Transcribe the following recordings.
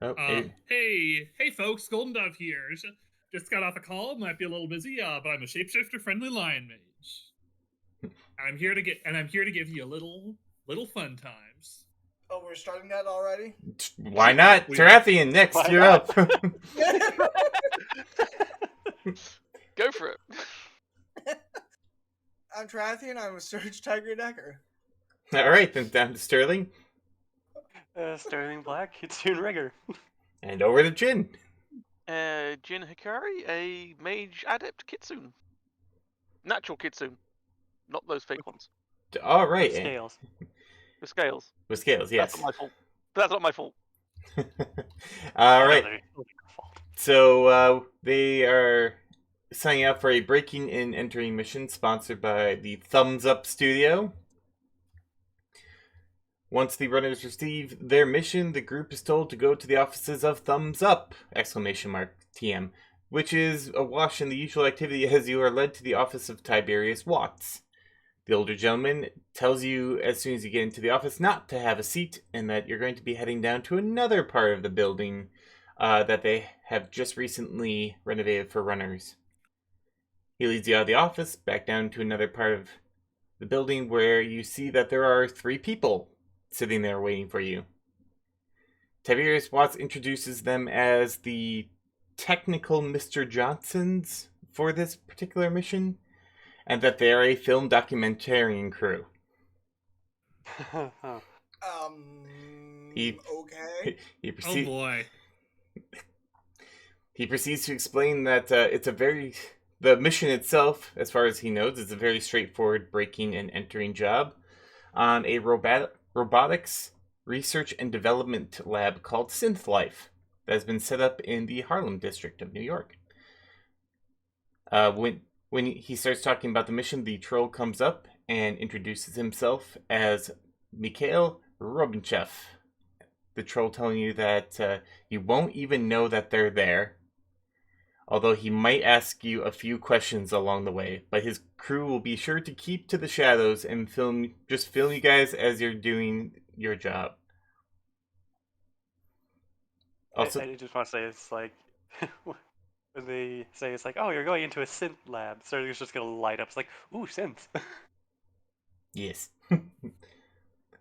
Oh, hey. Hey, folks, Golden Dove here. Just got off a call. Might be a little busy, but I'm a shapeshifter, friendly lion mage. I'm here to give you a little fun times. Oh, we're starting that already? Why not? We are. Tarathian, next, Why you're not? up. Go for it. I'm Trathian, I'm a Surge Tiger Decker. Alright, then down to Sterling. Sterling Black, Kitsune Rigger. And over to Jin. Jin Hikari, a mage adept Kitsune. Natural Kitsune. Not those fake ones. Alright. With scales. With scales. With scales, yes. That's not my fault. That's not my fault. Alright. Another fault. So, they are signing up for a breaking and entering mission sponsored by the Thumbs Up Studio. Once the runners receive their mission, the group is told to go to the offices of Thumbs Up! TM, which is awash in the usual activity as you are led to the office of Tiberius Watts. The older gentleman tells you as soon as you get into the office not to have a seat and that you're going to be heading down to another part of the building that they have just recently renovated for runners. He leads you out of the office, back down to another part of the building where you see that there are 3 people sitting there waiting for you. Tiberius Watts introduces them as the technical Mr. Johnsons for this particular mission, and that they are a film documentarian crew. Okay. He Oh boy. He proceeds to explain that the mission itself, as far as he knows, is a very straightforward breaking and entering job on a robotics research and development lab called Synth Life that has been set up in the Harlem district of New York. When he starts talking about the mission, the troll comes up and introduces himself as Mikhail Robinchev. The troll telling you that you won't even know that they're there, although he might ask you a few questions along the way, but his crew will be sure to keep to the shadows and film you guys as you're doing your job. Also, I just want to say it's like when they say it's like, oh, you're going into a synth lab, Sterling's just gonna light up. It's like, ooh, synth. yes.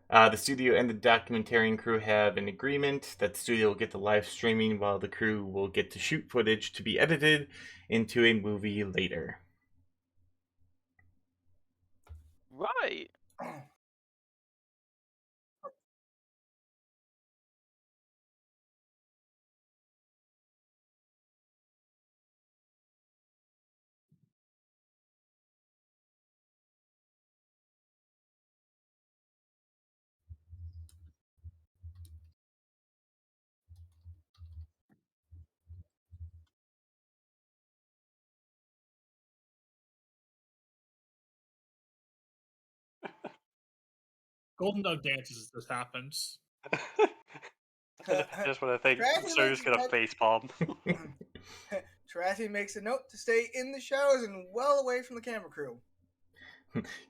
The studio and the documentarian crew have an agreement that the studio will get the live streaming while the crew will get to shoot footage to be edited into a movie later. Right. Golden Dove dances as this happens. I just want to think Trathian Sterling's gonna face palm. Trathian makes a note to stay in the shadows and well away from the camera crew.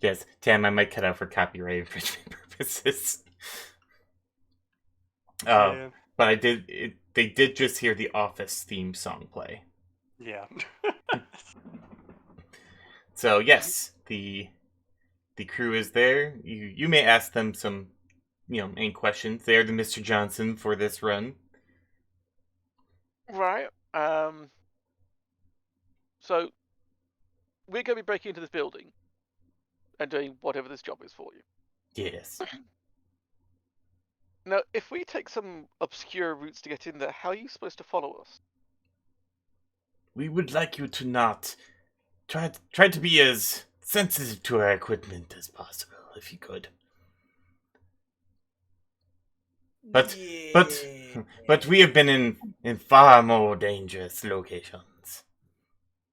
Yes, Tam, I might cut out for copyright infringement purposes. Yeah. But they did just hear the Office theme song play. Yeah. So yes, the crew is there. You may ask them some, any questions. They are the Mr. Johnson for this run. Right. So we're going to be breaking into this building and doing whatever this job is for you. Yes. Now, if we take some obscure routes to get in there, how are you supposed to follow us? We would like you to not try to be as sensitive to our equipment as possible, if you could. But we have been in far more dangerous locations.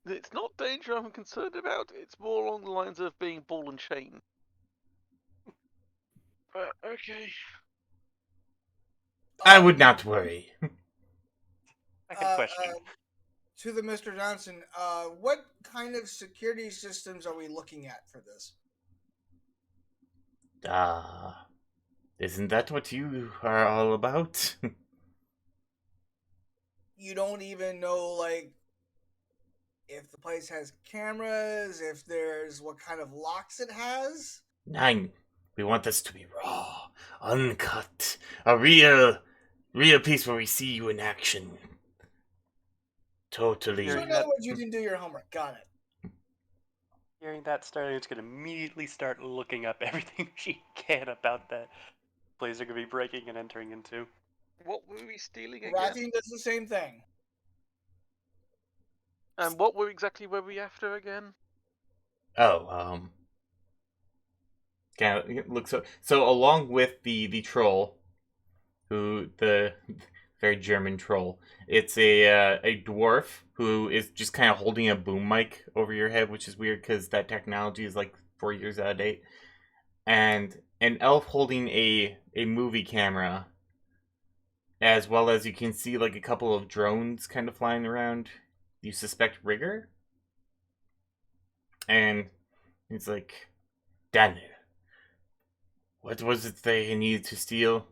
It's not danger I'm concerned about. It's more along the lines of being ball and chain. Okay. I would not worry. I can question. To the Mr. Johnson, what kind of security systems are we looking at for this? Isn't that what you are all about? you don't even know, like, if the place has cameras, if there's what kind of locks it has. 9. We want this to be raw, uncut, a real piece where we see you in action. Totally. So Hearing in other that- words, you didn't do your homework. Got it. Hearing that, Starlight's gonna immediately start looking up everything she can about that place they're gonna be breaking and entering into. What were we stealing again? Rathian does the same thing. And what exactly were we after again? Oh, kind of looks so along with the troll, who the very German troll. It's a dwarf who is just kind of holding a boom mic over your head, which is weird because that technology is like 4 years out of date. And an elf holding a movie camera, as well as you can see like a couple of drones kind of flying around. You suspect Rigger, and he's like, "Daniel, what was it they needed to steal?"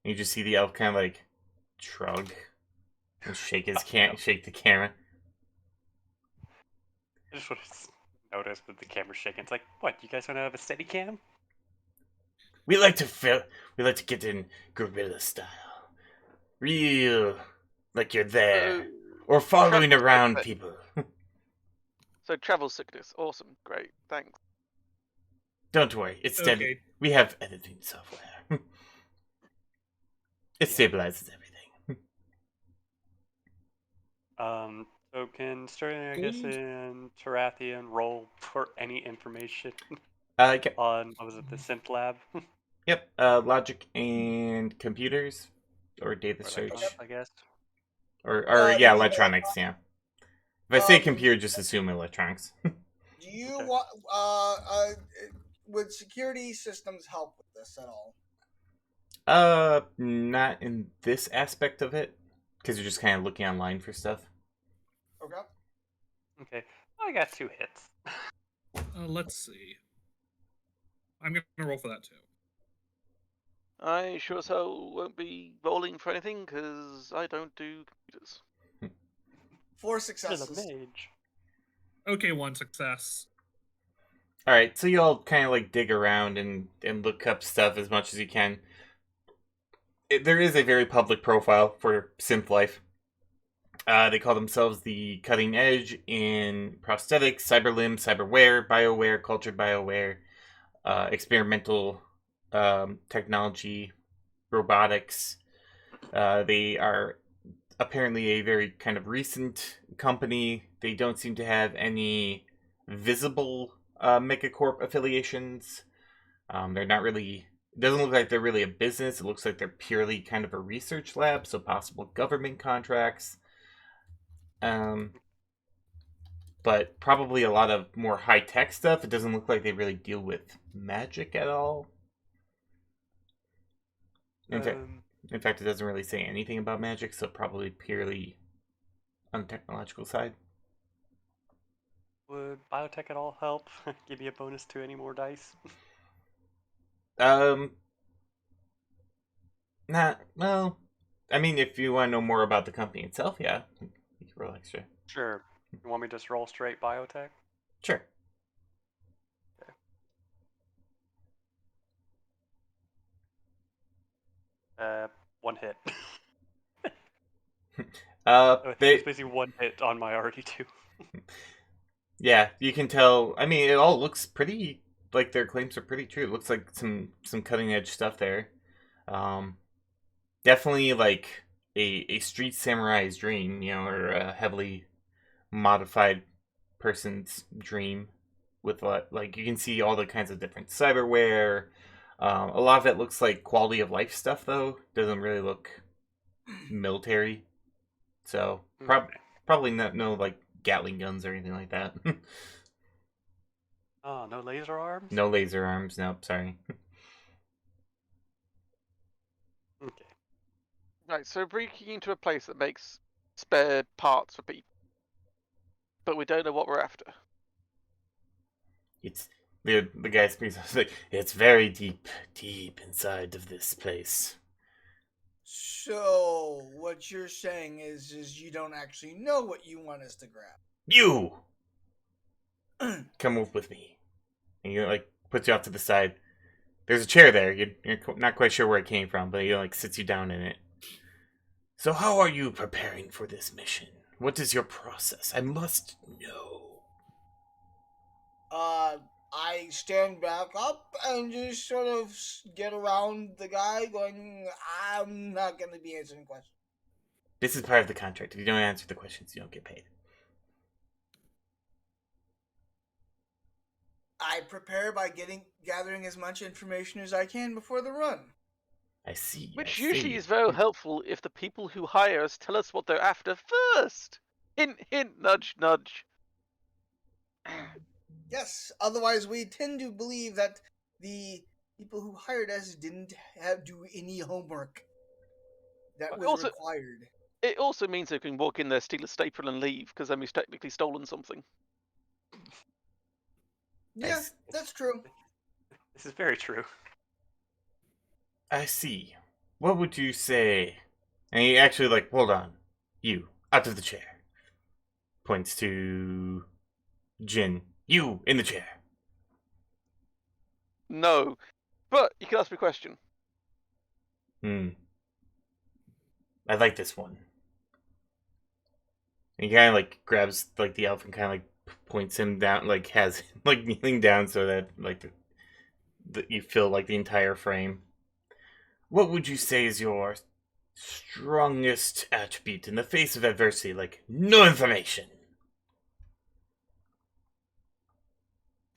And you just see the elf kind of like shrug and shake the camera. I just want to notice that the camera's shaking. It's like, what? You guys want to have a steady cam? We like to get in guerrilla style, real, like you're there or following travel around sickness. people. So travel sickness, awesome, great, thanks. Don't worry, it's steady. Okay. We have editing software. It Yeah. stabilizes everything. So can Sterling, I guess, Gold. and Tarathian roll for any information Okay. on, what was it, the synth lab? Yep. Logic and computers, or data Or search, electronics, I guess. or That'd yeah, be electronics. Yeah. If I say Um, computer, just assume electronics. Do you Okay. want? Would security systems help with this at all? Not in this aspect of it, because you're just kind of looking online for stuff. Okay. Okay. I got 2 hits. Let's see. I'm gonna roll for that too. I sure as hell won't be rolling for anything because I don't do computers. 4 There's a successes. mage. Okay, 1 success. All right, so you all kind of like dig around and look up stuff as much as you can. There is a very public profile for Synth Life. They call themselves the cutting edge in prosthetics, cyberlimb, cyberware, bioware, cultured bioware, experimental technology, robotics. They are apparently a very kind of recent company. They don't seem to have any visible megacorp affiliations. They're not really. It doesn't look like they're really a business. It looks like they're purely kind of a research lab, so possible government contracts. But probably a lot of more high tech stuff. It doesn't look like they really deal with magic at all. In fact, it doesn't really say anything about magic, so probably purely on the technological side. Would biotech at all help? Give you a bonus to any more dice? Not well. I mean, if you want to know more about the company itself, yeah, you can roll extra. Sure. You want me to just roll straight biotech? Sure. 1 hit. It's They basically 1 hit on my already 2. yeah, you can tell. I mean, it all looks pretty. Like their claims are pretty true. It looks like some cutting edge stuff there. Definitely like a street samurai's dream, or a heavily modified person's dream. With like you can see all the kinds of different cyberware. A lot of it looks like quality of life stuff, though. Doesn't really look military. So probably no like Gatling guns or anything like that. Oh, no laser arms? No laser arms. Nope. Sorry. Okay. Right, so breaking into a place that makes spare parts for people, but we don't know what we're after. It's the guy speaks. Like it's very deep inside of this place. So what you're saying is you don't actually know what you want us to grab. You come with me. And he like puts you off to the side. There's a chair there. You're not quite sure where it came from, but he like sits you down in it. So how are you preparing for this mission? What is your process? I must know. I stand back up and just sort of get around the guy, going, "I'm not going to be answering questions." This is part of the contract. If you don't answer the questions, you don't get paid. I prepare by gathering as much information as I can before the run. I see. Which I usually see. is very helpful if the people who hire us tell us what they're after first. Hint, hint, nudge, nudge. Yes, otherwise we tend to believe that the people who hired us didn't do any homework that was required. It also means they can walk in there, steal a staple, and leave, because then we've technically stolen something. Yeah, that's true. This is very true. I see. What would you say? And he actually like, hold on. You, out of the chair. Points to Jin. You, in the chair. No. But you can ask me a question. I like this one. And he kind of like grabs like the elf and kind of like points him down, like has him like kneeling down so that like you feel like the entire frame. What would you say is your strongest attribute in the face of adversity? Like no information.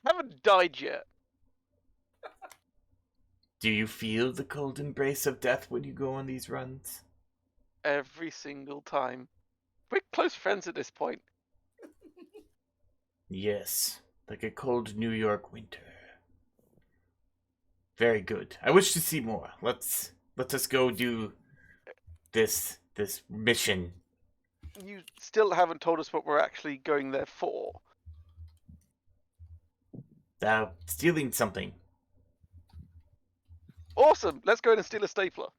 Haven't died yet. Do you feel the cold embrace of death when you go on these runs? Every single time. We're close friends at this point. Yes, like a cold New York winter. Very good. I wish to see more. Let us go do this mission. You still haven't told us what we're actually going there for. Stealing something Awesome! Let's go in and steal a stapler.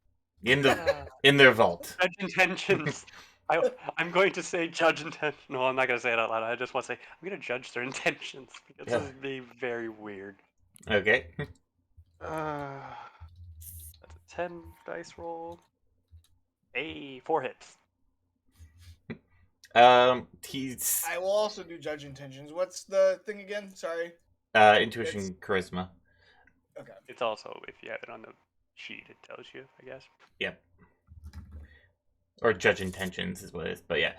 in their vault. Judge intentions. I'm going to say judge intentions. No, I'm not going to say it out loud. I just want to say I'm going to judge their intentions because this is being very weird. Okay. That's a 10 dice roll. 4 hits. He's I will also do judge intentions. What's the thing again? Sorry. intuition, charisma. Okay. It's also, if you have it on the sheet, it tells you, I guess. Yep. Or judge intentions is what it is, but yeah.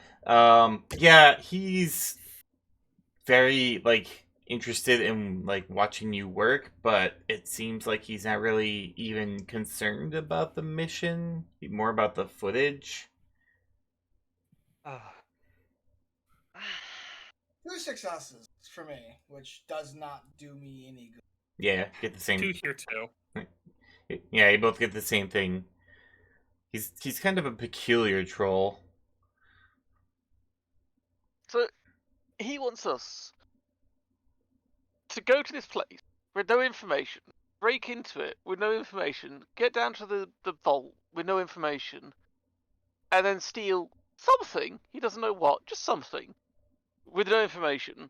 Yeah, he's very like interested in like watching you work, but it seems like he's not really even concerned about the mission. He's more about the footage. 2 successes for me, which does not do me any good. Yeah, get the same. 2 here too. Yeah, you both get the same thing. He's kind of a peculiar troll. So, he wants us to go to this place with no information, break into it with no information, get down to the vault with no information, and then steal something, he doesn't know what, just something, with no information,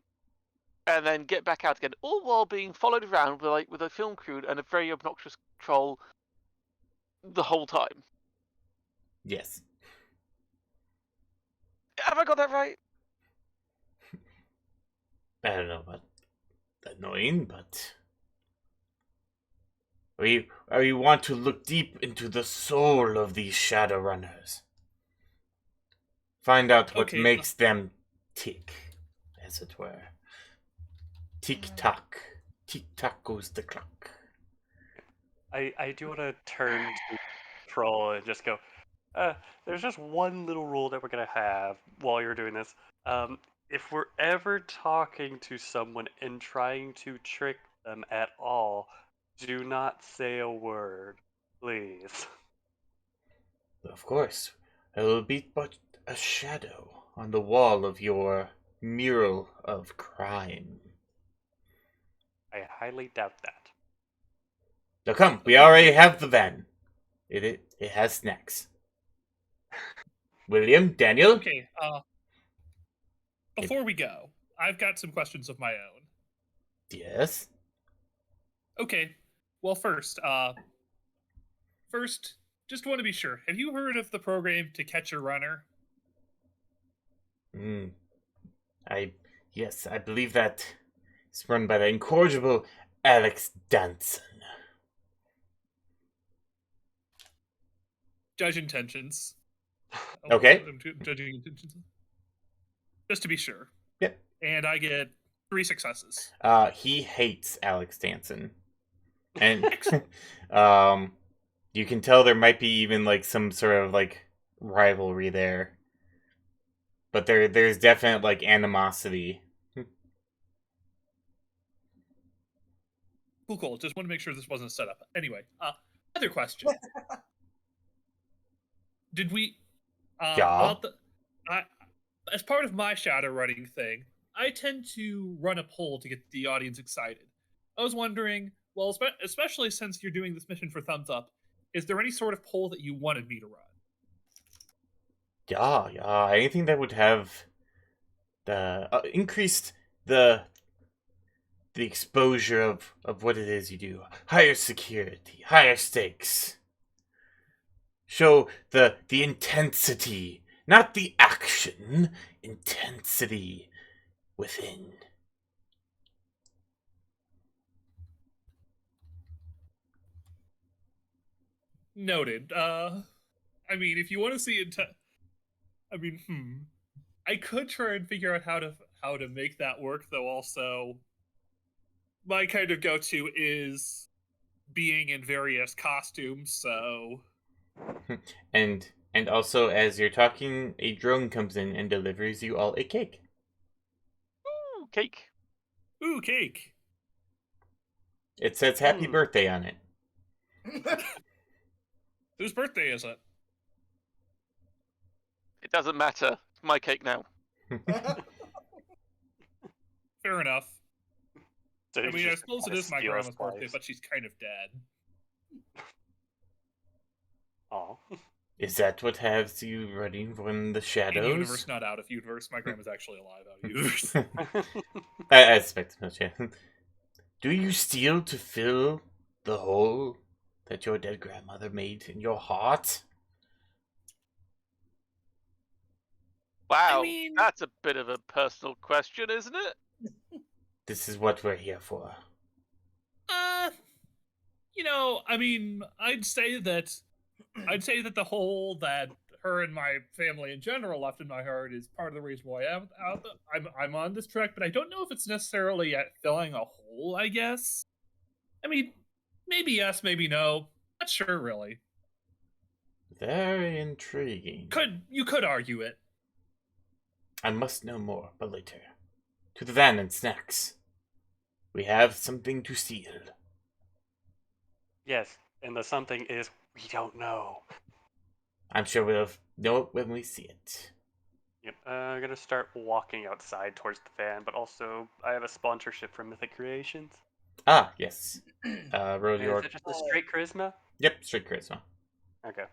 and then get back out again, all while being followed around with a film crew and a very obnoxious troll the whole time. Yes. Have I got that right? I don't know about annoying, but we want to look deep into the soul of these Shadowrunners. Find out what makes them tick, as it were. Tick-tock. Tick-tock goes the clock. I do want to turn to Troll and just go, there's just one little rule that we're going to have while you're doing this. If we're ever talking to someone and trying to trick them at all, do not say a word, please. Of course. I will be but a shadow on the wall of your mural of crime. I highly doubt that. Now come, we already have the van. It has snacks. William, Daniel. Okay. Before we go, I've got some questions of my own. Yes. Okay. Well, first, just want to be sure. Have you heard of the program To Catch a Runner? Yes, I believe that it's run by the incorrigible Alex Danson. Judge intentions. Okay. I'm judging intentions. Just to be sure. Yep. And I get 3 successes. He hates Alex Danson. And you can tell there might be even like some sort of like rivalry there. But there's definite like animosity. Cool. Just want to make sure this wasn't a setup. Anyway, other question. Did we Yeah. as part of my shadow running thing, I tend to run a poll to get the audience excited. I was wondering, well, especially since you're doing this mission for Thumbs Up, is there any sort of poll that you wanted me to run? Yeah. Anything that would have the increased the exposure of what it is you do. Higher security, higher stakes. Show the intensity, not the action, intensity within. Noted. I mean, if you want to see it, I could try and figure out how to make that work, though. Also, my kind of go-to is being in various costumes, so. And also, as you're talking, a drone comes in and delivers you all a cake. Ooh, cake. Ooh, cake. It says happy birthday on it. Whose birthday is it? It doesn't matter. It's my cake now. Fair enough. So I mean, I suppose it is my grandma's birthday, but she's kind of dead. Aw. Is that what has you running from the shadows? In universe, not out of universe. My grandma's actually alive out of universe. I suspect much, yeah. Do you steal to fill the hole that your dead grandmother made in your heart? Wow, I mean- that's a bit of a personal question, isn't it? This is what we're here for. I mean, I'd say that the hole that her and my family in general left in my heart is part of the reason why I'm on this trek, but I don't know if it's necessarily at filling a hole, I guess. I mean, maybe yes, maybe no. Not sure, really. Very intriguing. You could argue it. I must know more, but later. To the van and snacks. We have something to steal. Yes, and the something is we don't know. I'm sure we'll know it when we see it. Yep, I'm gonna start walking outside towards the van, but also I have a sponsorship from Mythic Creations. Ah, yes. Roll Is your... it just a straight charisma? Yep, straight charisma. Okay.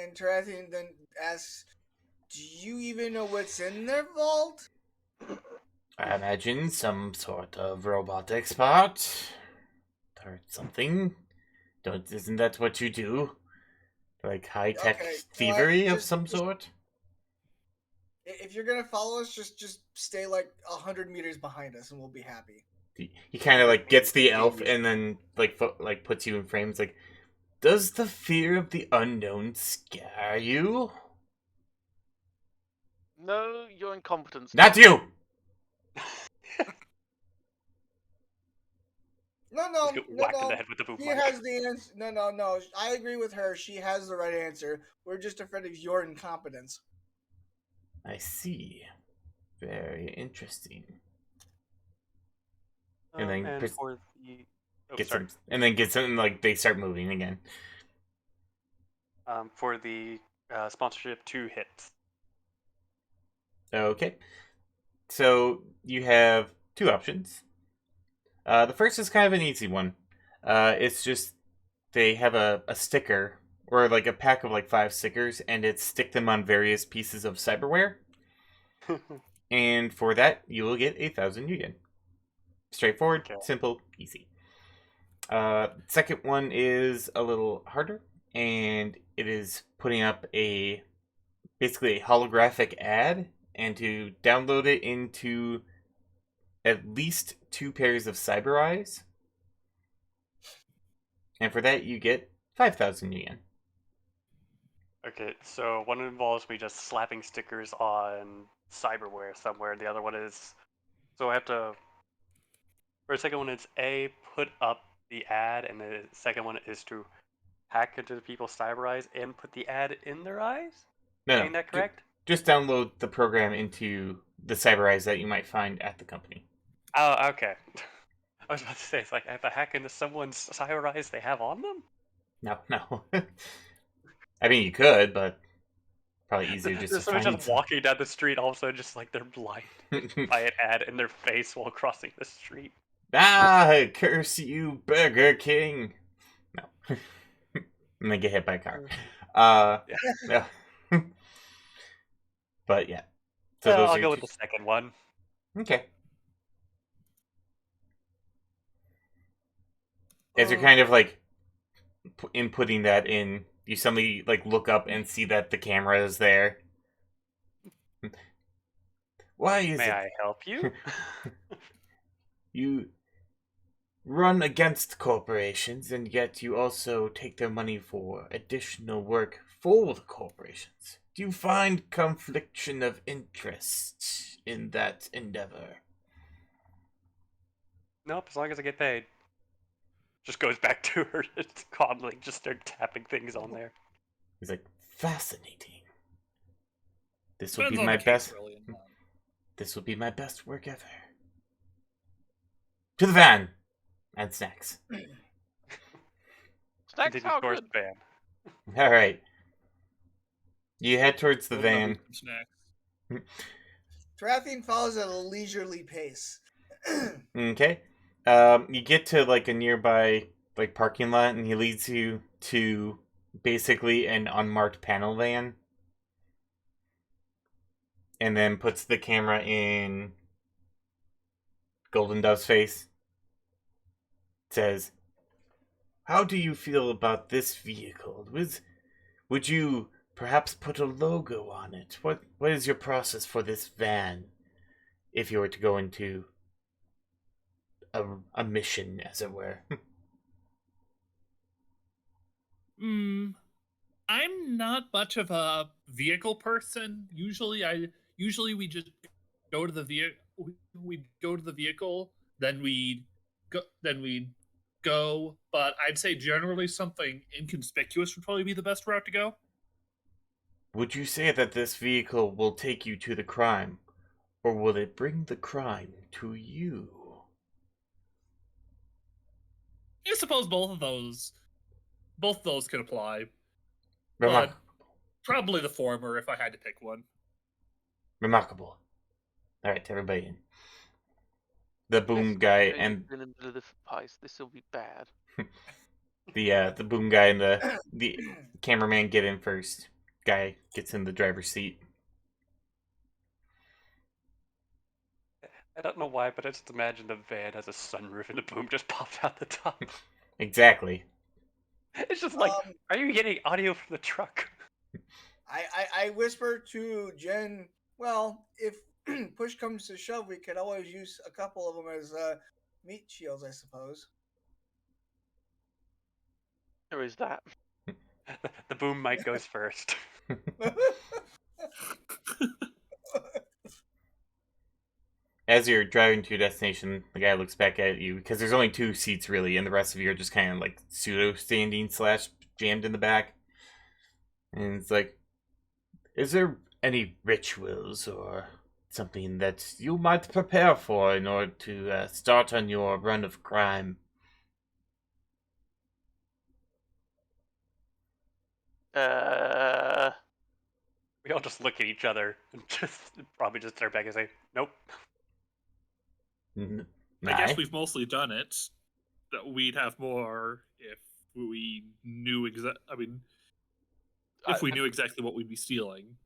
And Tarathian then asks, do you even know what's in their vault? I imagine some sort of robotics part. Or something. Isn't that what you do? Like high-tech Okay, thievery of just- some sort? If you're gonna follow us, just stay like 100 meters behind us, and we'll be happy. He kind of like gets the elf and then like puts you in frames. Like, does the fear of the unknown scare you? No, your incompetence. Not you. No, Just get whacked in no. the head with the boom She mic. has the answer. No. I agree with her. She has the right answer. We're just afraid of your incompetence. I see. Very interesting. And then then pres- for the Gets sorry. him, and then gets him like they start moving again. For the sponsorship 2 hits. Okay. So you have two options. The first is kind of an easy one. It's just they have a sticker or like a pack of like 5 stickers, and it's stick them on various pieces of cyberware. And for that, you will get 1,000 yugen. Straightforward, Okay. simple, easy. Second one is a little harder, and it is putting up basically a holographic ad, and to download it into at least 2 pairs of cyber eyes. And for that, you get 5,000 yen. Okay, so one involves me just slapping stickers on cyberware somewhere. The other one is, so I have to. For the second one, it's A, put up the ad, and the second one is to hack into the people's cyber eyes and put the ad in their eyes? No, Getting that correct? Just download the program into the cyber eyes that you might find at the company. Oh, okay. I was about to say, it's like I have to hack into someone's cyber eyes they have on them? No. I mean, you could, but probably easier just to Someone find just walking down the street, all of a sudden, just like they're blinded by an ad in their face while crossing the street. Curse you, Burger King! No. And then get hit by a car. Yeah. But yeah. So Well, those I'll are go your with the second one. Okay. As you're kind of like inputting that in, you suddenly like look up and see that the camera is there. Why is May it I help you? you run against corporations and yet you also take their money for additional work for the corporations? Do you find confliction of interest in that endeavor? Nope, as long as I get paid. Just goes back to her, just calmly, just start tapping things on there. He's like, fascinating. This will Depends be on my the case, best. really. This will be my best work ever. To the van and snacks. Snacks Continue sound towards good. the van. All right. You head towards the We'll love van. you some snacks. Tarathian follows at a leisurely pace. Okay. You get to like a nearby like parking lot, and he leads you to basically an unmarked panel van, and then puts the camera in Golden Dove's face. Says, "How do you feel about this vehicle? Would you perhaps put a logo on it? What is your process for this van if you were to go into a mission, as it were?" I'm not much of a vehicle person. Usually we just go to the vehicle. We go to the vehicle, then we go. But I'd say generally something inconspicuous would probably be the best route to go. Would you say that this vehicle will take you to the crime, or will it bring the crime to you? I suppose both of those could apply, Remar- but probably the former if I had to pick one. Remarkable. All right, everybody in. The boom guy and in the middle of the pies. This will be bad. the boom guy and the cameraman get in first. Guy gets in the driver's seat. I don't know why, but I just imagine the van has a sunroof and the boom just popped out the top. Exactly. It's just like, are you getting audio from the truck? I whisper to Jen, well, if push comes to shove, we could always use a couple of them as meat shields, I suppose. There is that. The boom mic goes first. As you're driving to your destination, the guy looks back at you because there's only 2 seats really, and the rest of you are just kind of like pseudo standing / jammed in the back. And it's like, is there any rituals or something that you might prepare for in order to start on your run of crime? We all just look at each other and just probably just start back and say, nope. I guess we've mostly done it. That we'd have more if we knew I mean, If we knew exactly what we'd be stealing.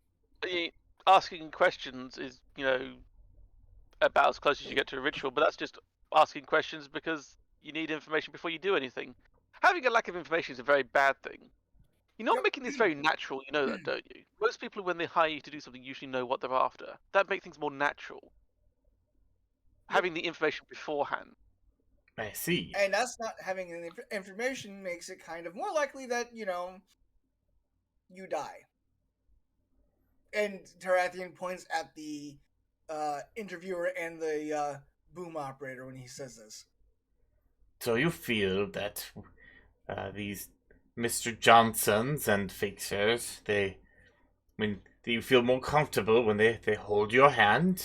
Asking questions is, about as close as you get to a ritual, but that's just asking questions because you need information before you do anything. Having a lack of information is a very bad thing. You're not making this very natural, you know that, don't you? Most people, when they hire you to do something, usually know what they're after. That makes things more natural. Having the information beforehand. I see. And that's not having the information makes it kind of more likely that, you die. And Tarathian points at the interviewer and the boom operator when he says this. So you feel that these Mr. Johnsons and Fixers, do you feel more comfortable when they hold your hand,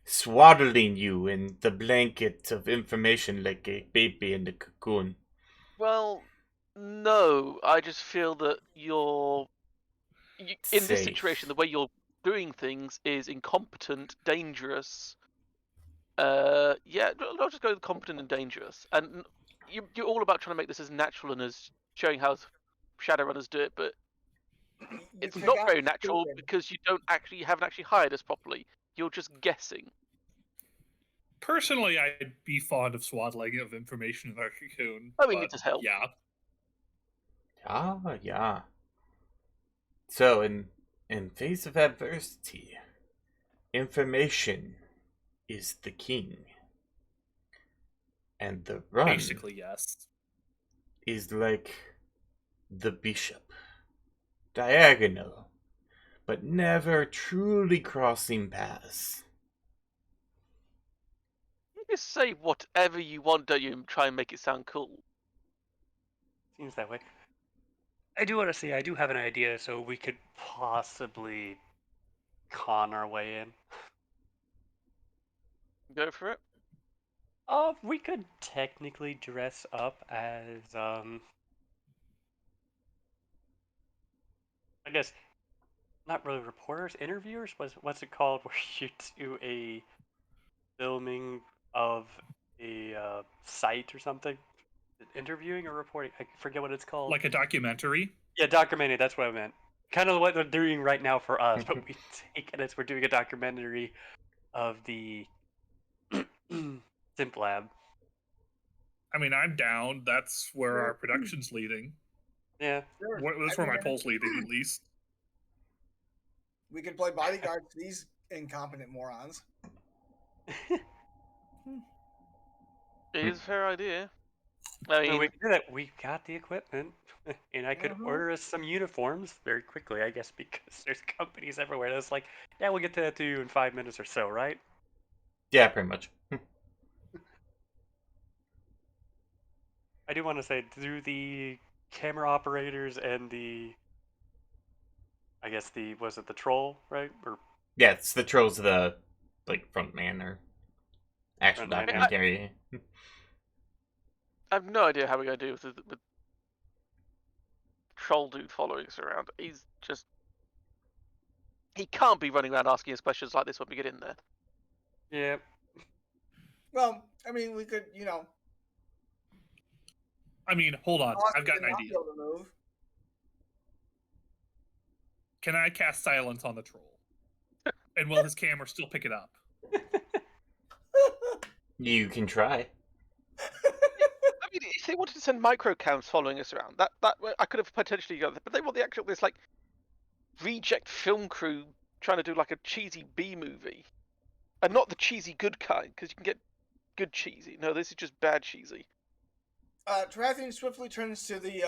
swaddling you in the blanket of information like a baby in the cocoon? Well, no. I just feel that in this situation, the way you're doing things is incompetent, dangerous. Yeah, I'll just go with competent and dangerous. And you're all about trying to make this as natural and as showing how Shadowrunners do it, but it's not very natural because you haven't actually hired us properly. You're just guessing. Personally, I'd be fond of swaddling of information in our cocoon. I mean, it does help. Yeah. Yeah. So, in face of adversity, information is the king. And the run Basically, yes. is like the bishop. Diagonal, but never truly crossing paths. You just say whatever you want, don't you, and try and make it sound cool. Seems that way. I do want to say I do have an idea, so we could possibly con our way in. Go for it. We could technically dress up as I guess not really reporters, interviewers. What's it called? Where you do a filming of a site or something. Interviewing or reporting? I forget what it's called. Like a documentary? Yeah, documentary. That's what I meant. Kind of what they're doing right now for us, but we take it as we're doing a documentary of the Simp Lab. I mean, I'm down. That's where our production's leading. Yeah. Sure. That's where my poll's leading, at least. We could play bodyguard to these incompetent morons. It is a fair idea. I mean, we can do that. We've got the equipment, and I could order us some uniforms very quickly, I guess, because there's companies everywhere that's like, yeah, we'll get that to you in 5 minutes or so, right? Yeah, pretty much. I do want to say, do the camera operators and I guess was it the troll, right? Or yeah, it's the trolls of the front man or actual documentary. I have no idea how we're going to do with troll dude following us around. He can't be running around asking us questions like this when we get in there. Yeah. Well, I mean, we could, I mean, hold on. I've got an idea. Can I cast silence on the troll? And will his camera still pick it up? You can try. I mean, if they wanted to send microcams following us around, that I could have potentially gone. But they want the actual this reject film crew trying to do a cheesy B movie, and not the cheesy good kind, because you can get good cheesy. No, this is just bad cheesy. Tarathian swiftly turns to the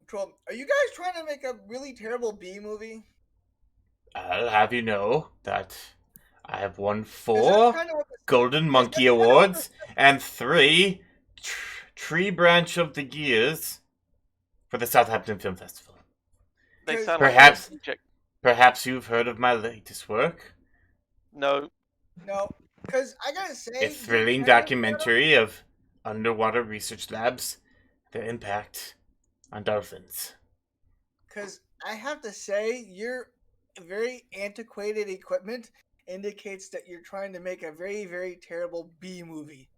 troll. Are you guys trying to make a really terrible B movie? I'll have you know that I have won 4 kind of Golden Monkey Awards and 3 Tree Branch of the Gears for the Southampton Film Festival. They sound Perhaps you've heard of my latest work? No, because I gotta say, a thrilling documentary of underwater research labs, their impact on dolphins. Because I have to say, your very antiquated equipment indicates that you're trying to make a very, very terrible B movie.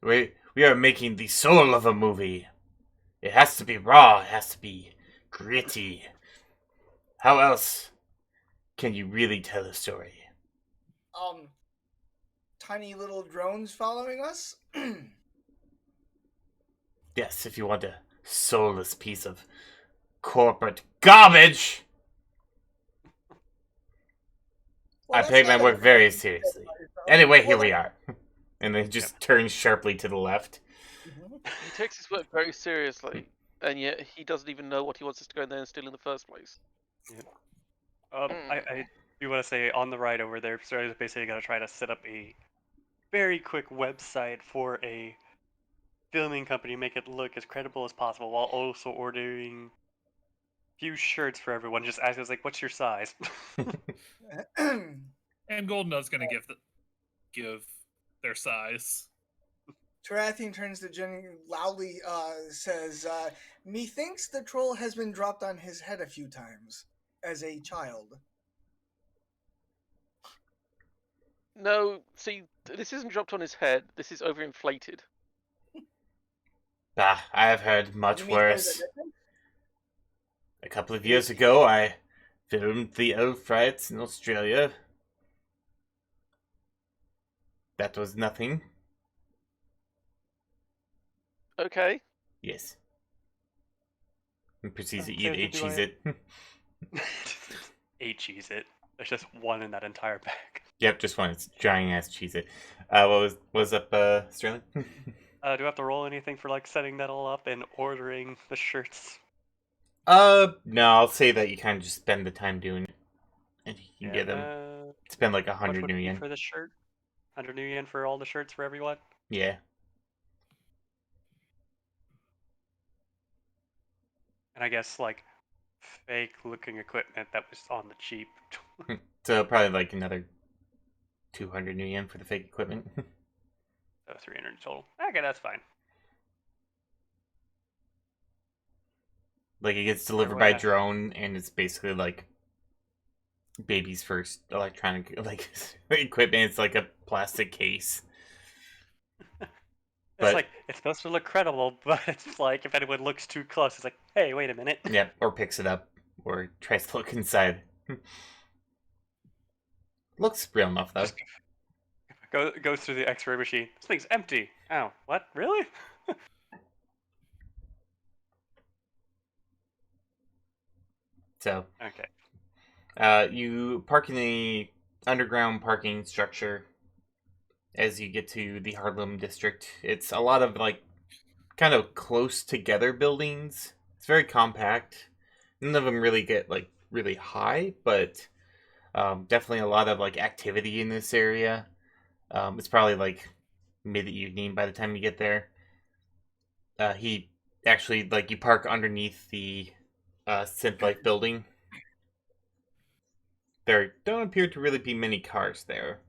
We are making the soul of a movie. It has to be raw. It has to be gritty. How else can you really tell a story? Tiny little drones following us. Yes, if you want a soulless piece of corporate garbage. Well, I that's take my not work a very seriously. Anyway, here Well, we are. And then just turns sharply to the left. Mhm. He takes his work very seriously, and yet he doesn't even know what he wants us to go in there and steal in the first place. I do want to say on the ride over there, so I was basically going to try to set up a very quick website for a filming company, make it look as credible as possible, while also ordering a few shirts for everyone. Just ask us like, "What's your size?" And Golden's gonna give their size. Tarathian turns to Jenny loudly, says, methinks the troll has been dropped on his head a few times as a child. No, see, this isn't dropped on his head. This is overinflated. Bah, I have heard You much mean there's worse. a difference? A couple of years ago, I filmed the elf riots in Australia. That was nothing. Okay. Yes. And proceeds to Say eat if a you do cheese it. it. Eight cheese it. There's just one in that entire bag. Yep, just one. It's giant ass cheese it. What was up, Sterling? Do I have to roll anything for like setting that all up and ordering the shirts? No, I'll say that you kind of just spend the time doing it. And you can Yeah. get them. Spend like How much 100 would new it be yen. for the shirt? 100 new yen for all the shirts for everyone? Yeah. And I guess like fake looking equipment that was on the cheap. So probably like another 200 new yen for the fake equipment. So 300 total. Okay, that's fine. Like it gets delivered Everyone by has- drone, and it's basically like baby's first electronic like equipment. It's like a plastic case. It's But like it's supposed to look credible, but it's like if anyone looks too close, it's like, hey, wait a minute. yeah, or picks it up or tries to look inside. Looks real enough though. Just goes through the X-ray machine. This thing's empty. Oh, what? Really? So, Okay. you park in the underground parking structure as you get to the Harlem district. It's a lot of like kind of close together buildings. It's very compact. None of them really get like really high, but definitely a lot of like activity in this area. It's probably like mid evening by the time you get there. He actually like you park underneath the Synth Life building. There don't appear to really be many cars there.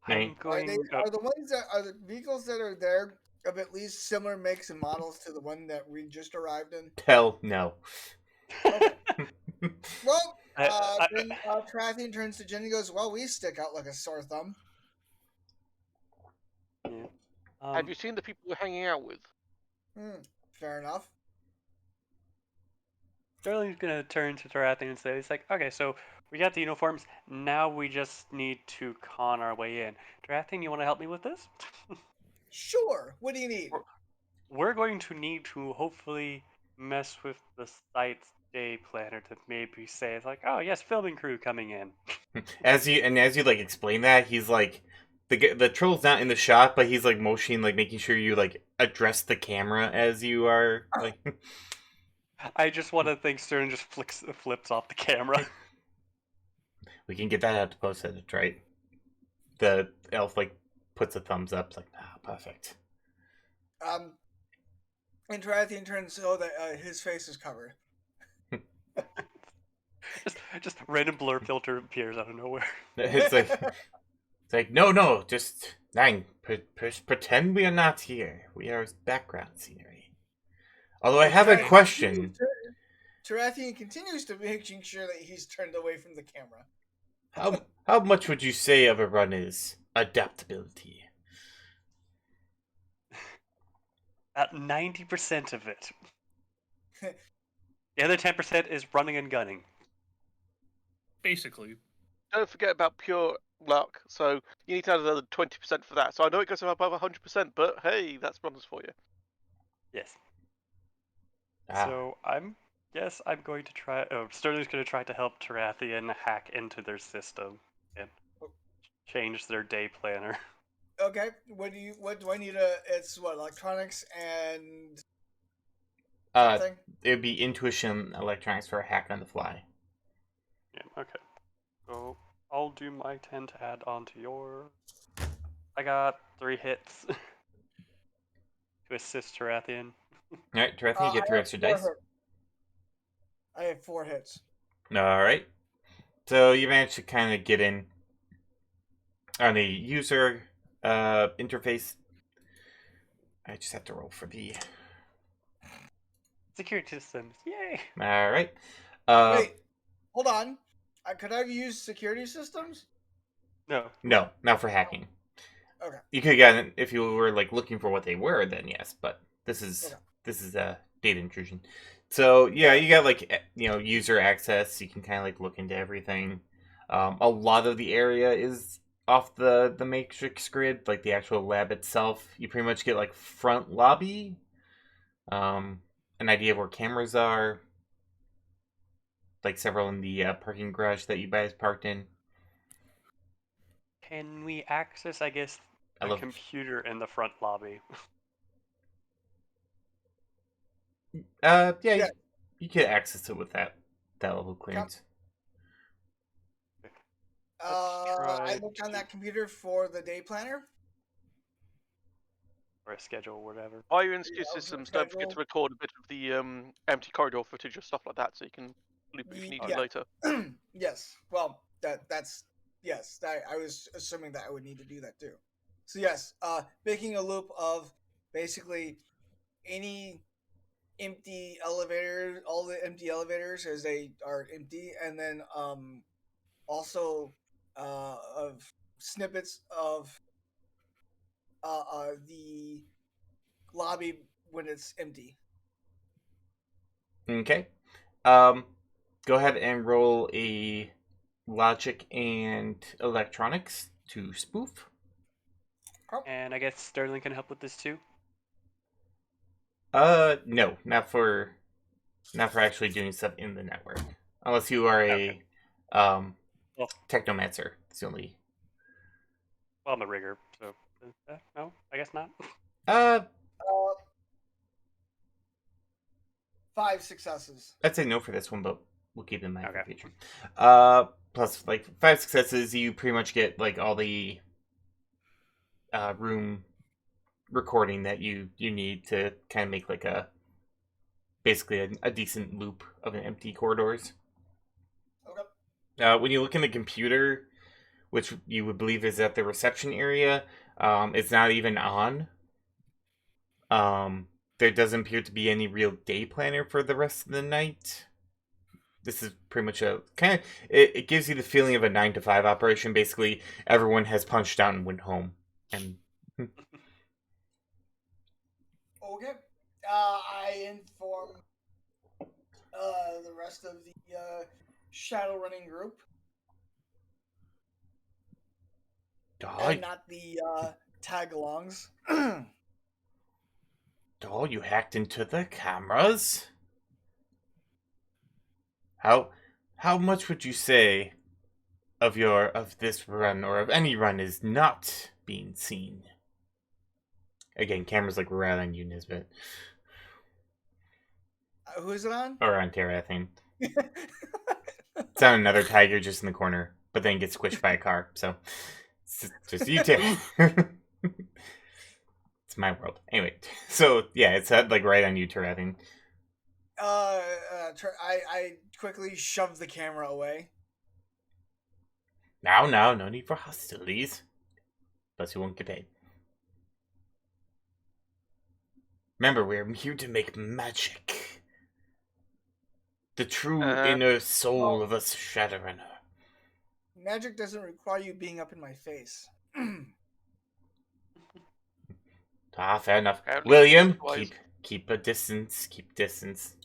I'm going. Are the ones that are the vehicles that are there of at least similar makes and models to the one that we just arrived in? Hell no. Okay. Well, I- then Tarathian turns to Jen and goes, "Well, we stick out like a sore thumb." yeah. Have you seen the people we're hanging out with? Fair enough. Sterling's gonna turn to Tarathian and say, "It's like, okay, so we got the uniforms. Now we just need to con our way in. Tarathian, you want to help me with this? Sure. What do you need? We're going to need to hopefully mess with the site's day planner to maybe say it's like, oh yes, filming crew coming in. As you like explain that, he's like the troll's not in the shot, but he's like motioning, like making sure you like address the camera as you are like. I just want to think Stern just flips off the camera. We can get that out to post edit, right? The elf like puts a thumbs up, like perfect. And Tarathian turns so that his face is covered. just random blur filter appears out of nowhere. It's like no, just pretend we are not here. We are background scenery. Although I have a question. Tarathian continues to making sure that he's turned away from the camera. How much would you say of a run is adaptability? About 90% of it. The other 10% is running and gunning. Basically. Don't forget about pure luck. So you need to add another 20% for that. So I know it goes above 100%, but hey, that's bonus for you. Yes. Ah. So I'm going to try. Oh, Sterling's going to try to help Tarathian hack into their system and change their day planner. Okay. What do I need? It's what, electronics and something. It would be intuition electronics for a hack on the fly. Yeah. Okay. So I'll do my 10 to add on to your. I got 3 hits to assist Tarathian. All right, Tarathian, you get 3 extra dice. I have 4 hits. All right. So you managed to kind of get in on the user interface. I just have to roll for the Security systems, yay! All right. Wait, hold on. Could I have used security systems? No. No, not for hacking. Okay. You could have gotten if you were like looking for what they were, then yes. But this is a data intrusion. So yeah, you got like user access. You can kind of like look into everything. A lot of the area is off the matrix grid, like the actual lab itself. You pretty much get like front lobby, an idea of where cameras are, like several in the parking garage that you guys parked in. Can we access, I guess, I the love- computer in the front lobby? Yeah. You get access to it with that level clearance. I looked on that computer for the day planner. Or a schedule, or whatever. While you're in security systems, don't forget to record a bit of the empty corridor footage or stuff like that, so you can loop it if you need to later. Yes. Well, that's yes. I was assuming that I would need to do that too. So yes, making a loop of basically any empty elevator, all the empty elevators as they are empty, and then also of snippets of the lobby when it's empty. Okay. Go ahead and roll a logic and electronics to spoof. And I guess Sterling can help with this too. No, not for actually doing stuff in the network, unless you are a technomancer. It's the only. Well, I'm a rigger, so no, I guess not. 5 successes. I'd say no for this one, but we'll keep it in mind for Okay. future. Plus, like 5 successes, you pretty much get like all the room recording that you need to kind of make like basically a decent loop of an empty corridors. Okay. When you look in the computer, which you would believe is at the reception area, it's not even on. There doesn't appear to be any real day planner for the rest of the night. This is pretty much a kind of it gives you the feeling of a 9 to 5 operation. Basically, everyone has punched out and went home. And Okay. I inform the rest of the Shadowrunning group. And not the tag-alongs. You hacked into the cameras? How much would you say of this run or of any run is not being seen? Again, cameras like right on you, Nisbet. Who is it on? Or on Terra, I think. It's on another tiger just in the corner, but then gets squished by a car. So it's just you two. It's my world. Anyway, so yeah, it's like right on you, Terra, I think. I quickly shoved the camera away. No need for hostilities. Plus, you won't get paid. Remember, we're here to make magic. The true inner soul of a Shadowrunner. Magic doesn't require you being up in my face. Ah, fair enough. Apparently William, music-wise. keep a distance. Keep distance.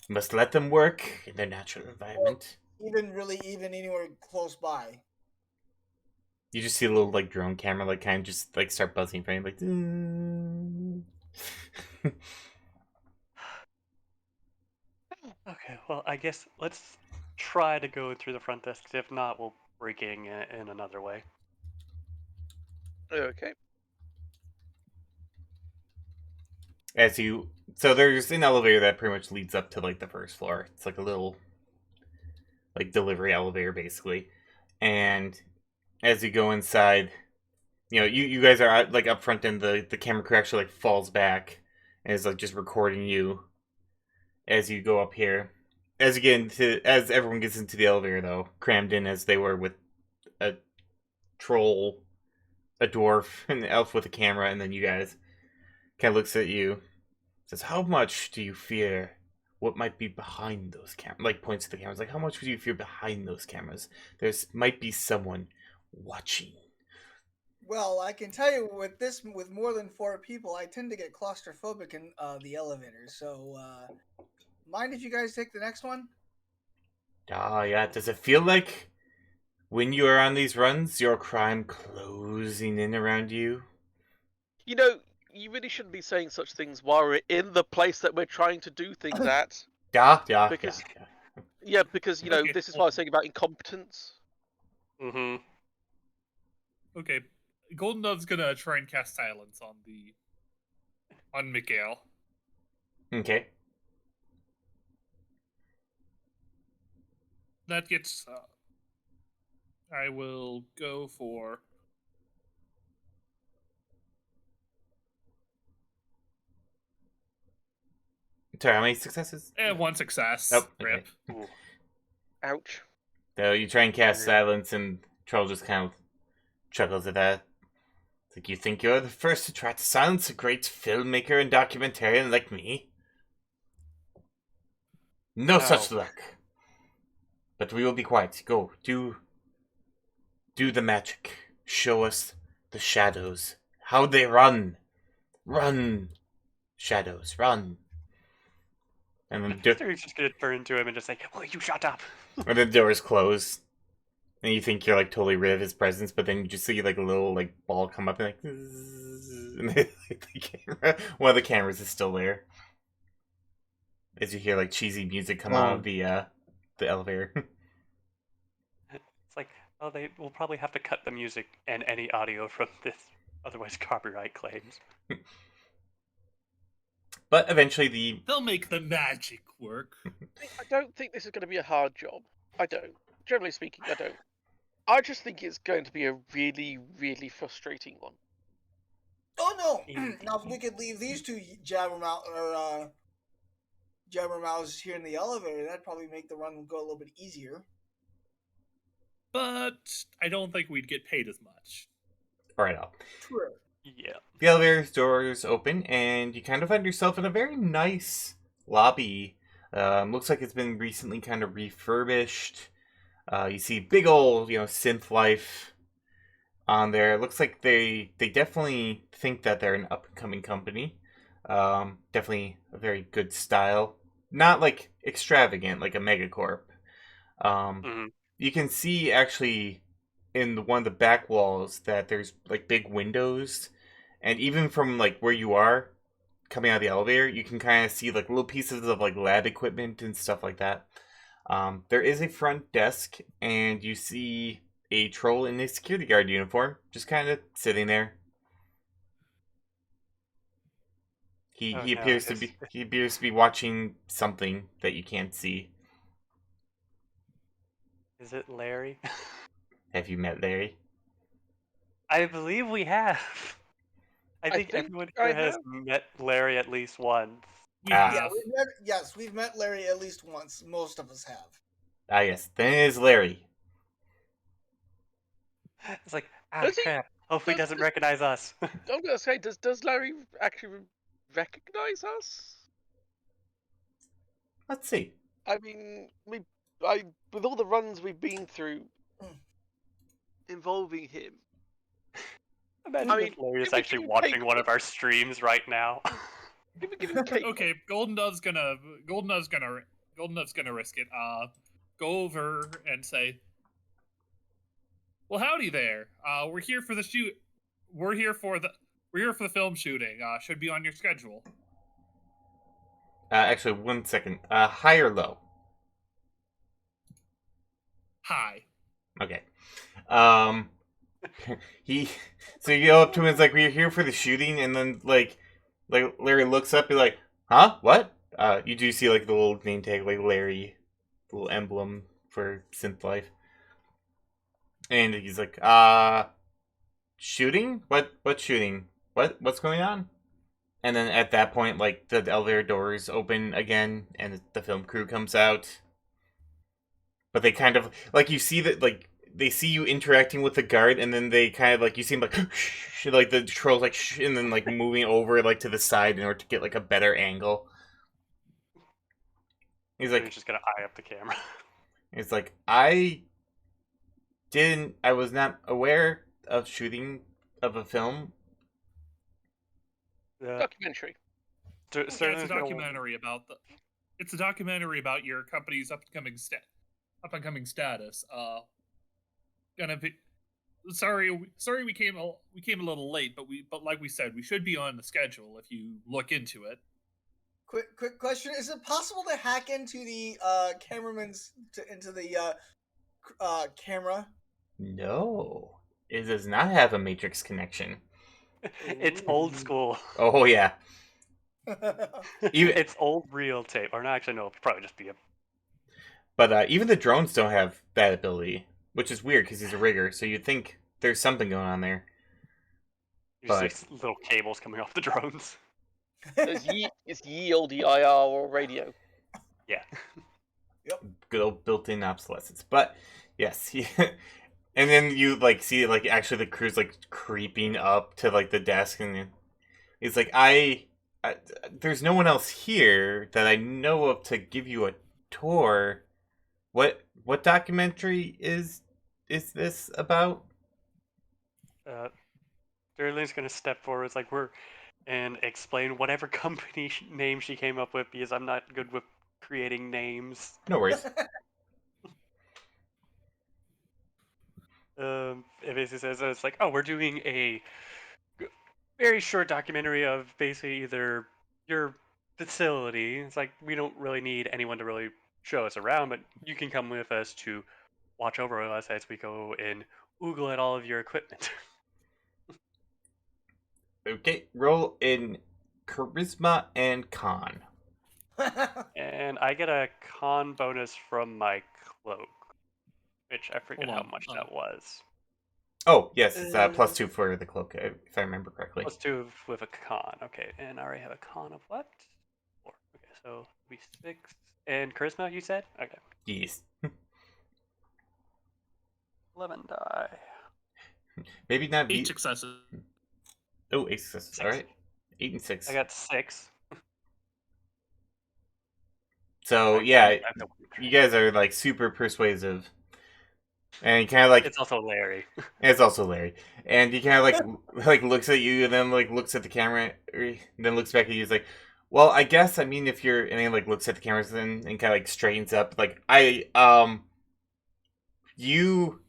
Must let them work in their natural environment. Even anywhere close by. You just see a little like drone camera, like kind of just like start buzzing for you, like. Okay, well, I guess let's try to go through the front desk. If not, we'll break in another way. Okay. So there's an elevator that pretty much leads up to like the first floor. It's like a little like delivery elevator basically, and as you go inside, you guys are like up front, and the camera crew actually like falls back and is like just recording you as you go up here. As everyone gets into the elevator though, crammed in as they were with a troll, a dwarf, an elf with a camera, and then you guys. Kind of looks at you, says, "How much do you fear what might be behind those cameras?" Like points to the cameras, like, "How much do you fear behind those cameras? There's might be someone watching." Well, I can tell you with more than 4 people, I tend to get claustrophobic in the elevator. So, mind if you guys take the next one? Ah, yeah. Does it feel like when you are on these runs, your crime closing in around you? You know, you really shouldn't be saying such things while we're in the place that we're trying to do things at. Yeah. Because, yeah, because, Okay, this is hold what I was on. saying about incompetence. Mm-hmm. Okay, Golden Dove's gonna try and cast silence on Mikael. Okay. That gets. I will go for. Sorry, how many successes? One success. Oh, okay. Rip. Ooh. Ouch. So you try and cast Yeah. silence, and Troll just kind of chuckles at that. It's like, you think you're the first to try to silence a great filmmaker and documentarian like me? No such Oh. luck. But we will be quiet. Go, do the magic. Show us the shadows. How they run. Run, shadows, run. And then, He's just gonna turn to him and just say, "Will you shut up?" and the doors close. And you think you're like totally rid of his presence, but then you just see like a little like ball come up and like, and one of the cameras is still there. As you hear like cheesy music come out of the elevator. It's like, oh, they will probably have to cut the music and any audio from this, otherwise copyright claims. But eventually They'll make the magic work. I don't think this is going to be a hard job. I don't. Generally speaking, I don't. I just think it's going to be a really, really frustrating one. Oh no! Indeed. Now, if we could leave these two jabbermouths here in the elevator, that'd probably make the run go a little bit easier. But I don't think we'd get paid as much. Right off. True. Yeah. The elevator doors open, and you kind of find yourself in a very nice lobby. Looks like it's been recently kind of refurbished. You see big old, synth life on there. It looks like they definitely think that they're an up and coming company. Definitely a very good style. Not like extravagant, like a megacorp. Mm-hmm. You can see actually in one of the back walls that there's like big windows, and even from like where you are coming out of the elevator, you can kind of see like little pieces of like lab equipment and stuff like that. There is a front desk, and you see a troll in a security guard uniform just kind of sitting there. He Oh he no, appears to be watching something that you can't see. is it Larry? Have you met Larry? I believe we have. I think think everyone I here has have. met Larry at least once. We Ah. Yeah, have. we've met Larry at least once. Most of us have. Ah, yes. Then it is Larry. It's like, Does he? crap. Hopefully he Does, doesn't does, recognize us. I'm gonna say, does Larry actually recognize us? Let's see. I mean, with all the runs we've been through involving him, Imagine I mean, if Larry is give me actually cake watching one with of our streams right now. give him cake. Okay, Golden Dove's gonna risk it. Go over and say, "Well, howdy there. We're here for the shoot. We're here for the film shooting. Should be on your schedule." Actually, 1 second. High or low? Hi. Okay. He. So you go up to him. It's like we're here for the shooting, and then like Larry looks up. He's like, "Huh? What?" You do see like the little name tag, like Larry, the little emblem for Synth Life, and he's like, shooting? What shooting? What's going on?" And then at that point, like the elevator doors open again, and the film crew comes out. But they kind of like you see that like they see you interacting with the guard, and then they kind of like you see him like like the trolls like and then like moving over like to the side in order to get like a better angle. He's He's like, just gonna eye up the camera. it's like I was not aware of shooting of a film. Documentary. Yeah, it's a Sterling's gonna- documentary about the. It's a documentary about your company's up and coming status. Gonna be. Sorry, we came a little late, but like we said, we should be on the schedule if you look into it. Quick question: is it possible to hack into the cameraman's into the camera? No, it does not have a matrix connection. It's old school. Oh yeah, Even- It's old reel tape. Or no, actually, no. It'll probably just be a. but even the drones don't have that ability, which is weird because he's a rigger. So you'd think there's something going on there. You But- see little cables coming off the drones. It's ye olde IR or radio. Yeah. Good old built-in obsolescence. But yes, and then you like see like actually the crew's like creeping up to like the desk, and he's like, I there's no one else here that I know of to give you a tour. What documentary is this about?" Sterling's gonna step forward. It's like and explain whatever company name she came up with because I'm not good with creating names. No worries. It basically says it's like, oh, we're doing a very short documentary of basically either your facility. It's like we don't really need anyone to really show us around, but you can come with us to watch over us as we go and oogle at all of your equipment. Okay, roll in charisma and con. And I get a con bonus from my cloak, which I forget Hold how on, much that was. Oh yes, it's +2 for the cloak, if I remember correctly. +2 with a con. Okay, and I already have a con of what? 4. Okay, so it'll be 6. And charisma, you said? Okay. Yes. 11 die. Maybe not 8 successes. Oh, 8 successes. 6. All right, 8 and 6. I got 6. So yeah, you guys are like super persuasive, and he kind of like It's also Larry. it's also Larry, and he kind of like looks at you, and then like looks at the camera, then looks back at you. He's like, "Well, I guess I mean if you're," and he like looks at the cameras and kind of like straightens up, like you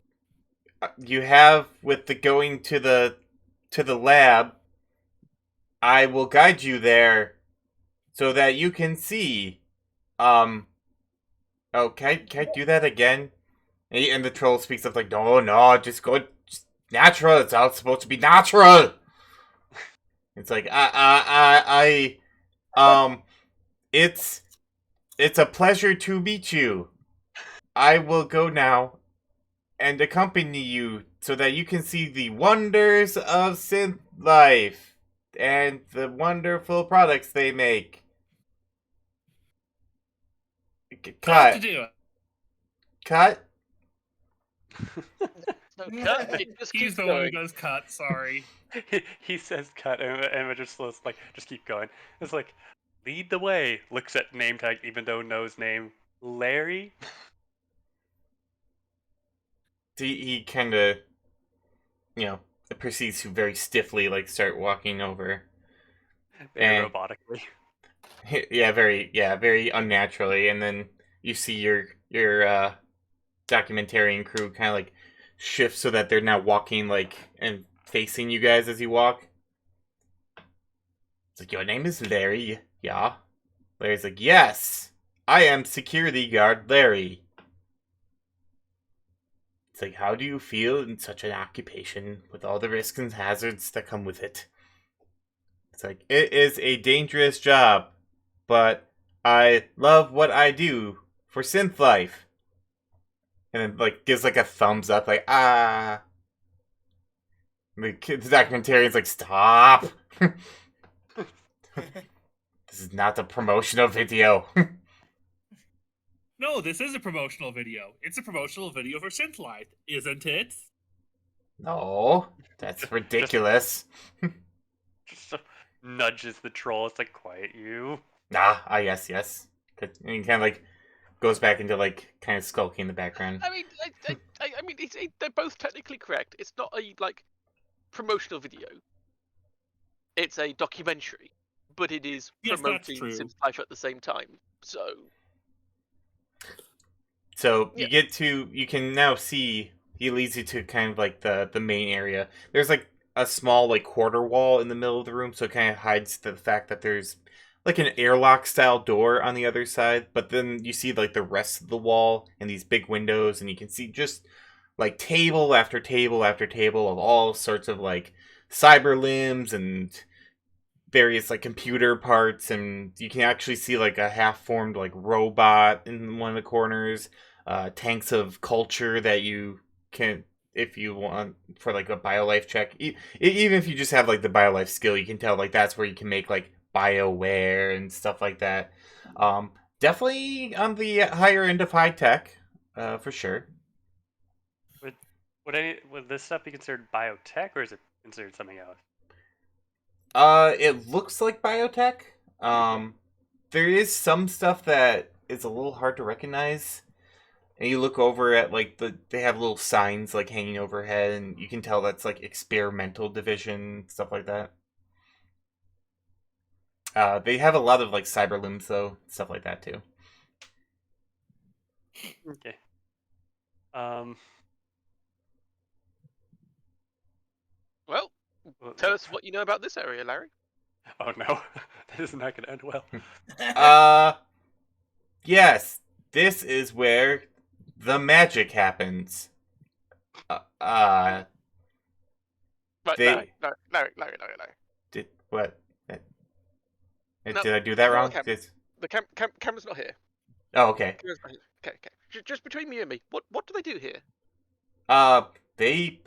have with the going to the lab. I will guide you there so that you can see. Oh, can I do that again? And the troll speaks up like, no, just go just natural. It's all supposed to be natural. It's like, it's a pleasure to meet you. I will go now and accompany you so that you can see the wonders of synth life and the wonderful products they make. Got to do it. Cut. No, cut. It just He's keeps the one who going. does cut. Sorry. He says cut, and Emma just looks like, just keep going. It's like, lead the way. Looks at name tag, even though knows name. Larry? He kind of, proceeds to very stiffly like start walking over. Very And robotically. very unnaturally. And then you see your documentarian crew kind of like shift so that they're now walking like and facing you guys as you walk. It's like, your name is Larry, yeah? Larry's like, yes, I am security guard Larry. It's like, how do you feel in such an occupation with all the risks and hazards that come with it? It's like, it is a dangerous job, but I love what I do for synth life. And then, like, gives, like, a thumbs up, like, ah. The documentarian's like, stop. This is not a promotional video. No, this is a promotional video. It's a promotional video for Synth Life, isn't it? No, that's ridiculous. Just nudges the troll. It's like, quiet you. Yes. And he kind of, like, goes back into, like, kind of skulking in the background. I mean, I mean, they're both technically correct. It's not a like promotional video. It's a documentary, but it is Yes, that's promoting true. Sims Life at the same time. So Yeah. you can now see, he leads you to kind of like the main area. There's like a small like quarter wall in the middle of the room, so it kind of hides the fact that there's like an airlock style door on the other side. But then you see like the rest of the wall and these big windows, and you can see just like table after table after table of all sorts of like cyber limbs and various like computer parts, and you can actually see like a half formed like robot in one of the corners, tanks of culture that you can, if you want, for like a biolife check. Even if you just have like the biolife skill, you can tell like that's where you can make like bioware and stuff like that. Definitely on the higher end of high tech, for sure. Would this stuff be considered biotech, or is it considered something else? It looks like biotech. There is some stuff that is a little hard to recognize. And you look over at like they have little signs like hanging overhead, and you can tell that's like experimental division, stuff like that. They have a lot of like cyber limbs though, stuff like that too. Okay. Well, tell us what you know about this area, Larry. Oh no, this is not going to end well. Yes, this is where the magic happens. Right, They Larry. did what? No, Did I do that no, wrong? okay. The camera's not here. Oh, okay. Camera's not here. Okay. Just between me and me, what do they do here? They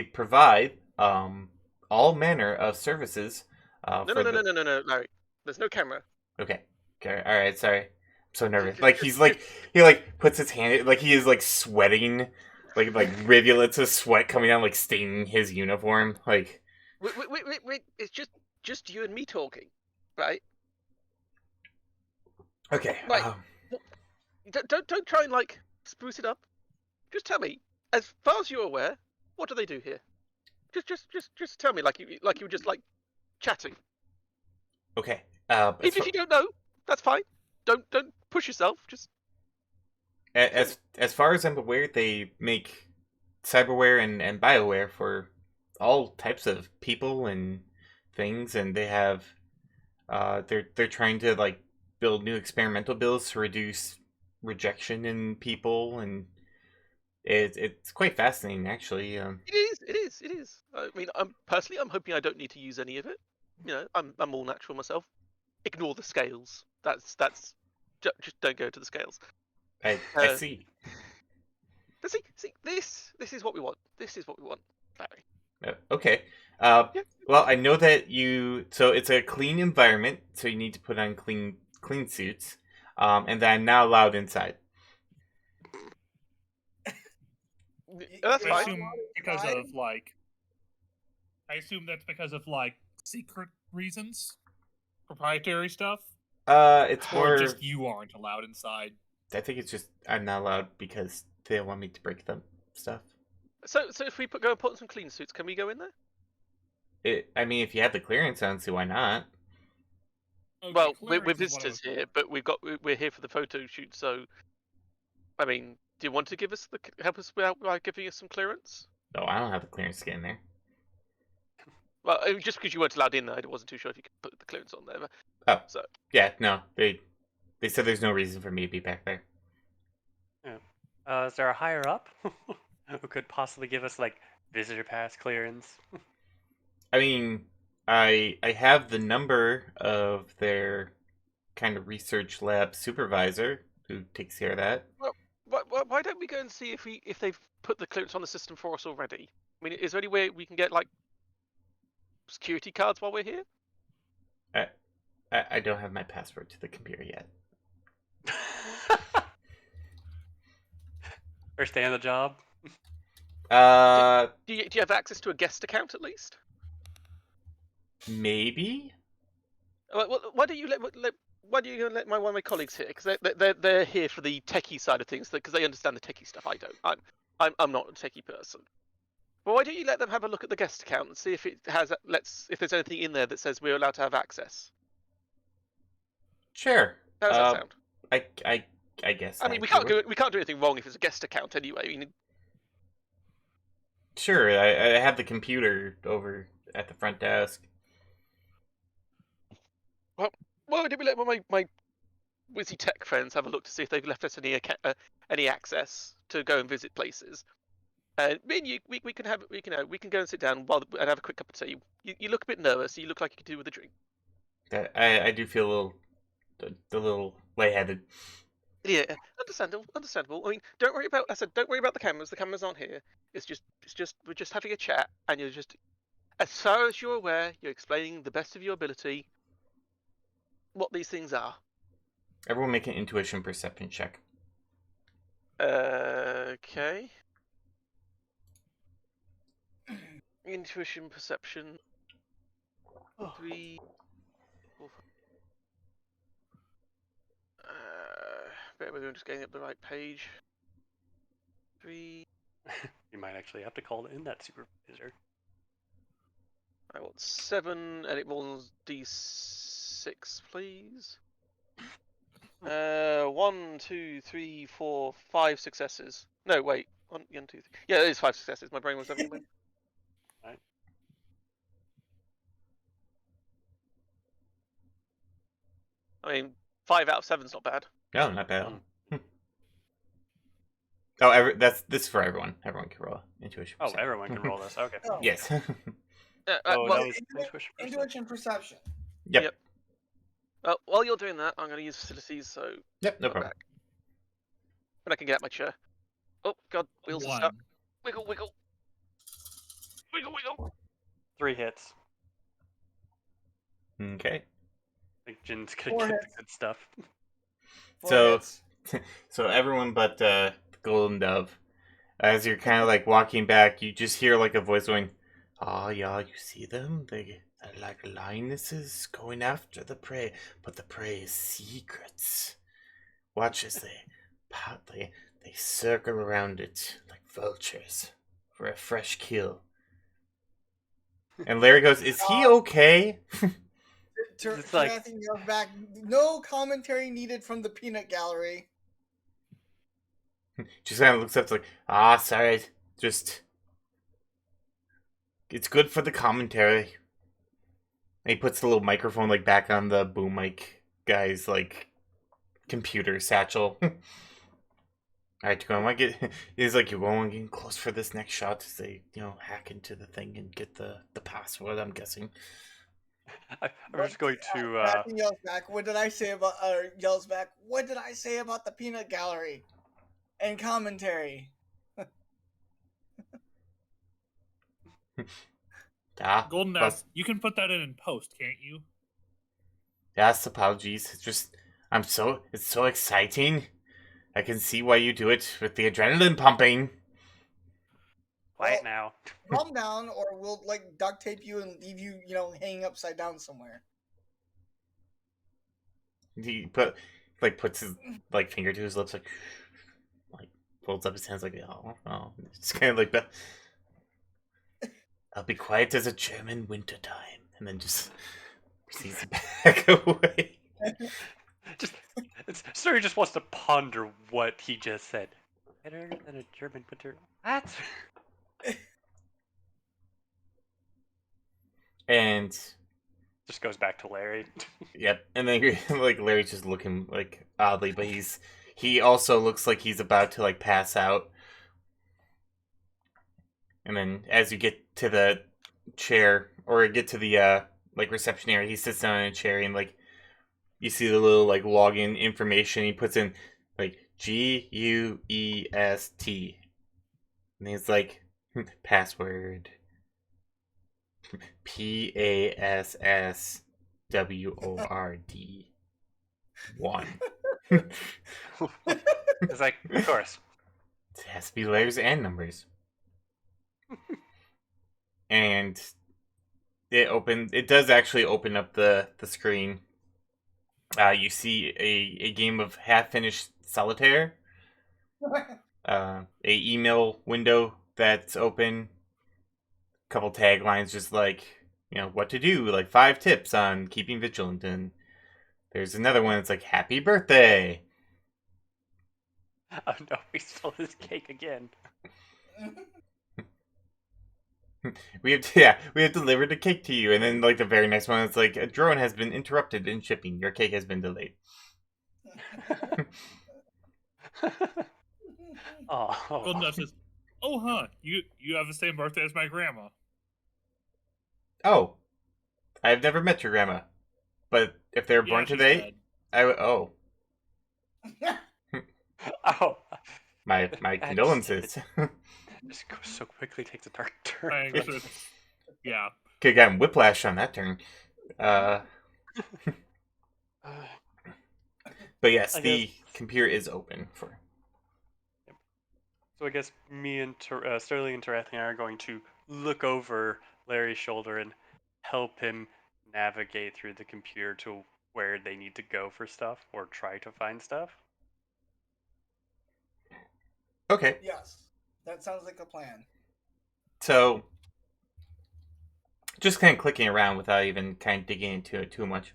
provide all manner of services. No, Larry. There's no camera. Okay. All right. Sorry. I'm so nervous. Like he like puts his hand, like he is like sweating, like rivulets of sweat coming down, like staining his uniform. Like Wait. It's just you and me talking, right? okay. Like, don't try and like spruce it up. Just tell me, as far as you're aware, what do they do here? Just tell me, like you were just like chatting. Okay. Even if you don't know, that's fine. Don't push yourself. Just as far as I'm aware, they make cyberware and bioware for all types of people and things, and they have they're trying to like build new experimental builds to reduce rejection in people, and it's quite fascinating actually. It is. I mean, I'm hoping I don't need to use any of it. You know, I'm all natural myself. Ignore the scales. That's just don't go to the scales. I see. See, this is what we want. This is what we want, Larry. Okay. Yeah. Well, I know that so it's a clean environment, so you need to put on clean suits, and then I'm not allowed inside. That's I fine. assume because of like. I assume that's because of like secret reasons, proprietary stuff, It's or more. just you aren't allowed inside. I think it's just I'm not allowed because they don't want me to break them stuff. So if we go and put on some clean suits, can we go in there? I mean, if you have the clearance, I don't see why not. Okay, Well, we're clearance is what I visitors was here, going but we're here for the photo shoot. So, I mean, do you want to give us help us by giving us some clearance? No, I don't have the clearance to get in there. Well, just because you weren't allowed in there, I wasn't too sure if you could put the clearance on there. Oh, So, yeah, no, they said there's no reason for me to be back there. Yeah. Is there a higher up who could possibly give us like visitor pass clearance? I mean, I have the number of their kind of research lab supervisor who takes care of that. why don't we go and see if they've put the clearance on the system for us already? I mean, is there any way we can get like security cards while we're here? I don't have my password to the computer yet. First day on the job. Do you have access to a guest account at least? Maybe. Well, why don't you why do you let one of my colleagues here? Because they're here for the techie side of things, because they understand the techie stuff. I don't. I'm not a techie person. But why don't you let them have a look at the guest account and see if it has if there's anything in there that says we're allowed to have access? Sure. How does that sound? I guess. I mean, we can't do anything wrong if it's a guest account anyway. I mean, Sure. I have the computer over at the front desk. why don't we let my Wizzy Tech friends have a look to see if they've left us any access to go and visit places. And me and you, we can go and sit down and have a quick cup of tea. You look a bit nervous. You look like you could do with a drink. I do feel a little lightheaded. Yeah, understandable. I mean, don't worry about. I said, don't worry about the cameras. The cameras aren't here. It's just we're just having a chat, and you're just, as far as you're aware, you're explaining the best of your ability what these things are. Everyone make an intuition perception check. Okay. Intuition, perception. 3, 4, 5. Bear with me, I'm just getting up the right page. 3. You might actually have to call in that supervisor. I want 7, and it rolls D6, please. 1, 2, 3, 4, 5 successes. No, wait. 1, 2, 3. Yeah, it is 5 successes. My brain was having a moment. Right. I mean, 5 out of 7 is not bad. No, not bad. Oh, this is for everyone. Everyone can roll intuition. Oh, everyone can roll this. Okay. Oh, Yes. Oh, Well, that was intuition perception. Yep. while you're doing that, I'm going to use facilities, so Yep. No go problem. back. And I can get out my chair. Oh, God, wheels are stuck. 1. Wiggle, wiggle. Wiggle, wiggle. 3 hits. Okay. I think Jin's gonna 4 get hits. the good stuff. 4 So- hits. So everyone but the Golden Dove, as you're kind of like walking back, you just hear like a voice going, "Oh yeah, you see them? They're like lionesses going after the prey, but the prey is secrets. Watch as they circle around it like vultures for a fresh kill." And Larry goes, "Is he okay?" It's like- Nothing goes back. No commentary needed from the peanut gallery. Just kind of looks up, like, sorry, just it's good for the commentary. And he puts the little microphone like back on the boom mic guy's like computer satchel. Alright, you want to get? He's like, you want to get close for this next shot as they, hack into the thing and get the password. I'm guessing. I'm just going to. Matthew yells back. What did I say about? Yells back. What did I say about the peanut gallery? And commentary. Golden but- Ass, you can put that in post, can't you? Yes, apologies. It's just it's so exciting. I can see why you do it with the adrenaline pumping. Quiet Well- now. Calm down, or we'll like duct tape you and leave you, hanging upside down somewhere. He puts his like finger to his lips, like holds up his hands like, oh, it's kind of like that. I'll be quiet as a German wintertime. And then just proceeds to back away. Suri just wants to ponder what he just said. Better than a German winter. What? And Just goes back to Larry. yep, and then like Larry's just looking like oddly, but he also looks like he's about to like pass out. And then as you get to the chair or get to the like reception area, he sits down in a chair and like you see the little like login information. He puts in like GUEST, and he's like password PASSWORD 1. It's like, of course. It has to be letters and numbers. And it does actually open up the screen. You see a game of half-finished solitaire. A email window that's open. A couple taglines just like, what to do, like 5 tips on keeping vigilant. And there's another one that's like, happy birthday. Oh no, we stole his cake again. We have delivered a cake to you. And then like the very next one, it's like, a drone has been interrupted in shipping. Your cake has been delayed. Oh. Goldenduff says, "Oh, huh? You have the same birthday as my grandma." Oh, I've never met your grandma, but if they were born Yeah, she's today, dead. oh, Oh. my That condolences. Just goes so quickly, takes a dark turn. Thanks, yeah. Could have gotten whiplash on that turn. But yes, I the guess- computer is open for. So I guess me and Sterling and Tarathia are going to look over Larry's shoulder and help him navigate through the computer to where they need to go for stuff or try to find stuff. Okay, Yes, that sounds like a plan. so just kind of clicking around without even kind of digging into it too much.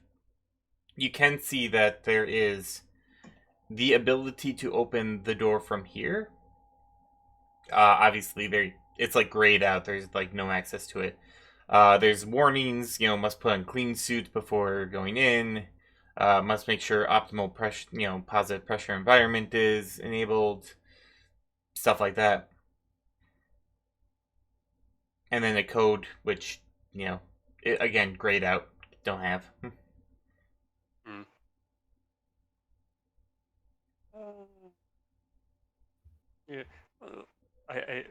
You can see that there is the ability to open the door from here. Obviously, it's like grayed out. There's like no access to it. There's warnings. Must put on clean suits before going in. Must make sure optimal pressure, positive pressure environment is enabled. Stuff like that. And then a code, which again grayed out. Don't have. Yeah,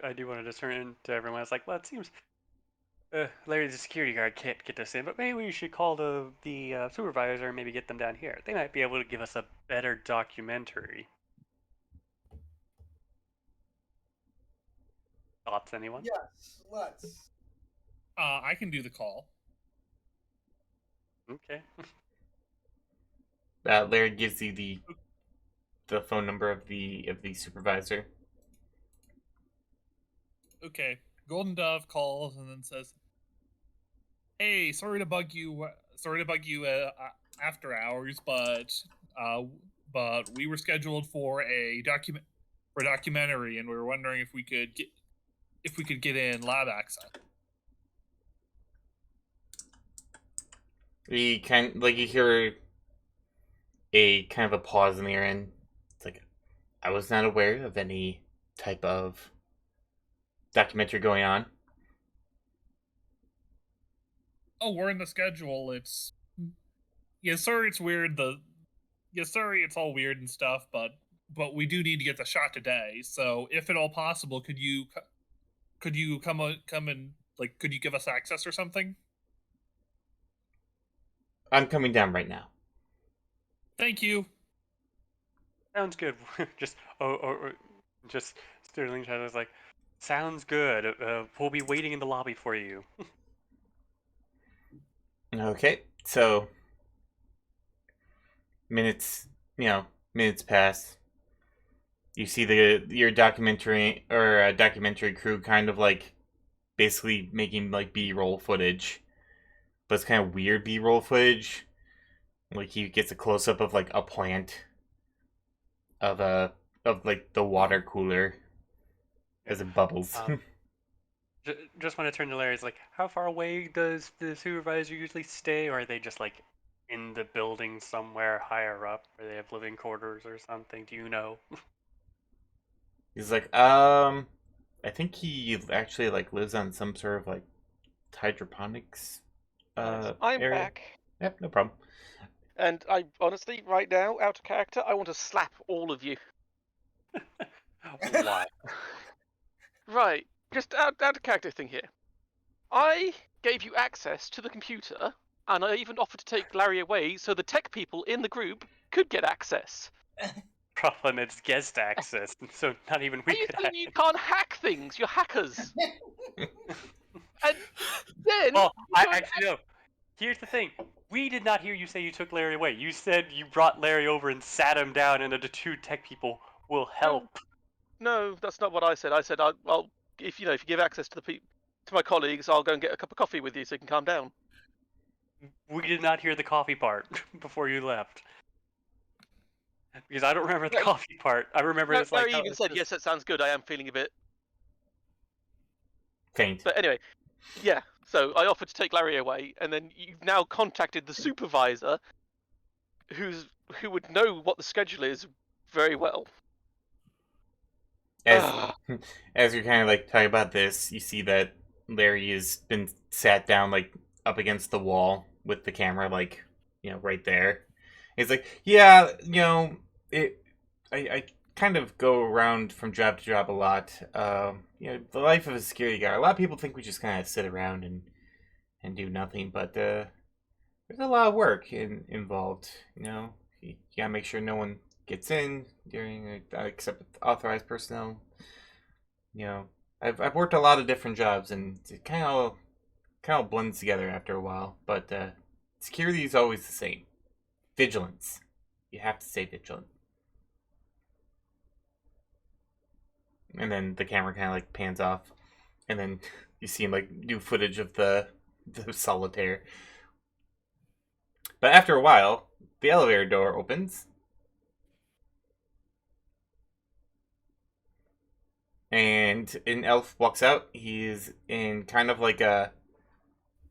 I do want to just turn to everyone. It's like, well, it seems Larry, the security guard, can't get us in, but maybe we should call the supervisor and maybe get them down here. They might be able to give us a better documentary. Thoughts, anyone? Yes, let's. I can do the call. Okay. Larry gives you the phone number of the supervisor. Okay. Golden Dove calls and then says, "Hey, sorry to bug you. After hours, but we were scheduled for a documentary, and we were wondering if we could get in lab access." You hear a kind of a pause in the air, and it's like, I was not aware of any type of documentary going on. Oh, we're in the schedule. It's sorry, it's weird. Sorry, it's all weird and stuff, but we do need to get the shot today. So, if at all possible, could you come and could you give us access or something? I'm coming down right now. Thank you. Sounds good. Just Sterling Shadow's like, sounds good. We'll be waiting in the lobby for you. Okay, so minutes pass. You see your documentary documentary crew kind of like basically making like B-roll footage, but it's kind of weird B-roll footage. Like he gets a close-up of like a plant of like the water cooler as it bubbles. Just want to turn to Larry. It's like, how far away does the supervisor usually stay, or are they just like in the building somewhere higher up, where they have living quarters or something? Do you know? He's like, I think he actually like lives on some sort of like hydroponics I'm area. back. Yep, no problem. And I honestly, right now, out of character, I want to slap all of you. Why? Right, just out of character thing here. I gave you access to the computer, and I even offered to take Larry away so the tech people in the group could get access. Problem is guest access, so not even we Are you could telling hack me you it. can't hack things? You're hackers. And then Well, you I go and actually no. Here's the thing. We did not hear you say you took Larry away. You said you brought Larry over and sat him down, and the two tech people will help. No, that's not what I said. I said, well, if you give access to to my colleagues, I'll go and get a cup of coffee with you so you can calm down. We did not hear the coffee part before you left. Because I don't remember the No, coffee part. I remember it's like, Larry oh, even it's said, just... yes, that sounds good. I am feeling a bit. Faint. But anyway, yeah. So I offered to take Larry away, and then you've now contacted the supervisor, who would know what the schedule is very well. As you're kind of like talking about this, you see that Larry has been sat down like up against the wall with the camera like right there. He's like, yeah, it. I kind of go around from job to job a lot. The life of a security guard. A lot of people think we just kind of sit around and do nothing, but there's a lot of work involved. You gotta make sure no one gets in during except authorized personnel. I've worked a lot of different jobs, and it kind of blends together after a while. But security is always the same. Vigilance. You have to stay vigilant. And then the camera kind of like pans off, and then you see him like new footage of the solitaire. But after a while, the elevator door opens, and an elf walks out. He's in kind of like a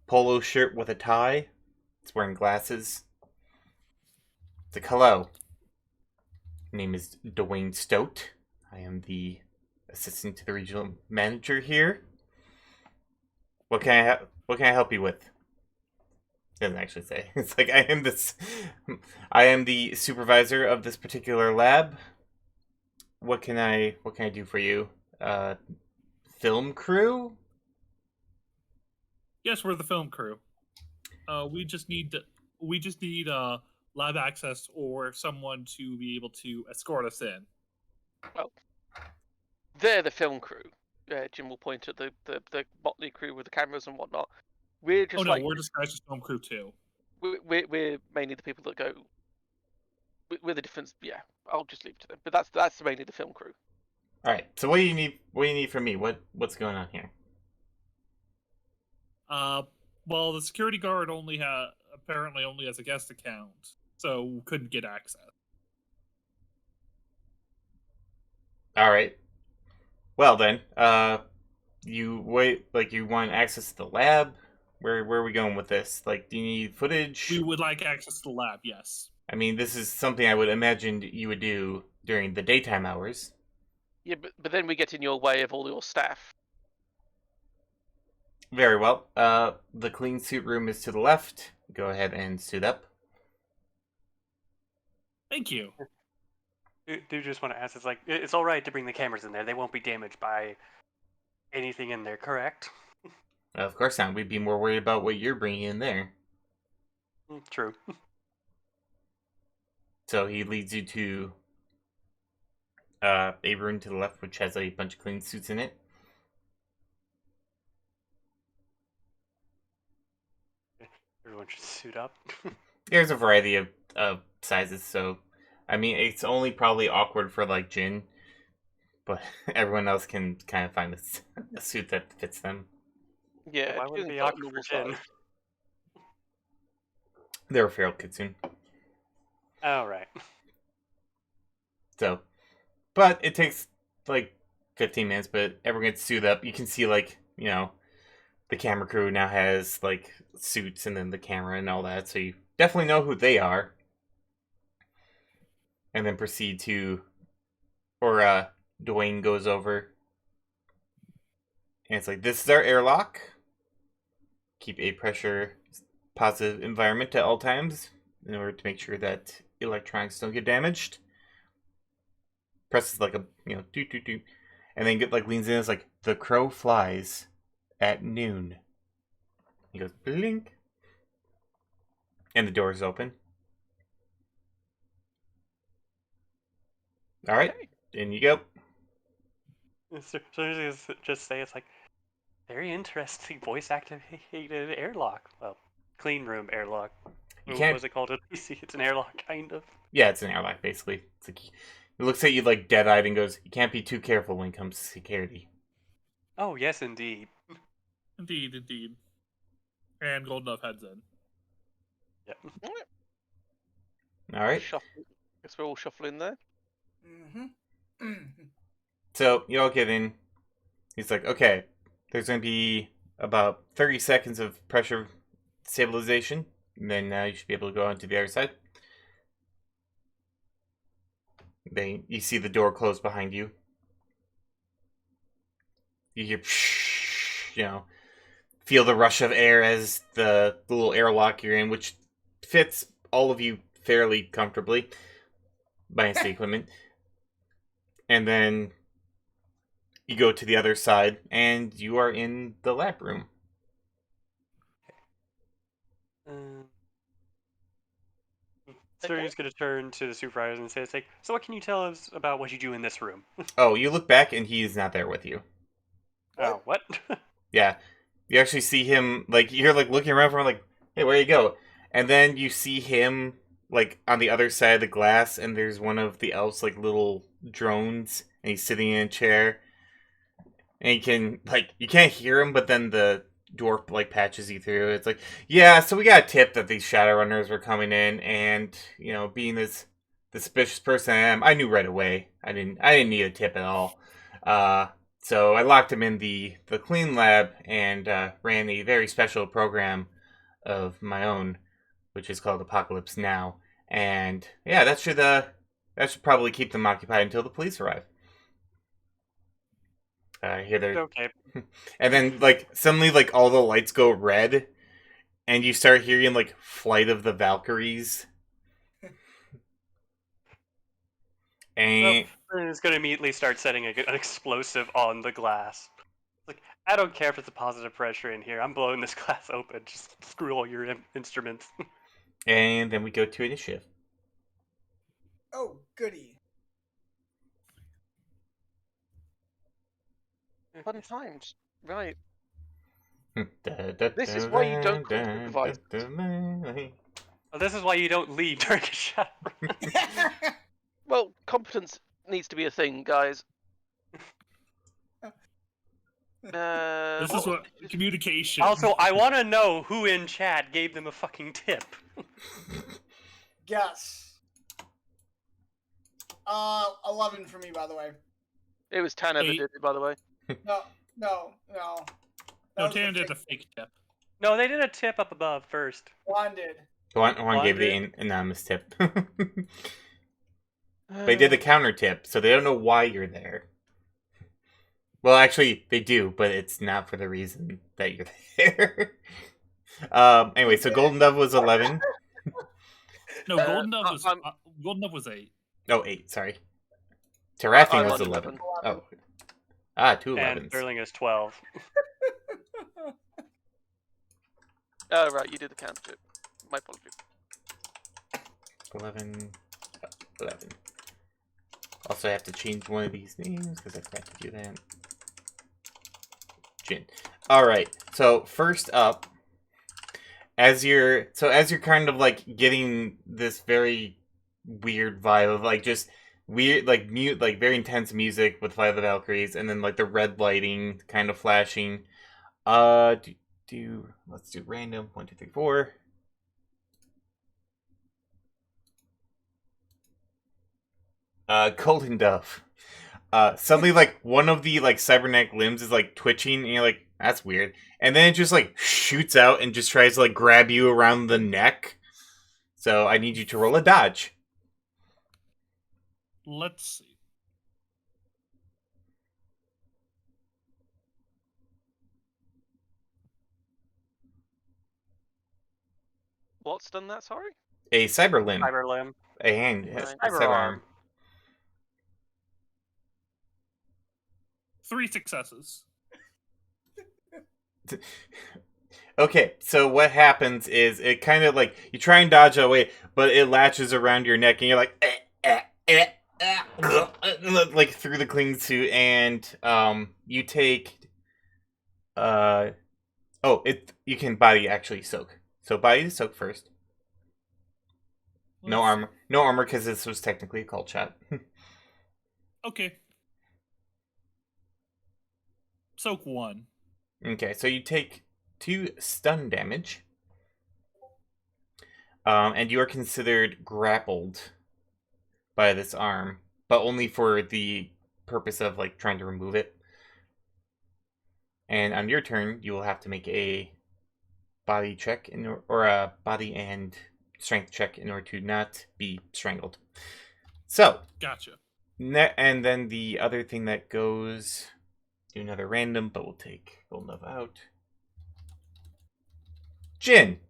polo shirt with a tie. He's wearing glasses. It's like, hello. My name is Dwayne Stote. I am the assistant to the regional manager here. What can I help you with? It doesn't actually say. It's like I am the supervisor of this particular lab. What can I do for you? Film crew? Yes, we're the film crew. We just need lab access or someone to be able to escort us in. Well, they're the film crew. Jim will point at the motley crew with the cameras and whatnot. We're just we're disguised as film crew too. We're mainly the people that go. We're the difference. Yeah, I'll just leave it to them. But that's mainly the film crew. All right. So what do you need? What do you need from me? What's going on here? Well, the security guard apparently only has a guest account, so couldn't get access. All right. Well then, you want access to the lab? Where are we going with this? Like, do you need footage? We would like access to the lab, yes. I mean, this is something I would imagine you would do during the daytime hours. Yeah, but then we get in your way of all your staff. Very well. The clean suit room is to the left. Go ahead and suit up. Thank you. Do just want to ask, it's like, it's all right to bring the cameras in there. They won't be damaged by anything in there, correct? Of course not. We'd be more worried about what you're bringing in there. True. So he leads you to a room to the left, which has a bunch of clean suits in it. Everyone should suit up. There's a variety of sizes, so I mean, it's only probably awkward for like Jin, but everyone else can kind of find a suit that fits them. Yeah, Why would it Jin's be like awkward normal for Jin? size. They were feral kitsune. All right. So, but it takes like 15 minutes, but everyone gets suited up. You can see, like, the camera crew now has like suits and then the camera and all that, so you definitely know who they are. And then proceed to, or Dwayne goes over and it's like, this is our airlock. Keep a pressure positive environment at all times in order to make sure that electronics don't get damaged. Presses like a, doot doot doot. And then leans in and is like, the crow flies at noon. He goes, blink. And the door is open. Alright, in you go. So just say it's like very interesting voice activated airlock. Well, clean room airlock. You What can't. was it called in PC? It's an airlock, kind of. Yeah, it's an airlock, basically. It's like, it looks at you like dead-eyed and goes, you can't be too careful when it comes to security. Oh yes, indeed. Indeed. And Goldenov heads in. Yep. Alright. Guess we're all shuffling there. Mm-hmm. So, you all get in. He's like, okay, there's going to be about 30 seconds of pressure stabilization. And then you should be able to go on to the other side. Then you see the door close behind you. You hear, feel the rush of air as the little airlock you're in, which fits all of you fairly comfortably, minus the equipment. And then you go to the other side, and you are in the lab room. Sterling's going to turn to the supervisor and say, "It's like, so what can you tell us about what you do in this room?" Oh, you look back, and he is not there with you. Oh, what? Yeah, you actually see him, like, you're, like, looking around for him, like, hey, where you go? And then you see him, like, on the other side of the glass, and there's one of the elves, like, little drones, and he's sitting in a chair. And you can, like, you can't hear him, but then the dwarf, like, patches you through. It's like, yeah, so we got a tip that these Shadowrunners were coming in, and, being this the suspicious person I am, I knew right away. I didn't need a tip at all. So I locked him in the clean lab and ran a very special program of my own, which is called Apocalypse Now. And yeah, that should probably keep them occupied until the police arrive. Here they're Okay. and then, like, suddenly, like, all the lights go red, and you start hearing, like, Flight of the Valkyries. And Sterling's going to immediately start setting an explosive on the glass. Like, I don't care if it's a positive pressure in here. I'm blowing this glass open. Just screw all your instruments. and then we go to initiative. Oh, goody. Fun times. Right. This This is why you don't call supervisors. Well, this is why you don't leave during a shot. Well, competence needs to be a thing, guys. This is what communication. Also, I want to know who in chat gave them a fucking tip. Guess. 11 for me, by the way. It was Tanner that 8. did it, by the way. No. No, That was Tanner a did fake- the fake tip. No, they did a tip up above first. Juan did. Juan gave the Wonder- anonymous tip. They did the counter tip, so they don't know why you're there. Well, actually, they do, but it's not for the reason that you're there. Anyway, so Golden Dove was 11. No, Golden Dove was I'm- Golden Dove was 8. Oh, 8, sorry. Terrathing I'm was on 11. 11. Oh. 2 And 11s. Sterling is 12. Oh, right, you did the counter tip. My apologies. 11. 11. Also, I have to change one of these names because I forgot to do that. Jin. Alright, so first up, as you're kind of like getting this very weird vibe of like just weird, like mute, like very intense music with Flight of the Valkyries, and then like the red lighting kind of flashing. Let's do random. 1, 2, 3, 4. Golden Dove. Suddenly, like, one of the, like, cybernetic limbs is, like, twitching, and you're like, that's weird. And then it just, like, shoots out and just tries to, like, grab you around the neck. So I need you to roll a dodge. Let's see. What's done that? Sorry. A cyber limb. Cyber limb. A hand. Right. A Cyber cyber arm. arm. 3 successes. Okay, so what happens is it kind of like you try and dodge away, but it latches around your neck, and you're like, like through the cling suit, and you take, you can body actually soak. So body to soak first. No Let's- armor, because this was technically a cult shot. Okay. Soak 1. Okay, so you take 2 stun damage. And you are considered grappled by this arm, but only for the purpose of like trying to remove it. And on your turn, you will have to make a body check or a body and strength check in order to not be strangled. So, Gotcha. and then the other thing that goes, do another random, but we'll take Golden Dove out. Jin,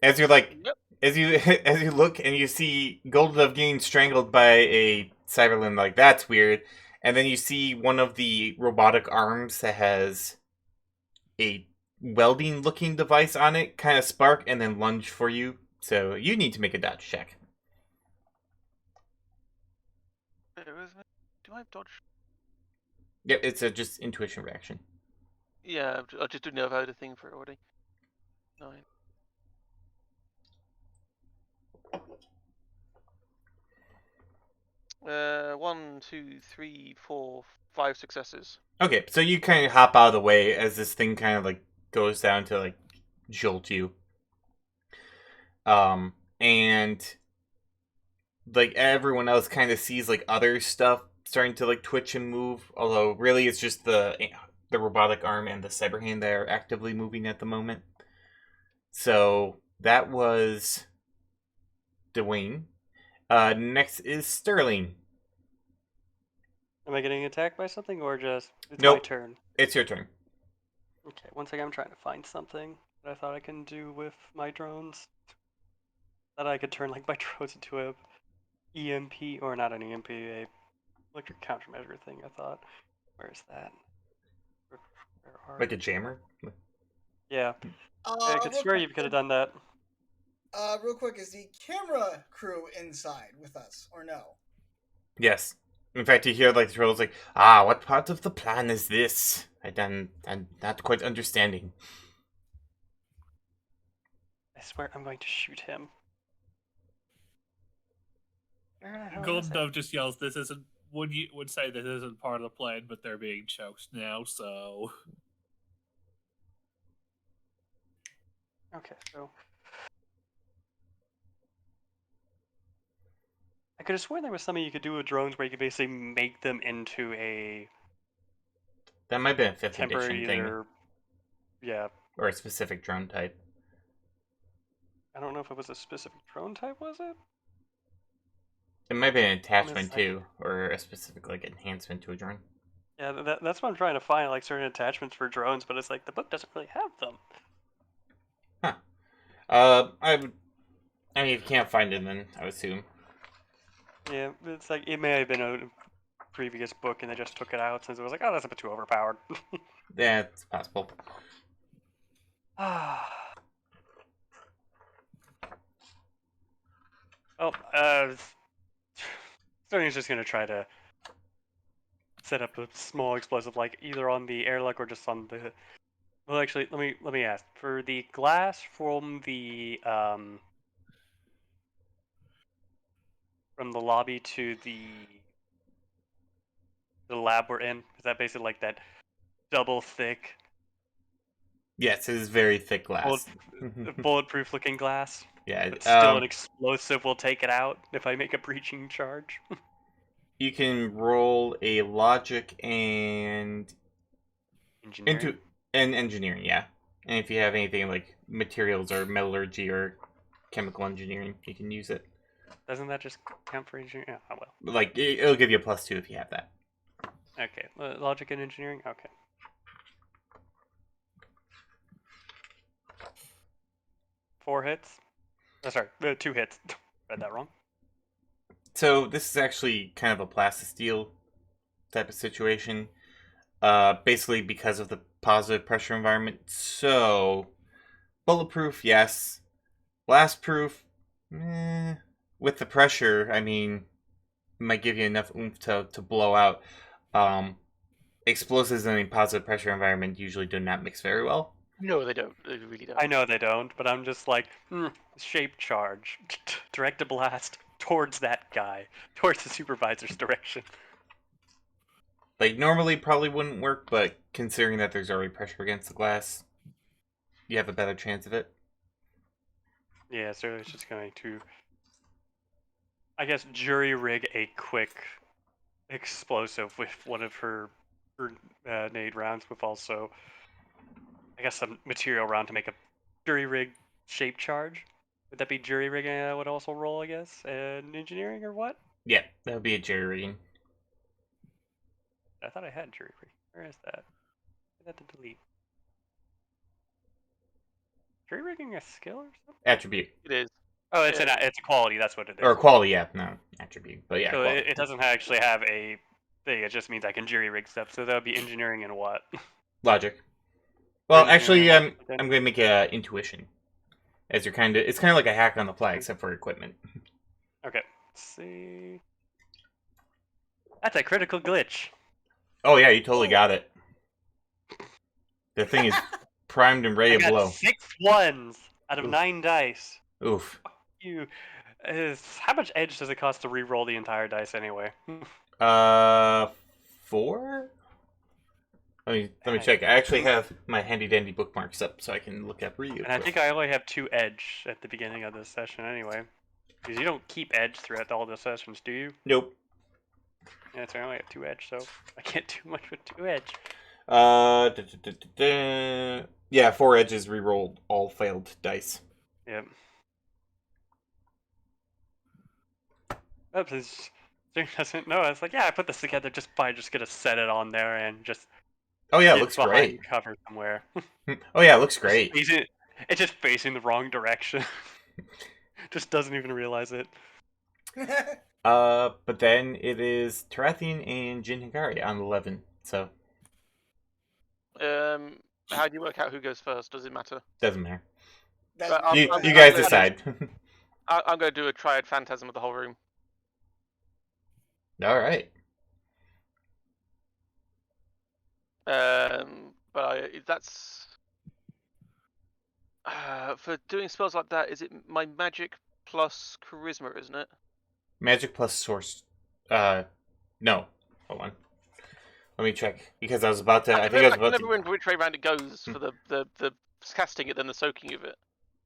as you're like, Yep. as you look and you see Golden Dove getting strangled by a cyberlimb, like that's weird. And then you see one of the robotic arms that has a welding looking device on it kind of spark and then lunge for you. So you need to make a dodge check. Do I have dodge? Yep, it's a just intuition reaction. Yeah, I just didn't know if I had a thing for it already. 9. One, two, three, four, 5 successes. Okay, so you kind of hop out of the way as this thing kind of like goes down to like jolt you. And like everyone else kind of sees like other stuff starting to like twitch and move, although really it's just the robotic arm and the cyber hand that are actively moving at the moment. So that was Dwayne. Next is Sterling. Am I getting attacked by something or just it's my Nope. turn? It's your turn. Okay, one second. I'm trying to find something that I thought I can do with my drones. That I could turn like my drones into a EMP or not an EMP, a electric countermeasure thing. I thought. Where is that? Where are Like a jammer? Yeah, I could swear you could have done that. Real quick, is the camera crew inside with us or no? Yes. In fact, you hear like the trolls like, "Ah, what part of the plan is this? I'm not quite understanding." I swear I'm going to shoot him. Where the hell is Golden it? Dove just yells, "This isn't." Would say this isn't part of the plan, but they're being choked now. So Okay, so I could have sworn there was something you could do with drones where you could basically make them into a That might be a 5th temporary edition thing, either. Yeah, or a specific drone type. I don't know if it was a specific drone type, was it? It might be an attachment Honest, too, or a specific like enhancement to a drone. Yeah, that's what I'm trying to find, like certain attachments for drones, but it's like the book doesn't really have them. I mean, if you can't find it, then I would assume. Yeah, it's like it may have been a previous book and they just took it out since it was like, oh, that's a bit too overpowered. Yeah, it's possible. Oh, Stoney's just gonna try to set up a small explosive, like either on the airlock or just on the. Well, actually, let me ask for the glass from the lobby to the lab we're in. Is that basically like that double thick Yes, it is very thick Bullet, glass. bulletproof looking glass. Yeah. But still an explosive will take it out if I make a breaching charge. You can roll a logic and Engineering. engineering, yeah. And if you have anything like materials or metallurgy or chemical engineering, you can use it. Doesn't that just count for engineering? Yeah, oh well. Like it'll give you a +2 if you have that. Okay, logic and engineering. Okay. Four hits. Oh, sorry, 2 hits. Read that wrong. So this is actually kind of a plastisteel type of situation. Basically because of the positive pressure environment. So bulletproof, yes. Blast proof, with the pressure, I mean, it might give you enough oomph to blow out. Explosives in a positive pressure environment usually do not mix very well. No, they don't. They really don't. I know they don't, but I'm just like, shape charge. Direct a blast towards that guy, towards the supervisor's direction. Like, normally probably wouldn't work, but considering that there's already pressure against the glass, you have a better chance of it. Yeah, so it's just going to, I guess, jury rig a quick explosive with one of her grenade rounds, with also, I guess, some material round to make a jury rig shape charge. Would that be jury rigging? I would also roll, I guess, engineering or what? Yeah, that would be a jury rigging. I thought I had jury rigging. Where is that? I had to delete. Jury rigging a skill or something? Attribute. It is. Oh, it's Yeah. it's a quality. That's what it is. Or quality, yeah, no, attribute. But yeah, So quality. it doesn't actually have a thing. It just means I can jury rig stuff. So that would be engineering and what? Logic. Well, Engineering actually, and I'm what? going to make a intuition. As you're it's kind of like a hack on the fly, except for equipment. Okay. Let's see. That's a critical glitch. Oh yeah, you totally Oh. got it. The thing is primed and ready I to got blow. 6 1s out of Oof. 9 dice. Oof. You. How much edge does it cost to re-roll the entire dice anyway? 4? Let me check. I actually have my handy dandy bookmarks up so I can look up real And I quick. think I only have 2 edge at the beginning of this session anyway. Because you don't keep edge throughout all the sessions, do you? Nope. Yeah, so I only have 2 edge, so I can't do much with 2 edge. Yeah, 4 edges rerolled all failed dice. Yep. Oops, Stream doesn't know. I was like, yeah, I put this together just gonna set it on there and just Oh yeah, it get looks behind great. cover somewhere. Oh yeah, it looks great. It's just facing the wrong direction. Just doesn't even realize it. But then it is Tarathian and Jin Hikari on 11. So How do you work out who goes first? Does it matter? doesn't matter. That's But my You plan. you guys I'm- decide. I'm going to do a triad phantasm of the whole room. All right. That's for doing spells like that. Is it my magic plus charisma, isn't it? Magic plus source. No. Hold on. Let me check because I was about to. I think I was I about can never to. remember which way round it goes for the casting it, then the soaking of it.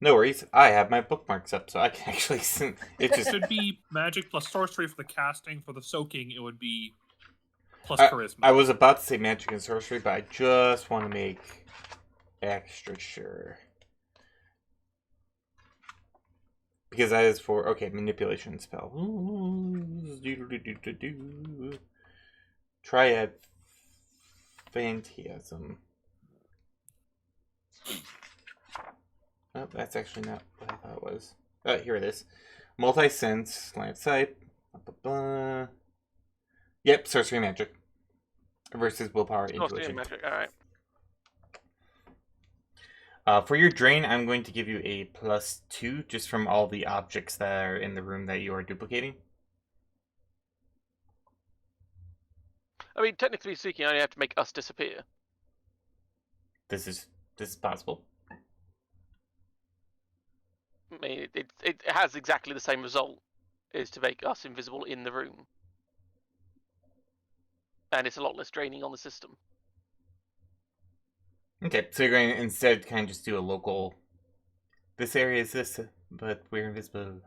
No worries. I have my bookmarks up, so I can actually. It It just. should be magic plus sorcery for the casting. For the soaking, it would be plus I- charisma. I was about to say magic and sorcery, but I just want to make extra sure. Because that is for manipulation spell. Triad Phantasm. Oh, that's actually not what I thought it was. Oh, here it is. Multi-sense, line of sight. Blah, blah, blah. Yep, sorcery magic. Versus willpower Sorcery and intuition. magic. All right. For your drain, I'm going to give you a +2 just from all the objects that are in the room that you are duplicating. I mean, technically speaking, I only have to make us disappear. This is possible. I mean, it has exactly the same result, is to make us invisible in the room, and it's a lot less draining on the system. Okay, so you're going to instead kind of just do a local. This area is this, but we're invisible.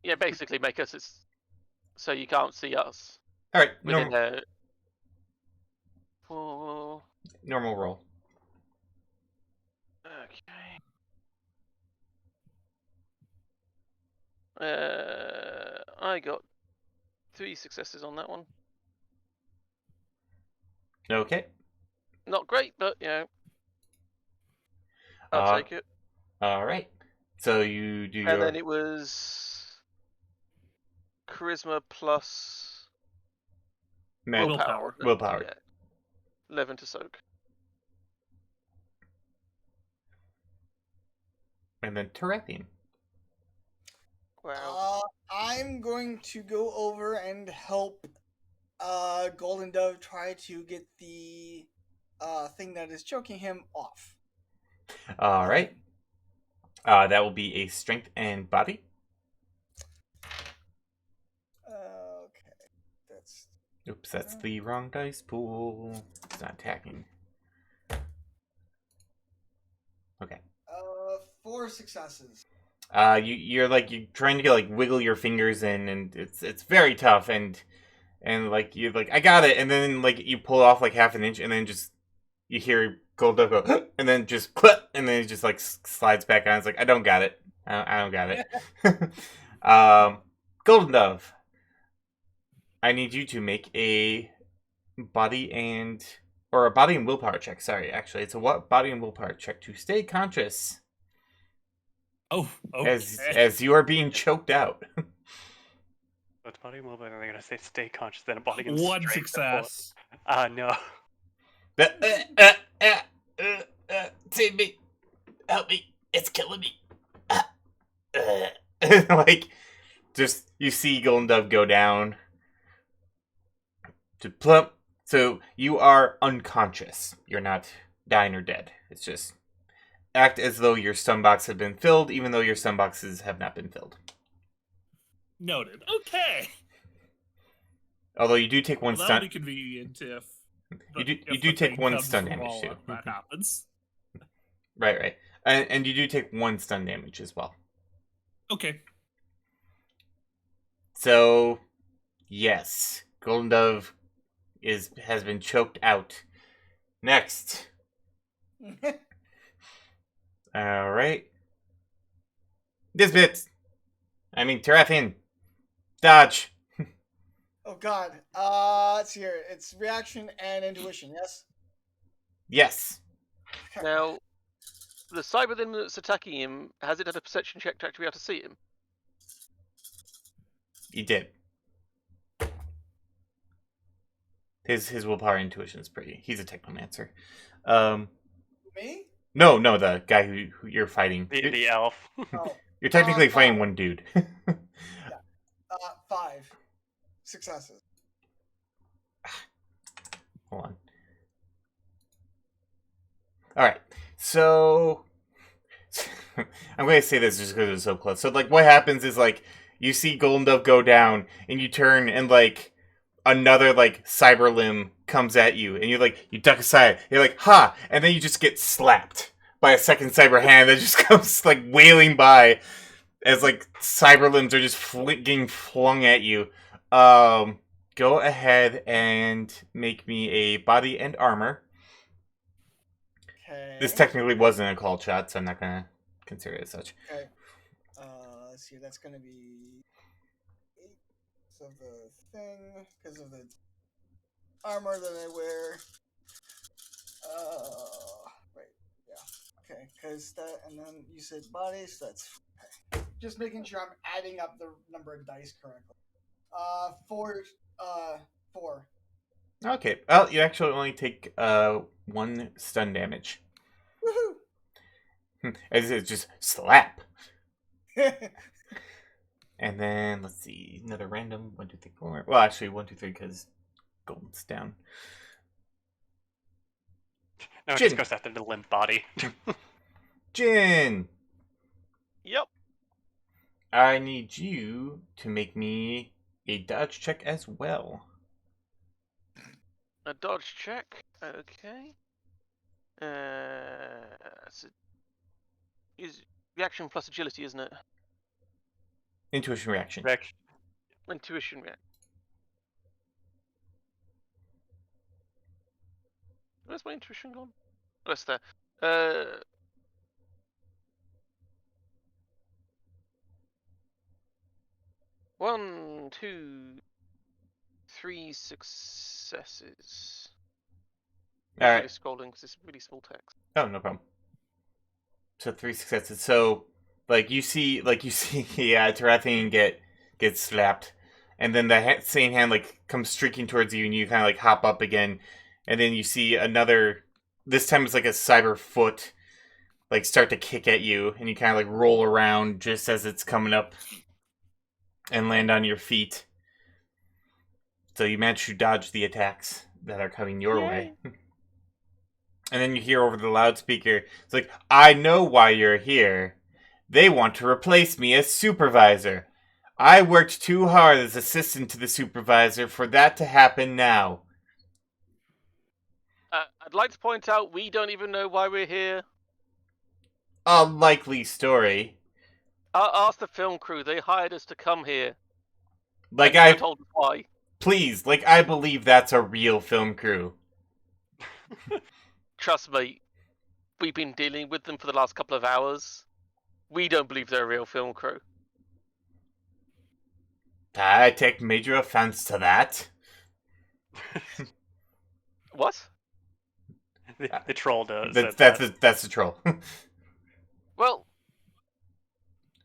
Yeah, basically make us so you can't see us All right, within a. Oh, normal roll. okay. I got 3 successes on that one. Okay. Not great, but I'll take it. All right. So you do And your. then it was charisma plus willpower. Wasn't it? Willpower. Yeah, 11 to soak. And then Terathian. Wow. I'm going to go over and help Golden Dove try to get the thing that is choking him off. All right. That will be a strength and body. Okay, that's Oops, that's the wrong dice pool. It's not attacking. Okay. 4 successes. You're trying to like wiggle your fingers in, and it's very tough, and like you're like I got it, and then like you pull off like half an inch, and then just you hear Gold Dove go, and then just clip, and then it just like slides back on. It's like I don't got it. I don't got it. Golden Dove, I need you to make a body and willpower check. Sorry, actually, it's a body and willpower check to stay conscious. Oh, okay. As you are being choked out. What's body and willpower? They're gonna say stay conscious, then a body and 1 strength. success. No. Save me. Help me. It's killing me. Like, just, you see Golden Dove go down. To plump. So, you are unconscious. You're not dying or dead. It's just, act as though your stun box had been filled, even though your stun boxes have not been filled. Noted. Okay. Although you do take one That'll stun. be convenient if You do the take thing one comes stun from damage all too. of That happens. Right. And you do take 1 stun damage as well. Okay. So, yes, Golden Dove has been choked out. Next. All right. This bit. Terathian. Dodge. Oh God. Let's see here. It's reaction and intuition. Yes. Yes. Now, the cyber thing that's attacking him, has it had a perception check to actually be able to see him? He did. His willpower intuition is pretty. He's a technomancer. Me? No, the guy who you're fighting. The elf. Oh. You're technically fighting one dude. 5 successes. Hold on. Alright, so I'm going to say this just because it's so close. So, like, what happens is, like, you see Golden Dove go down, and you turn, and, like, another, like, cyber limb comes at you, and you duck aside. You're like, ha! And then you just get slapped by a second cyber hand that just comes, like, wailing by as, like, cyber limbs are just getting flung at you. Go ahead and make me a body and armor. Okay. This technically wasn't a call shot, so I'm not gonna consider it as such. Okay. Let's see. That's gonna be 8 of the thing because of the armor that I wear. Right. Yeah. Okay. Because that, and then you said body, so that's okay. Just making sure I'm adding up the number of dice correctly. 4. 4. Okay. Well, you actually only take 1 stun damage. Woohoo! As it just slap. And then let's see, another random 1, 2, 3, 4. Well, actually 1, 2, 3 because Golden's down. No, it Jin. just goes after the limp body. Jin, Yep. I need you to make me a dodge check as well. A dodge check. Okay. It's is reaction plus agility, isn't it? Intuition reaction. Reaction. Intuition reaction. Where's my intuition gone? Oh, it's there. 1, 2, 3 successes. All I'm right. really scrolling because it's really small text. Oh, no problem. So 3 successes. So you see, yeah, Tarathian get slapped, and then the same hand comes streaking towards you, and you kind of hop up again, and then you see another. This time it's like a cyber foot, start to kick at you, and you kind of roll around just as it's coming up, and land on your feet. So you manage to dodge the attacks that are coming your way. And then you hear over the loudspeaker, it's like, I know why you're here. They want to replace me as supervisor. I worked too hard as assistant to the supervisor for that to happen now. I'd like to point out we don't even know why we're here. A likely story. Ask the film crew. They hired us to come here. Like and I never told us why. Please, I believe that's a real film crew. Trust me, we've been dealing with them for the last couple of hours. We don't believe they're a real film crew. I take major offense to that. What? The troll does. That's the troll. Well,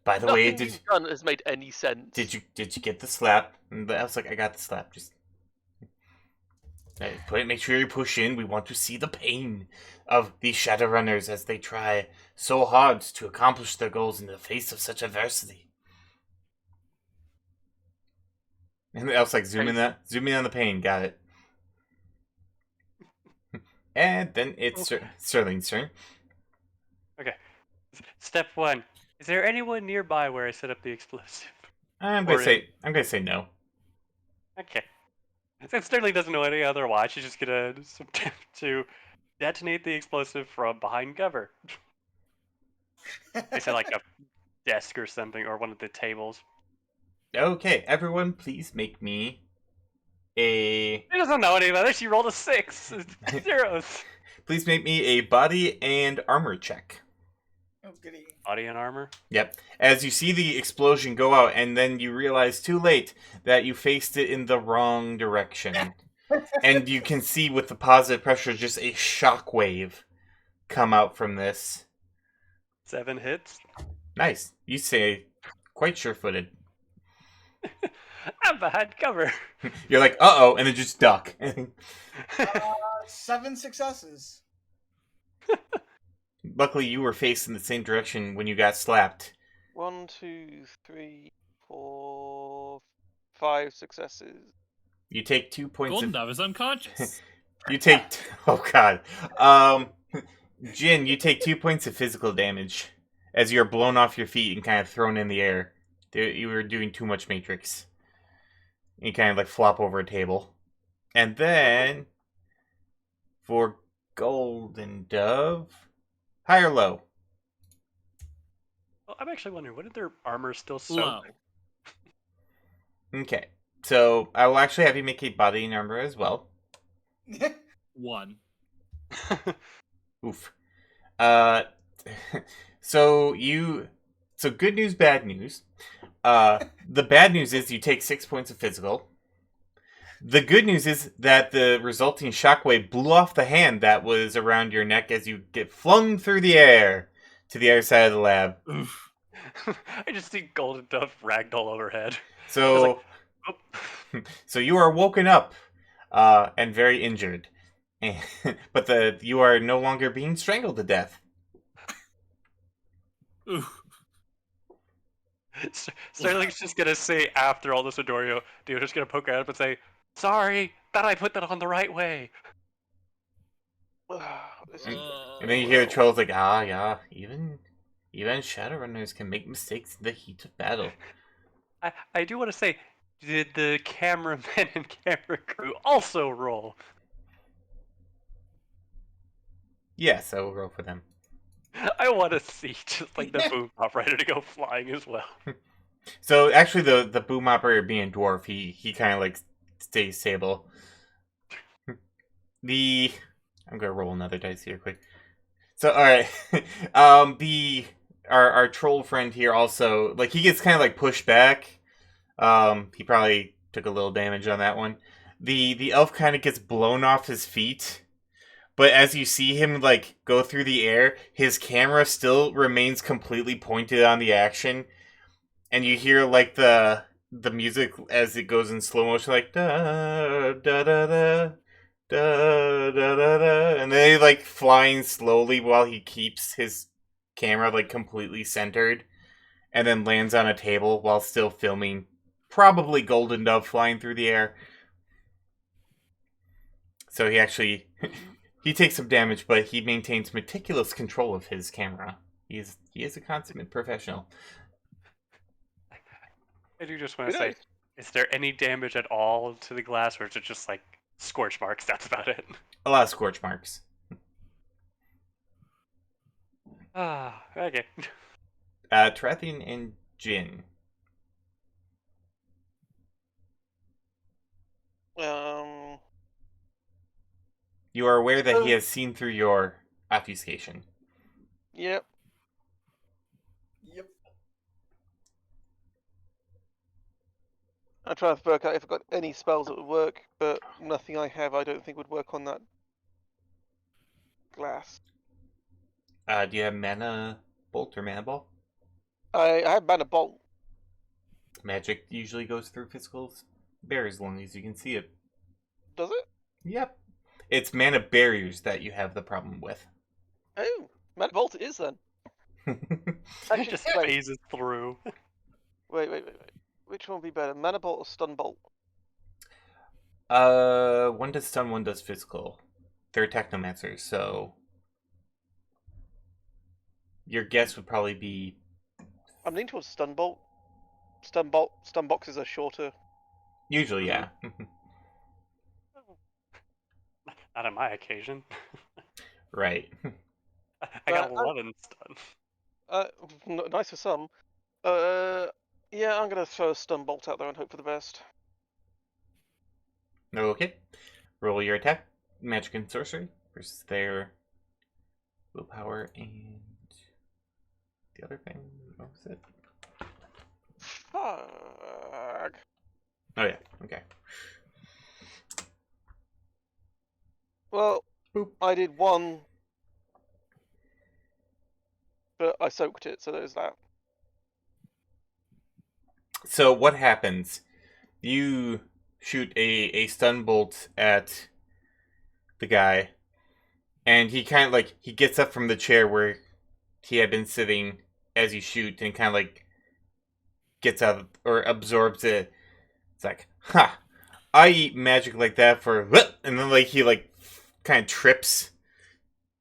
by the way, nothing you've done has made any sense. Did you get the slap? And I was like, I got the slap. Just make sure you push in. We want to see the pain of these Shadowrunners as they try so hard to accomplish their goals in the face of such adversity. And I was like, zoom in on the pain. Got it. And then it's Sterling's turn. Okay. Step 1. Is there anyone nearby where I set up the explosive? I'm gonna say no. Okay. Since Sterling doesn't know any other watch, he's just gonna attempt to detonate the explosive from behind cover. They said like a desk or something, or one of the tables. Okay, everyone, please make me a. He doesn't know any about this. She rolled a 6. Zeros. Please make me a body and armor check. Oh, goody. Body and armor? Yep. As you see the explosion go out, and then you realize too late that you faced it in the wrong direction. And you can see with the positive pressure just a shockwave come out from this. 7 hits. Nice. You say quite sure-footed. I'm behind cover. You're like, uh-oh, and then just duck. 7 successes. Luckily, you were facing the same direction when you got slapped. 1, 2, 3, 4, 5 successes. You take 2 points Golden Dove is unconscious. You take... Oh, God. Jin, you take 2 points of physical damage as you're blown off your feet and kind of thrown in the air. You were doing too much Matrix. You kind of flop over a table. And then, for Golden Dove, high or low? Well, I'm actually wondering, wouldn't their armor still soak? Low. Okay. So, I will actually have you make a body and armor as well. 1. Oof. So good news, bad news. The bad news is you take 6 points of physical. The good news is that the resulting shockwave blew off the hand that was around your neck as you get flung through the air to the other side of the lab. Oof. I just see Golden Dove ragdoll overhead. So, Oh. so you are woken up, and very injured, but you are no longer being strangled to death. Oof. Sterling's just gonna say after all this Adorio, dude, just gonna poke her up and say, "Sorry, thought I put that on the right way." And then you hear the trolls like, yeah, even Shadowrunners can make mistakes in the heat of battle. I do want to say, did the cameraman and camera crew also roll? Yes, I will roll for them. I want to see just like the boom pop ready to go flying as well. So actually, the boom operator being dwarf, he kind of like stays stable. I'm gonna roll another dice here quick. So all right, our troll friend here also like he gets kind of like pushed back. He probably took a little damage on that one. The elf kind of gets blown off his feet. But as you see him like go through the air, his camera still remains completely pointed on the action, and you hear like the music as it goes in slow motion, like da da da da da da da da, and then he like flying slowly while he keeps his camera like completely centered, and then lands on a table while still filming. Probably Golden Dove flying through the air. So he actually he takes some damage, but he maintains meticulous control of his camera. He is a consummate professional. I do just want Be to say, nice. is there any damage at all to the glass, or is it just like scorch marks? That's about it. A lot of scorch marks. Ah, okay. Tarathian and Jin. You are aware that he has seen through your obfuscation. Yep. Yep. I'm trying to work out if I've got any spells that would work, but nothing I have I don't think would work on that glass. Do you have mana bolt or mana ball? I have Mana Bolt. Magic usually goes through physical barriers as long as you can see it. Does it? Yep. It's mana barriers that you have the problem with. Oh, Mana Bolt it is then. It Actually, just wait, phases through. wait. Which one would be better, Mana Bolt or Stun Bolt? One does stun, one does physical. They're technomancers, so your guess would probably be I'm leaning towards Stun Bolt. Stun boxes are shorter. usually, yeah. Not on my occasion. Right. I got But 11 stun. Nice for some. Yeah, I'm gonna throw a Stun Bolt out there and hope for the best. Okay. Roll your attack, magic and sorcery versus their willpower and the other thing. What was it? Fuck. Oh yeah. Okay. Well, Boop. I did one, but I soaked it, so there's that. So what happens? You shoot a stun bolt at the guy, and he kind of like he gets up from the chair where he had been sitting as you shoot, and kind of like gets out or absorbs it. It's like, ha! I eat magic like that for, and then like he like kind of trips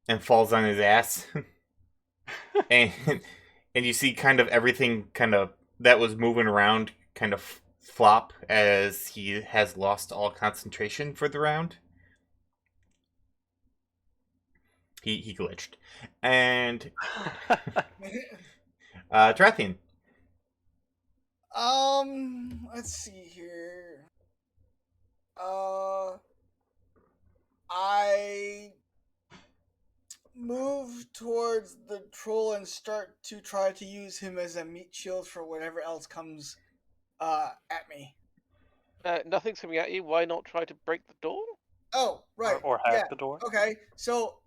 and falls on his ass, and you see kind of everything kind of that was moving around kind of flop as he has lost all concentration for the round. He glitched, and Tarathian. Let's see here. I move towards the troll and start to try to use him as a meat shield for whatever else comes at me. Nothing's coming at you. Why not try to break the door? Oh, right. or hack yeah. the door. Okay. So,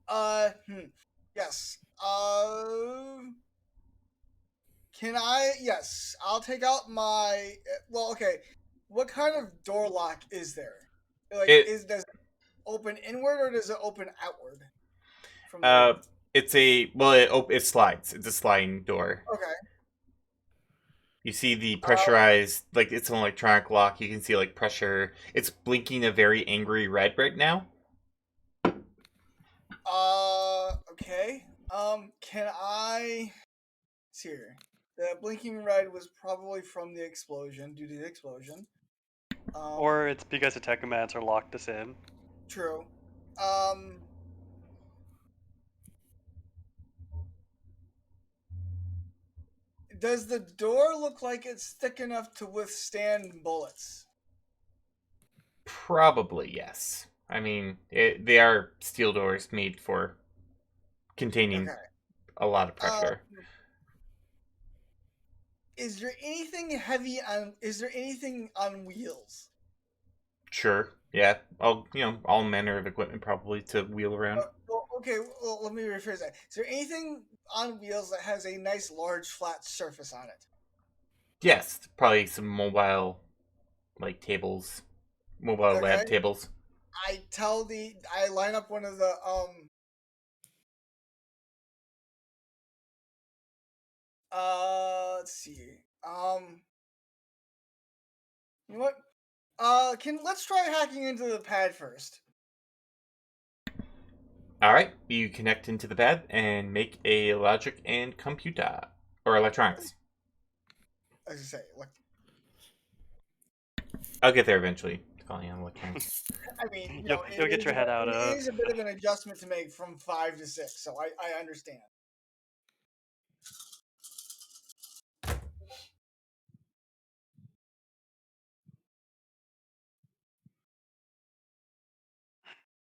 yes. Can I? Yes. I'll take out my. Well, okay. What kind of door lock is there? Like, does it open inward or does it open outward? From the It's it slides. It's a sliding door. okay. You see the pressurized, like it's an electronic lock. You can see like pressure. It's blinking a very angry red right now. Okay. Can I? Let's see here. The blinking red was probably from the explosion, due to the explosion. Or it's because the Technomancer locked us in. True. Does the door look like it's thick enough to withstand bullets? Probably yes. I mean, they are steel doors made for containing Okay. a lot of pressure. Is there anything heavy on? Is there anything on wheels? Sure. Yeah. All manner of equipment probably to wheel around. Well, okay. Well, let me rephrase that. Is there anything on wheels that has a nice, large, flat surface on it? Yes, probably some mobile, like tables, mobile Okay. lab tables. I line up one of the let's see. You know what? Let's try hacking into the pad first. All right, you connect into the pad and make a logic and computer or electronics. As I say, look. I'll get there eventually. Calling on electronics. I mean, you You'll, know, you'll get your head out it of. is a bit of an adjustment to make from 5 to 6, so I understand.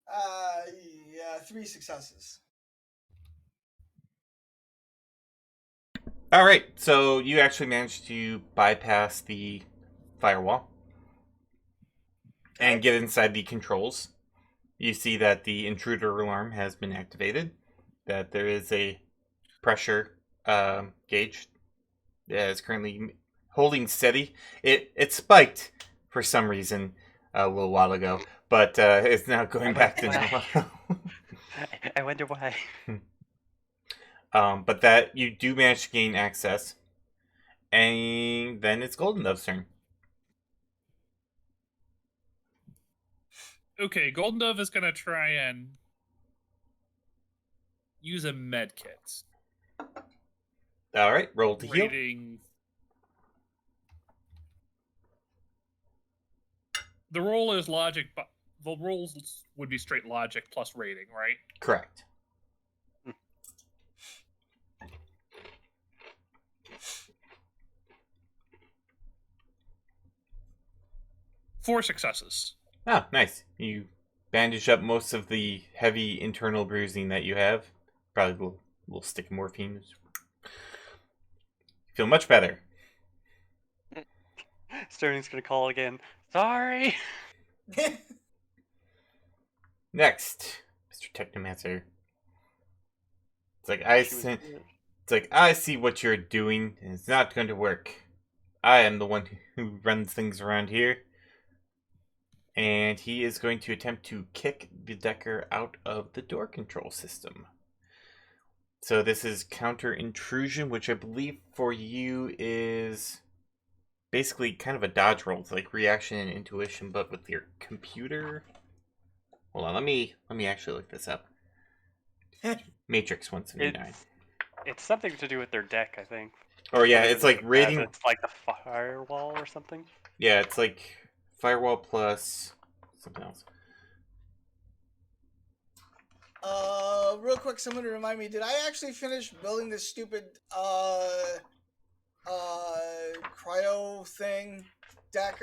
Uh, yeah, 3 successes. All right, so you actually managed to bypass the firewall and Okay. get inside the controls. You see that the intruder alarm has been activated, that there is a pressure gauge that is currently holding steady. It spiked for some reason a little while ago, but it's now going back to normal. I wonder why. But that you do manage to gain access, and then it's Golden Dove's turn. Okay, Golden Dove is gonna try and use a med kit. All right, roll to heal. Rating. The roll is logic, but the rolls would be straight logic plus rating, right? Correct. Four successes. Oh, nice. You bandage up most of the heavy internal bruising that you have. Probably a little stick of morphine. Feel much better. Sterling's gonna call again. Sorry. Next, Mr. Technomancer. It's like She was it's like I see what you're doing, and it's not going to work. I am the one who runs things around here. And he is going to attempt to kick the Decker out of the door control system. So this is counter intrusion, which I believe for you is basically kind of a dodge roll. It's like reaction and intuition, but with your computer. Hold on, let me actually look this up. Matrix 179. It's something to do with their deck, I think. Or yeah, Whatever it's like the rating. It's like the firewall or something. Yeah, it's like firewall plus something else. Real quick, someone to remind me, did I actually finish building this stupid cryo thing deck?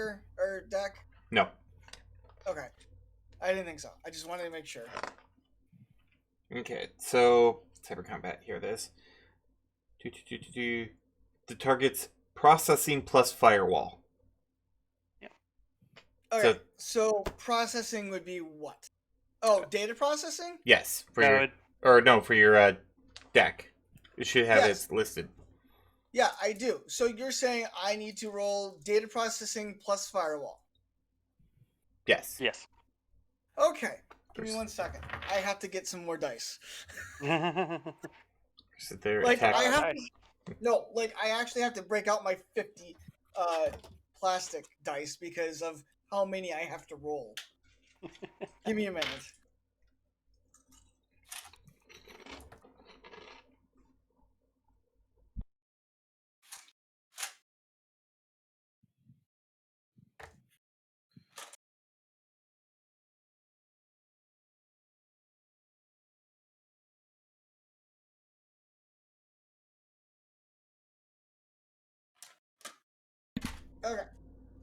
No. Okay. I didn't think so. I just wanted to make sure. Okay, so cyber combat. Here it is. The target's processing plus firewall. Okay, so processing would be what? Oh, data processing? Yes, for No, your deck. It should have Yes. it listed. Yeah, I do. So you're saying I need to roll data processing plus firewall. Yes. Yes. Okay. Give me 1 second. I have to get some more dice. So their Like attack. I have Nice. no, like I actually have to break out my 50 plastic dice because of how many I have to roll. Give me a minute. Okay.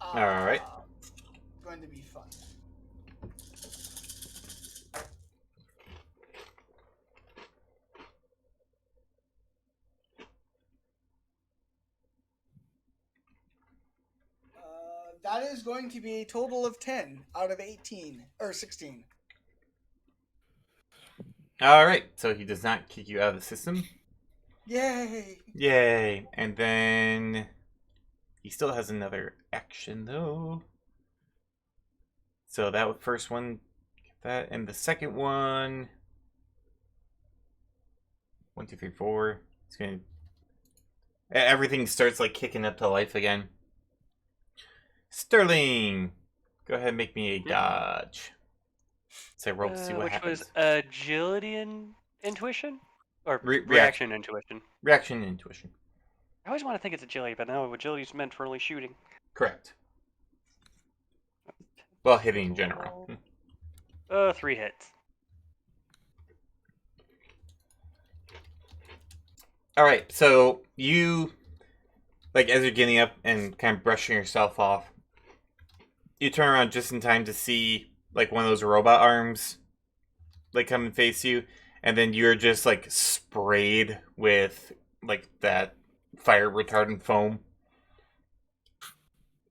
All right. Going to be fun. That is going to be a total of 10 out of 18 or 16. All right. So he does not kick you out of the system. Yay! Yay! And then he still has another action though. So that first one, that, and the second one. 1, 2, 3, 4. It's gonna. Everything starts like kicking up to life again. Sterling, go ahead and make me a dodge. So roll to see what which happens. was agility and intuition? Or Reaction. reaction intuition? Reaction and intuition. I always want to think it's agility, but no, agility's meant for only shooting. Correct. Well, hitting in general. 3 hits. All right, so you, like, as you're getting up and kind of brushing yourself off, you turn around just in time to see, like, one of those robot arms, like, come and face you, and then you're just, like, sprayed with, like, that fire retardant foam.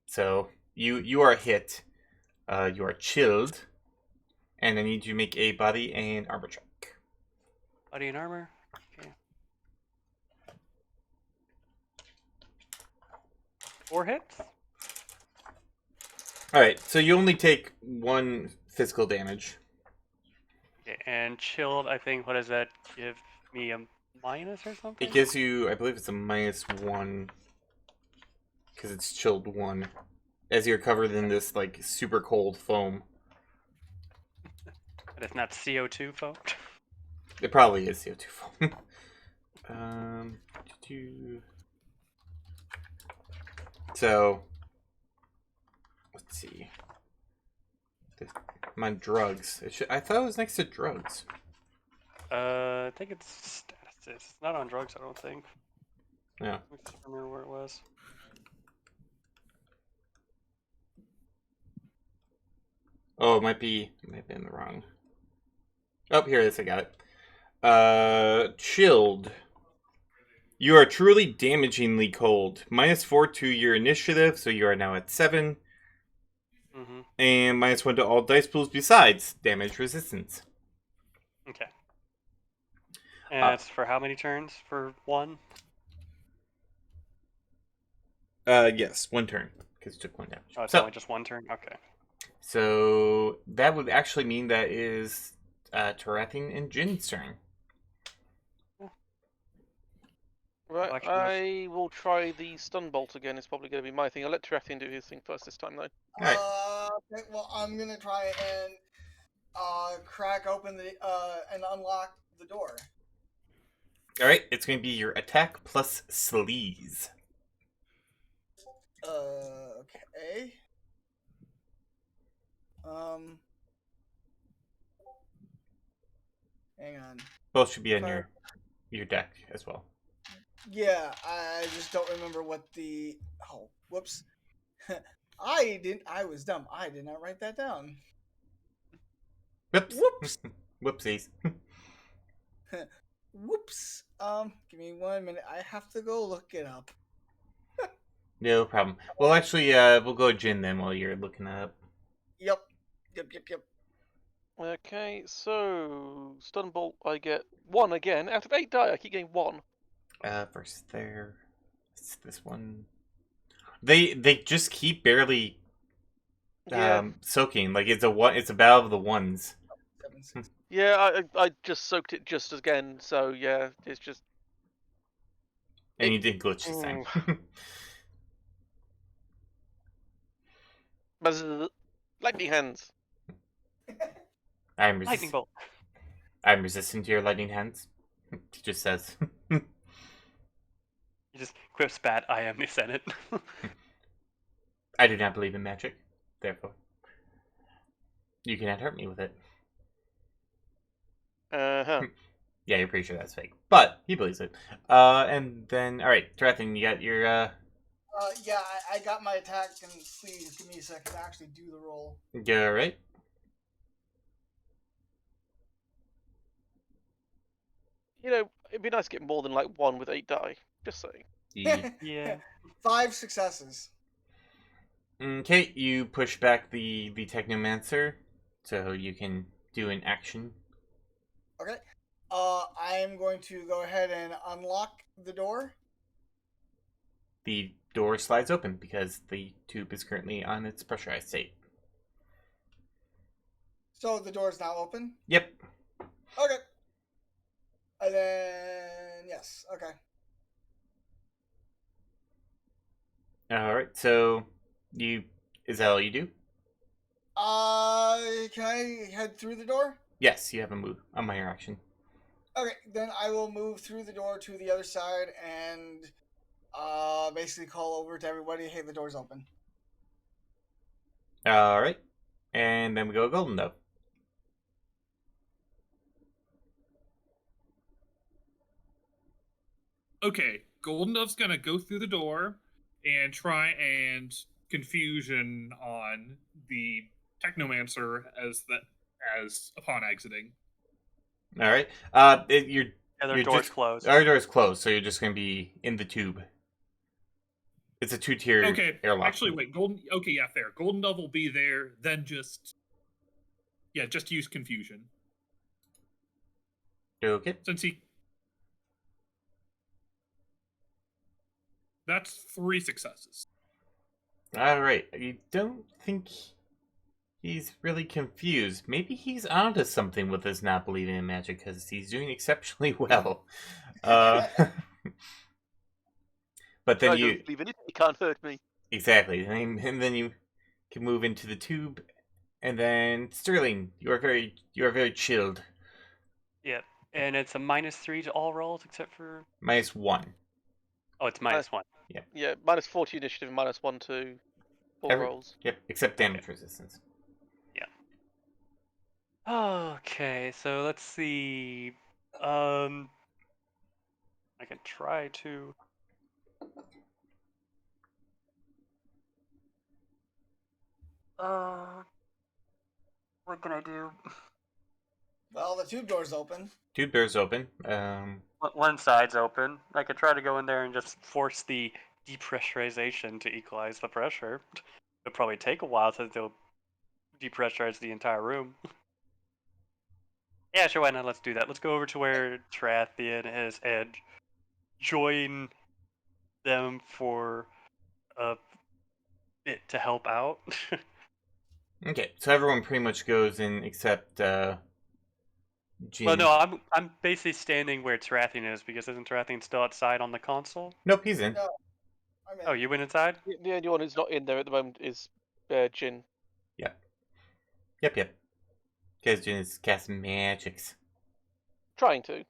So you are hit. You are chilled, and I need you to make a body and armor check. Body and armor. Okay. 4 hits. All right, so you only take 1 physical damage. Okay, and chilled. I think. What does that give me? A minus or something? It gives you, I believe it's a -1, because it's chilled 1, as you're covered in this like super cold foam. But it's not CO2 foam. It probably is CO2 foam. So, let's see. I'm on drugs. I thought it was next to drugs. I think it's statuses. It's not on drugs, I don't think. Yeah. I just remember where it was. Oh, it might be in the wrong. Oh, here it is. I got it. Chilled. You are truly damagingly cold. -4 to your initiative, so you are now at 7. Mm-hmm. And -1 to all dice pools besides damage resistance. Okay. And that's for how many turns? For 1? Yes, 1 turn, because it took 1 damage. Oh, it's So, only just 1 turn? Okay. so that would actually mean that is Tarathin and Jin's turn. Right, Actually, I will try the stun bolt again. It's probably going to be my thing. I'll let Tarathian do his thing first this time, though. Alright. Okay, well, I'm gonna try and crack open the and unlock the door. Alright, it's going to be your attack plus sleaze. Okay. Hang on. Both should be in Fire. your deck as well. Yeah, I just don't remember what the. Oh, whoops. I was dumb. I did not write that down. Whoops. Whoops. Whoopsies. Whoops. Give me 1 minute. I have to go look it up. No problem. Well, actually, we'll go Jin then while you're looking up. Yep. Okay, so stun bolt, I get 1 again. Out of 8 die, I keep getting 1. First there. It's this one. They just keep barely Yeah, soaking. Like it's a battle of the ones. 7, 6. yeah, I just soaked it just again. So yeah, it's just And you did glitch this time. lightning hands. lightning bolt. I'm resistant to your lightning hands. He just says. He just quips bat, I am the Senate. I do not believe in magic. Therefore, you cannot hurt me with it. Uh-huh. Yeah, you're pretty sure that's fake. But he believes it. And then, alright, Tarathin, you got your Yeah, I got my attack, and please give me a second to actually do the roll. Yeah, right. You know, it'd be nice to get more than like 1 with 8 die. Just saying. Yeah. 5 successes. Okay, you push back the Technomancer, so you can do an action. Okay. I am going to go ahead and unlock the door. The door slides open because the tube is currently on its pressurized state. So the door is now open. Yep. Okay. And then yes. Okay. All right. So is that all you do? Can I head through the door? Yes, you have a minor action. Okay, then I will move through the door to the other side and basically call over to everybody, hey, the door's open. All right, and then we go Golden Dove. Okay, Golden Dove's gonna go through the door and try and confusion on the Technomancer as upon exiting. All right. You're Yeah, their you're door's just closed. our door's closed, so you're just gonna be in the tube. It's a 2-tier Okay, airlock. actually, wait, Golden. Okay, yeah, fair. Golden Dove will be there. Then just use confusion Okay. since he. That's 3 successes. All right. You don't think he's really confused? Maybe he's onto something with his not believing in magic because he's doing exceptionally well. But then I you don't believe anything. He can't hurt me. exactly, and then you can move into the tube, and then Sterling, you are very chilled. Yep. And it's a -3 to all rolls except for. -1. Oh, it's -1. Yeah, -4 to initiative, -1 to all rolls. Yep, except damage resistance. Okay, so let's see. I can try to. What can I do? Well, the tube door's open. Tube doors open. One side's open. I could try to go in there and just force the depressurization to equalize the pressure. It'll probably take a while since they'll depressurize the entire room. Yeah, sure, why not? Let's do that. Let's go over to where Tarathian is and join them for a bit to help out. Okay, so everyone pretty much goes in except Jin. Well, no, I'm basically standing where Tarathian is because isn't Tarathian still outside on the console? Nope, he's in. No. I'm in. Oh, you went inside? The only one who's not in there at the moment is Jin. Yep. Because Jin is casting magics. Trying to.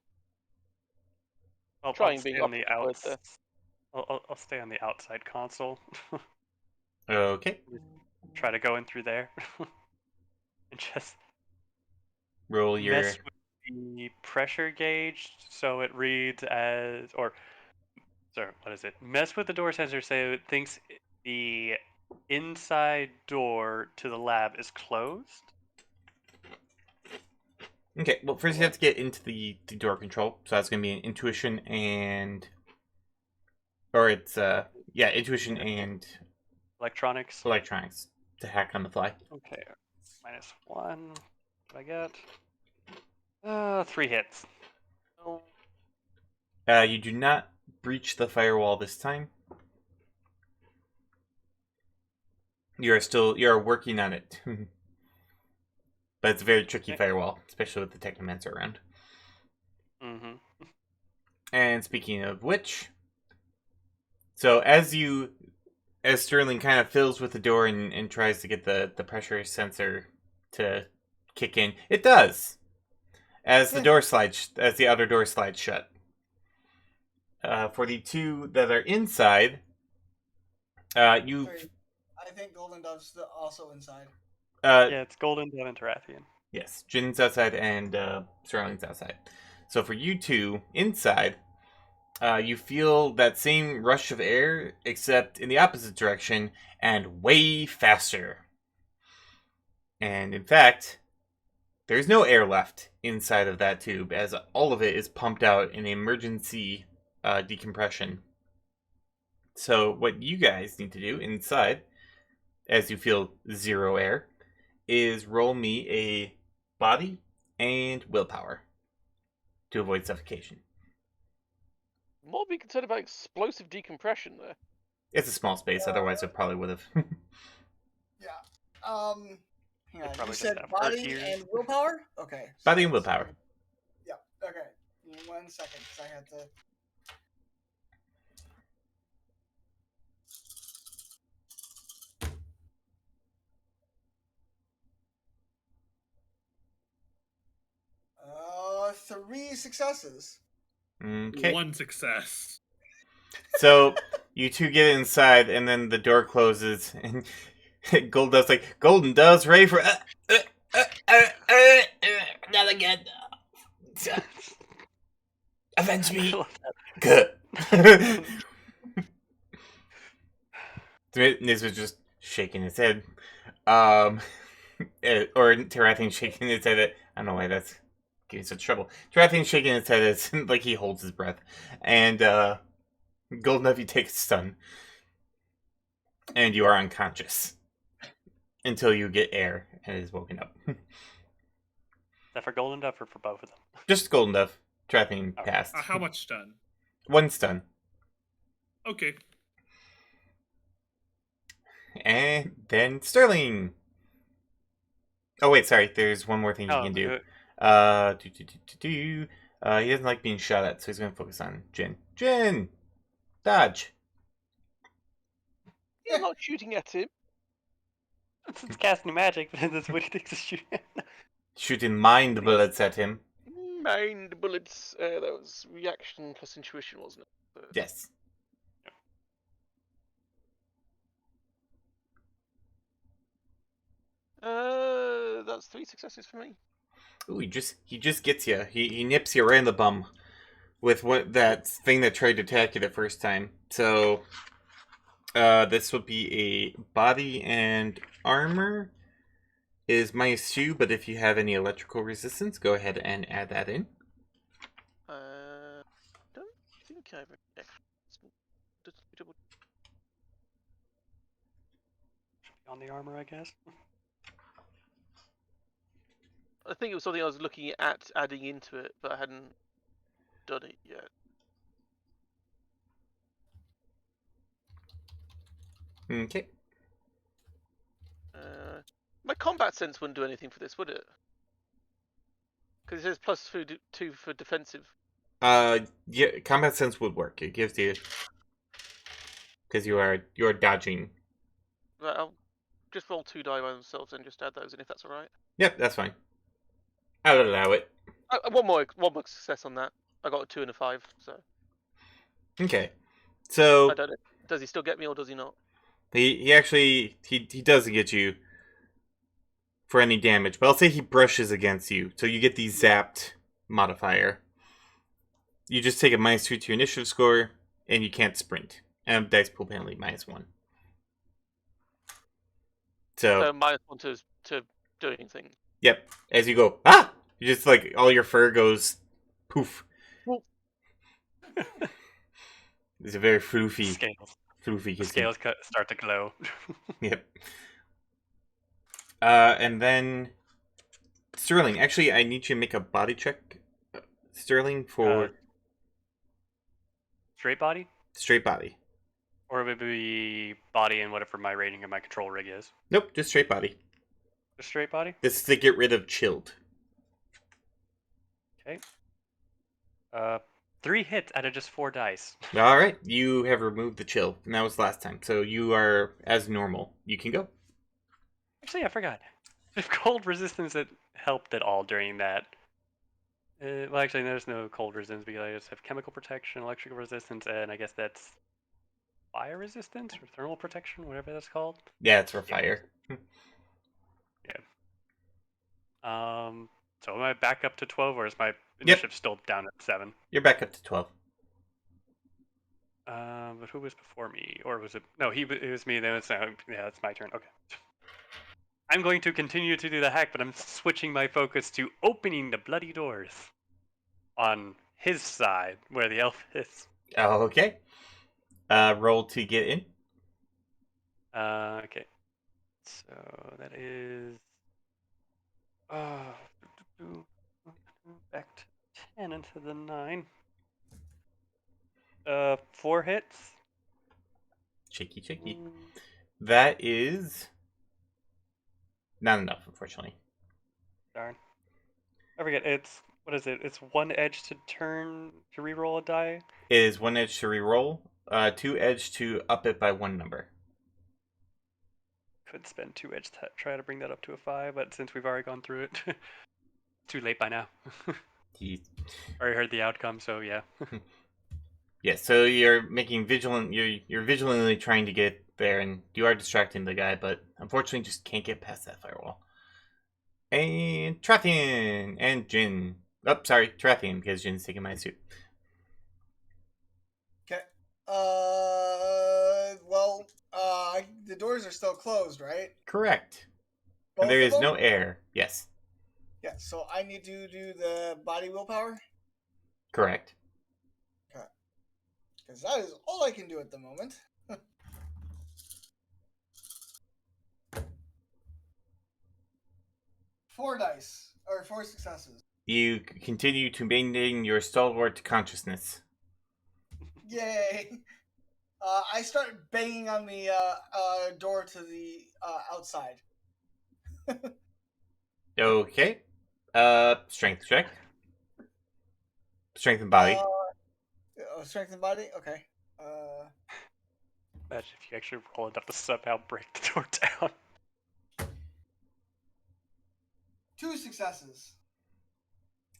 I'll Trying stay being on the opposite word there. I'll stay on the outside console. Okay, Try to go in through there. And just roll your. mess with the pressure gauge so it reads as sorry, what is it? Mess with the door sensor so it thinks the inside door to the lab is closed. Okay, well, first you have to get into the door control. So that's going to be an intuition and. Or it's, intuition and Electronics. electronics to hack on the fly. Okay. -1. What do I get? 3 hits. Oh, You do not breach the firewall this time. You are working on it. But it's a very tricky firewall, especially with the Technomancer around. Mm-hmm. And speaking of which, so as Sterling kind of fills with the door and tries to get the pressure sensor to kick in, it does. As the outer door slides shut. For the two that are inside, you. Sorry, I think Golden Dove's also inside. Yeah, it's Golden Dove and Tarathian. Yes, Jin's outside and Sterling's outside. So for you two inside, You feel that same rush of air, except in the opposite direction and way faster. And in fact, there's no air left inside of that tube, as all of it is pumped out in emergency decompression. So, what you guys need to do inside, as you feel zero air, is roll me a body and willpower to avoid suffocation. More be concerned about explosive decompression there. It's a small space, otherwise it probably would have. Yeah. Hang It on. You probably said doesn't have body ears. and willpower? Okay. Body and willpower. Yep. Okay. Give me 1 second, because I had to. Three successes. Okay. 1 success. So you two get inside, and then the door closes, and Golden Dove's like, Golden Dove's ready for. Not again. Avenge me. Good. Niz was just shaking his head. Or Tarathian shaking his head. I don't know why that's giving such trouble. Tarathian shaking his head as like he holds his breath. And Golden Dove, you take a stun. And you are unconscious. Until you get air and is woken up. Is that for Golden Duff or for both of them? Just Golden Dove. Tarathian Okay. passed. How much stun? 1 stun. Okay. And then Sterling. Oh wait, sorry. There's one more thing you can do. He doesn't like being shot at, so he's going to focus on Jin. Jin, dodge. You're not shooting at him. It's casting magic, but that's what he thinks is shooting at. Shooting mind bullets at him. Mind bullets. That was reaction plus intuition, wasn't it? Yes. That's 3 successes for me. Ooh, he just gets you. He nips you right in the bum with that thing that tried to attack you the first time. So, this would be a body and armor is -2, but if you have any electrical resistance, go ahead and add that in. Don't think I have a double. On the armor, I guess. I think it was something I was looking at adding into it, but I hadn't done it yet. Okay. My combat sense wouldn't do anything for this, would it? Because it says +2 for defensive. Yeah, combat sense would work. It gives you because you're dodging. Right, I'll just roll 2 die by themselves and just add those in if that's all right. Yep, that's fine. I'll allow it. One more success on that. I got a 2 and a 5, so Okay. So I don't know. Does he still get me or does he not? he actually he doesn't get you for any damage, but I'll say he brushes against you, so you get the zapped modifier. You just take a -2 to your initiative score, and you can't sprint. And dice pool penalty -1. So -1 to do anything. Yep. As you go, you just like all your fur goes poof. It's a very floofy. Scales. Floofy. The scales start to glow. Yep. And then Sterling. Actually, I need you to make a body check, Sterling, for Straight body? straight body. Or would it be body and whatever my rating of my control rig is? Nope, just straight body. Just straight body? This is to get rid of chilled. Okay. 3 hits out of just 4 dice. All right, you have removed the chill, and that was last time, so you are as normal. You can go. Actually, I forgot. If cold resistance had helped at all during that. Well, actually, there's no cold resistance because I just have chemical protection, electrical resistance, and I guess that's fire resistance or thermal protection, whatever that's called. Yeah, it's for fire. So am I back up to 12, or is my initiative still down at 7? You're back up to 12. But who was before me? Or was it? No, it was me. Then it's yeah, it's my turn. Okay. I'm going to continue to do the hack, but I'm switching my focus to opening the bloody doors on his side where the elf is. Oh, okay. Roll to get in. Okay. So that is. Back to 10 into the 9. 4 hits. Shaky. That is not enough, unfortunately. Darn. I forget. It's what is it? It's 1 edge to turn to reroll a die. It is 1 edge to reroll, 2 edge to up it by 1 number. Could spend 2 edge to try to bring that up to a 5, but since we've already gone through it, too late by now. Already heard the outcome, so yeah. Yeah, so you're making vigilant. You're vigilantly trying to get there, and you are distracting the guy, but unfortunately, just can't get past that firewall. And Trathian and Jin. Oh, sorry, Trathian, because Jin's taking my suit. Okay. Well, the doors are still closed, right? Correct. Both And there of is them? no air. Yes. Yeah. So I need to do the body willpower Correct. because that is all I can do at the moment. 4 dice or 4 successes. You continue to maintain your stalwart consciousness. Yay! I start banging on the door to the outside. Okay. Strength check. Strength and body. Strength and body. Okay. Imagine if you actually roll enough to somehow break the door down. 2 successes.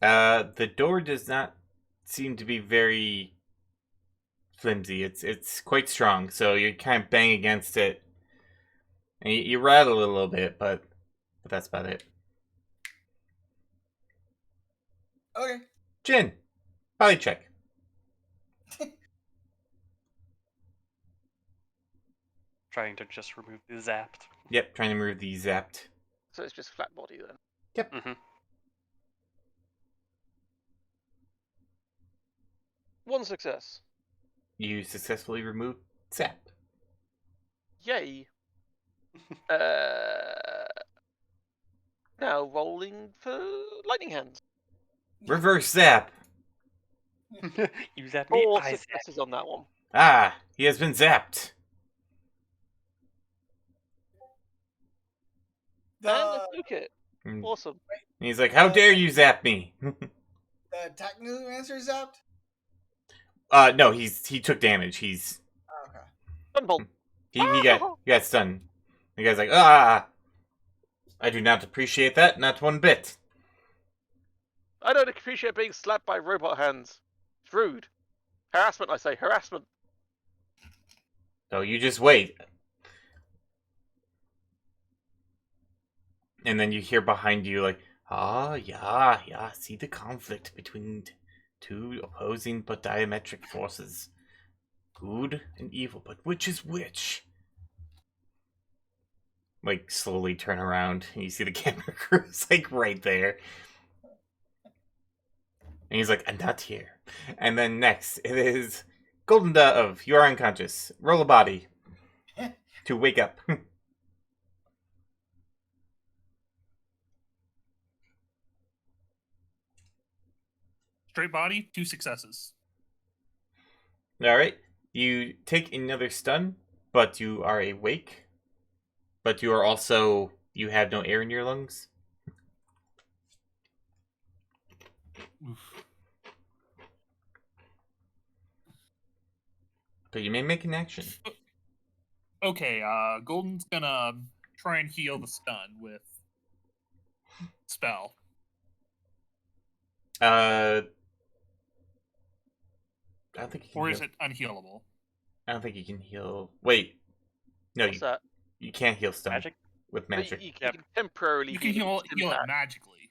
The door does not seem to be very flimsy. It's quite strong, so you kind of bang against it, and you rattle a little bit, but that's about it. Okay. Jin, body check. Trying to just remove the zapped. Yep, trying to remove the zapped. So it's just flat body then. Yep. Mm-hmm. 1 success. You successfully removed zap. Yay. Now rolling for lightning hands. Reverse zap. You zapped me. 4 I zapped. successes on that one. Ah, he has been zapped. And I took it. And Awesome. he's like, "How dare you zap me?" The technomancer zapped. No, he took damage. He's Oh, okay. Sunbolt. he got stunned. The guy's like, "Ah, I do not appreciate that, not one bit." I don't appreciate being slapped by robot hands. It's rude. Harassment, I say. Harassment. So you just wait. And then you hear behind you like, yeah, see the conflict between two opposing but diametric forces. Good and evil, but which is which? Like, slowly turn around, and you see the camera crew is, like, right there. And he's like, I'm not here. And then next, it is Golden Dove. You are unconscious. Roll a body to wake up. Straight body, 2 successes. Alright. You take another stun, but you are awake. But you are also, you have no air in your lungs. Oof. But you may make an action. Okay, Golden's gonna try and heal the stun with spell. I don't think you can Or heal. is it unhealable? I don't think you can heal. Wait. No, What's that? you can't heal stun Magic? with But magic. You can temporarily You can heal its it impact. magically.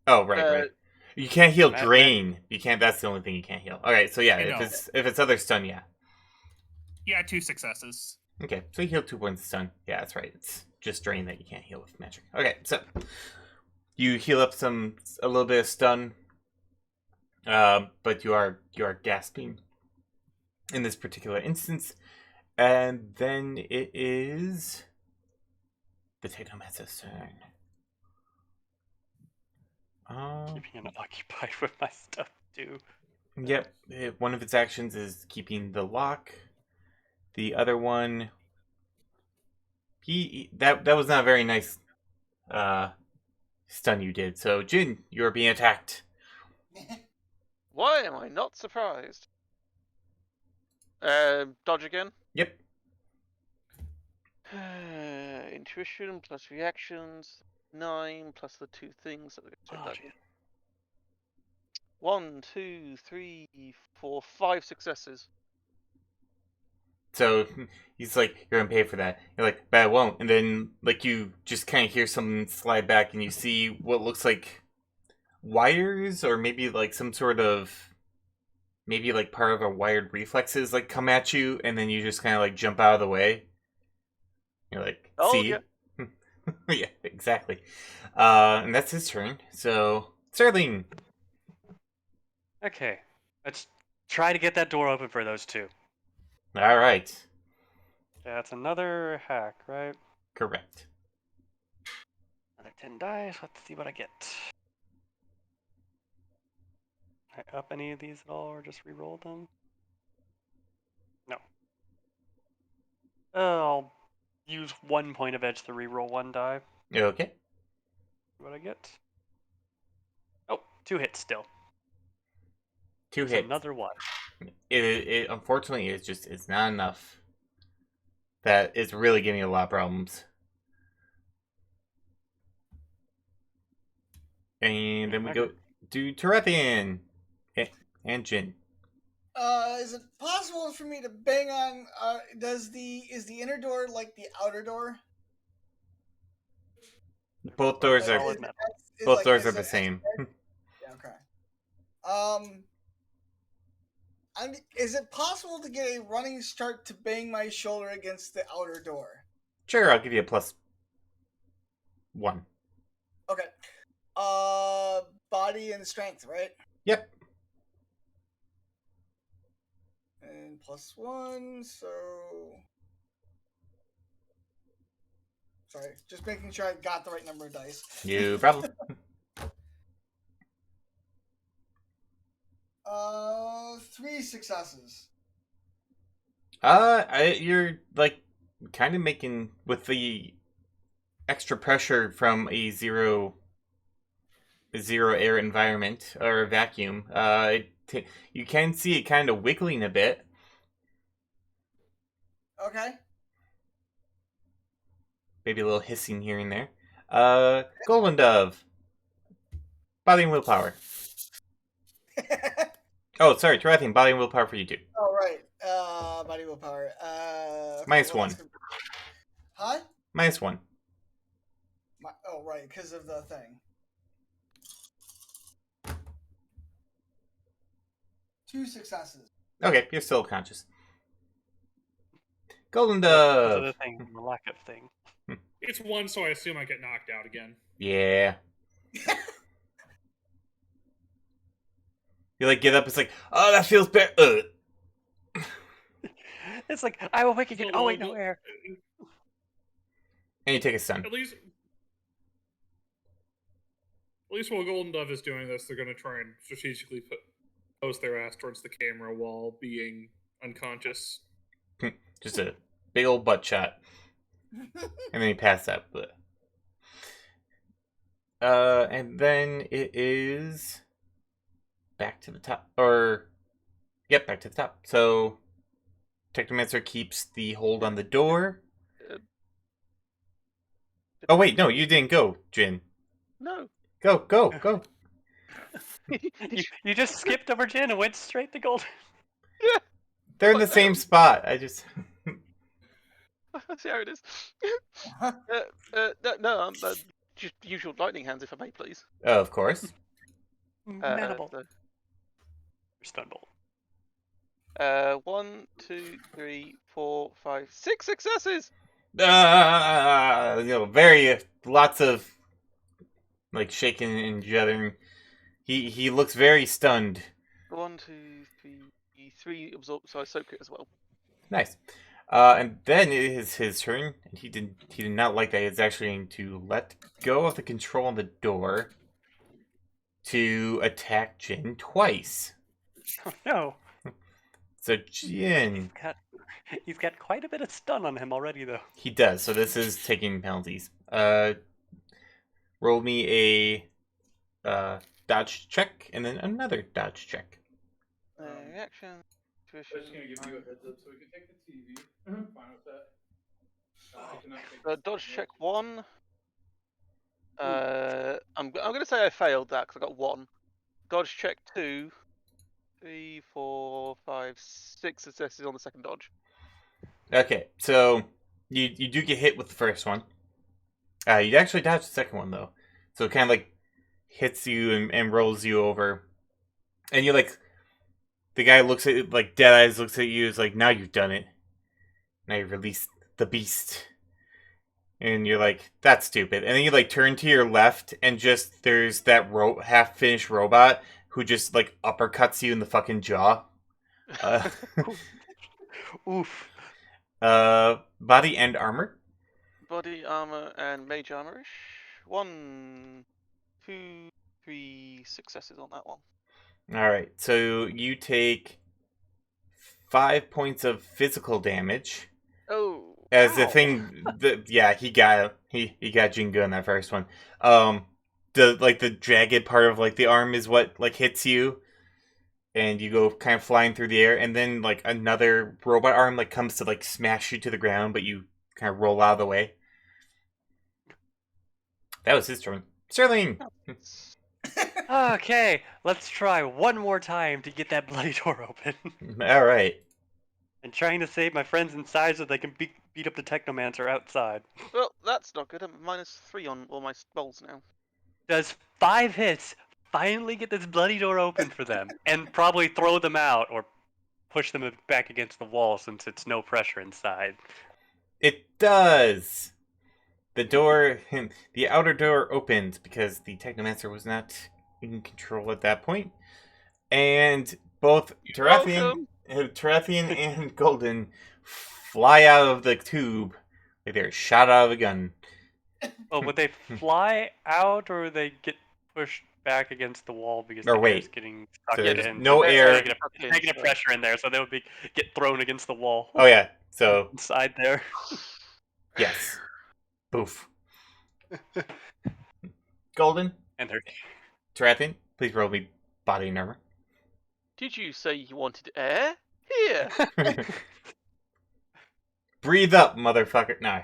Oh, right. You can't heal Ma- drain. You can't. That's the only thing you can't heal. All right, so yeah, I know. if it's other stun, yeah. Yeah, 2 successes. Okay, so you heal 2 points of stun. Yeah, that's right. It's just drain that you can't heal with magic. Okay, so you heal up a little bit of stun, but you are gasping in this particular instance, and then it is the Technomancer's turn. Keeping occupied with my stuff too. Yep, one of its actions is keeping the lock. The other one, that was not a very nice stun you did. So Jin, you are being attacked. Why am I not surprised? Dodge again. Yep. Intuition plus reactions 9 plus the 2 things. Oh, that. geez. 1, 2, 3, 4, 5 successes. So he's like, you're gonna pay for that. You're like, but I won't. And then like you just kind of hear something slide back, and you see what looks like wires, or maybe like some sort of, maybe like part of a wired reflexes like come at you, and then you just kind of like jump out of the way. You're like, Oh, see? yeah. Yeah, exactly. And that's his turn. So Sterling. Okay, let's try to get that door open for those two. All right. That's another hack, right? Correct. Another 10 dice. Let's see what I get. Can I up any of these at all, or just re-roll them? No. I'll use 1 point of edge to re-roll 1 die. Okay. See what I get. Oh, 2 hits still. 2 It's hits. another 1. It unfortunately it's not enough. That is really giving you a lot of problems. And then we go to Terethian and Jin. Is it possible for me to bang on? Is the inner door like the outer door? Both doors are solid metal. both doors are the same. Yeah, okay. Is it possible to get a running start to bang my shoulder against the outer door? Sure, I'll give you a +1. Okay. Body and strength, right? Yep. And +1, so. Sorry, just making sure I got the right number of dice. No problem. 3 successes. You're like kind of making with the extra pressure from a zero air environment or vacuum. You can see it kind of wiggling a bit. Okay. Maybe a little hissing here and there. Golden Dove. Body and willpower. Oh, sorry, Terethian. Body and willpower for you too. Oh, right. Body willpower. Okay, -1. Huh? -1. Oh, right, because of the thing. 2 successes. Okay, you're still conscious. Golden Those are Dove. the thing, the lack of thing. It's 1, so I assume I get knocked out again. Yeah. You like get up. It's like, oh, that feels bad. It's like, I will make it get. Oh, wait, no air. And you take a stun. At least while Golden Dove is doing this, they're going to try and strategically post their ass towards the camera while being unconscious. Just a big old butt shot. And then he passed out. And then it is back to the top. Yep, back to the top. So Technomancer keeps the hold on the door. Oh wait, no, you didn't go, Jin. No. Go. You just skipped over Jin and went straight to Golden. Yeah. They're in the same spot. I just Let's see how it is. No, just usual lightning hands, if I may, please. Oh, of course. Manable. The- Stun bolt. 1, 2, 3, 4, 5, 6 successes. Very lots of like shaking and juddering. He looks very stunned. 1, 2, 3 absorb. So I soak it as well. Nice. And then it is his turn, and he did not like that. He's actually going to let go of the control on the door to attack Jin twice. Oh, no. So Jin, He's got quite a bit of stun on him already, though. he does. So this is taking penalties. Roll me a dodge check, and then another dodge check. Reaction. I'm just gonna give you a heads up so we can take the TV. I'm fine with that. I cannot take Dodge check 1. I'm gonna say I failed that because I got 1. Dodge check 2. 3, 4, 5, 6 successes on the second dodge. Okay, so you do get hit with the first one. You actually dodge the second one though, so it kind of like hits you and rolls you over, and you like the guy looks at it like dead eyes, looks at you, is like, now you've done it. Now you release the beast, and you're like, that's stupid. And then you like turn to your left, and just there's that half finished robot who just like uppercuts you in the fucking jaw. Oof. Body and armor. Body armor and mage armorish. 1, 2, 3 successes on that one. All right, so you take 5 points of physical damage. Oh. As ow. the thing, yeah, he got Jingo in that first one. The jagged part of like the arm is what like hits you, and you go kind of flying through the air, and then like another robot arm like comes to like smash you to the ground, but you kind of roll out of the way. That was his turn. Sterling. Okay, let's try one more time to get that bloody door open. All right. And trying to save my friends inside so they can beat up the Technomancer outside. Well, that's not good. I'm -3 on all my rolls now. Does 5 hits finally get this bloody door open for them? And probably throw them out or push them back against the wall since it's no pressure inside. It does. The outer door opened because the Technomancer was not in control at that point. And both Tarathian and Golden fly out of the tube like they're shot out of a gun. Oh, would they fly out or would they get pushed back against the wall because Or the wait. air's getting sucked So there's in? no air. Negative pressure in there, so they would get thrown against the wall. Oh yeah, so Inside there. yes. Boof. Golden, And they're Tarathian, please roll me body and armor. Did you say you wanted air? Here. Breathe up, motherfucker. No.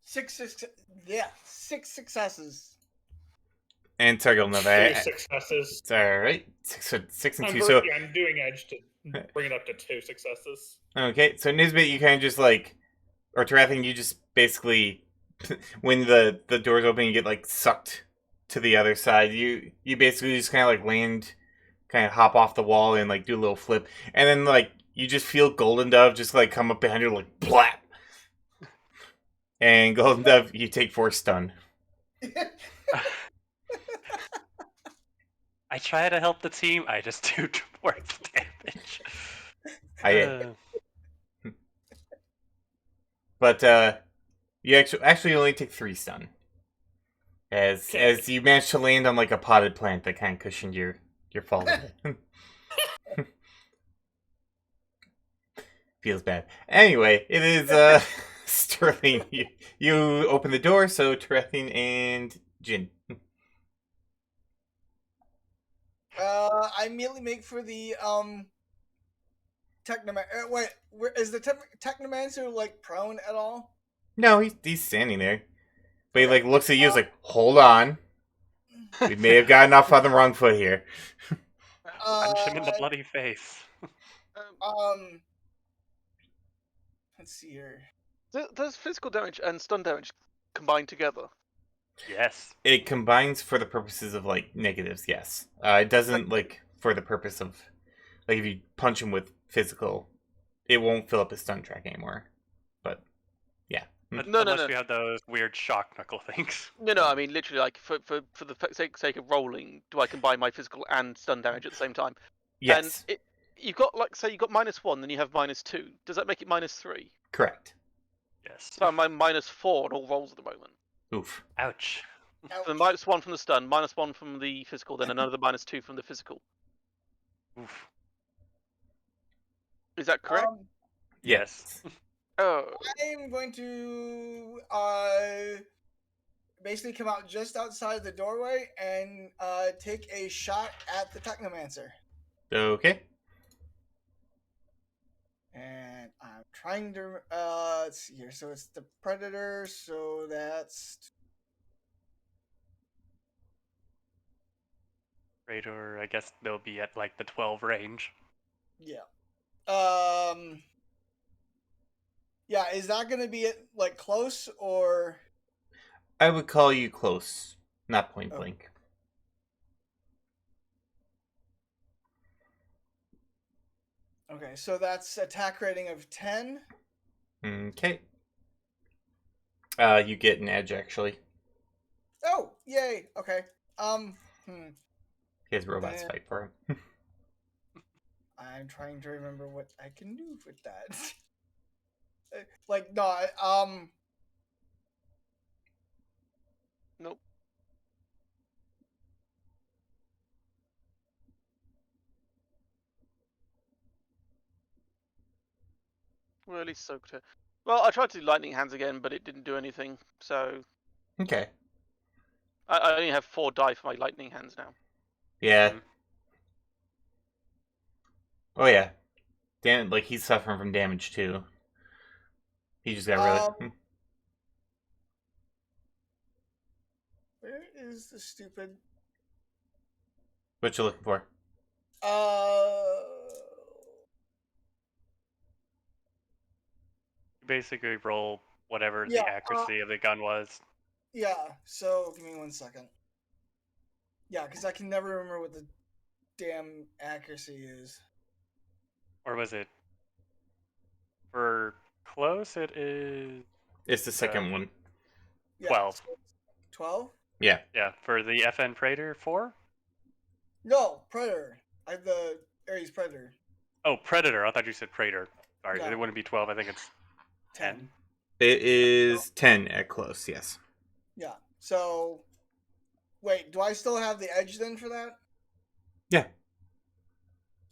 Six successes. And Targil Two Nova. successes. It's alright. 6 and 2. I'm, So I'm doing edge to bring it up to 2 successes. okay, so Nisbet, you kind of just like, or Tarathian, you just basically, when the doors open, you get like sucked to the other side. You basically just kind of like land, kind of hop off the wall and like do a little flip, and then like you just feel Golden Dove just like come up behind you like blap, and Golden Dove, you take 4 stun. I try to help the team, I just do worse damage. But you actually only take 3 stun. As you managed to land on like a potted plant that kind of cushioned your fall. Feels bad. Anyway, it is Sterling. You open the door, so Tarathian and Jin. I immediately make for the Technomancer. Wait, is the Technomancer like prone at all? No, he's standing there, but he like looks at you. He's like, "Hold on, we may have gotten off on the wrong foot here." Punch him in the bloody face. Let's see here. Does physical damage and stun damage combine together? Yes. It combines for the purposes of like negatives, yes. It doesn't like for the purpose of like if you punch him with physical, it won't fill up his stun track anymore. But yeah, No. Unless we have those weird shock knuckle things. No. I mean, literally, like for the sake of rolling, do I combine my physical and stun damage at the same time? And yes, you've got like say you got -1, then you have -2. Does that make it -3? correct. Yes. So I'm -4 on all rolls at the moment. Oof. Ouch. So -1 from the stun, -1 from the physical, then another -2 from the physical. Oof. Is that correct? Yes. Oh, I'm going to basically come out just outside the doorway and take a shot at the Technomancer. Okay. And I'm trying to let's see here. So it's the Predator, so that's Radar, I guess they'll be at like the 12 range. yeah. Yeah, is that gonna be it like close or I would call you close, not point Oh. blank. okay, so that's attack rating of 10. Okay. You get an edge actually. Oh, yay. Okay. He has robots Eh. fight for him. I'm trying to remember what I can do with that. Like no, nope. Really soaked her. Well, I tried to do lightning hands again, but it didn't do anything. So Okay. I only have 4 die for my lightning hands now. Yeah. Mm. Oh yeah. Like he's suffering from damage too. He just got really. where is the stupid What you looking for? Basically roll whatever Yeah, the accuracy of the gun was. yeah, so give me 1 second. Yeah, because I can never remember what the damn accuracy is. Or was it for close? It is It's the second one. Yeah, 12. so 12? Yeah. Yeah, for the FN Praetor 4? No, Predator. I have the Ares Predator. Oh, Predator. I thought you said Praetor. Sorry, No. it wouldn't be 12. I think it's 10. 10. It is 10 at close. Yes. Yeah. So, wait, do I still have the edge then for that? Yeah.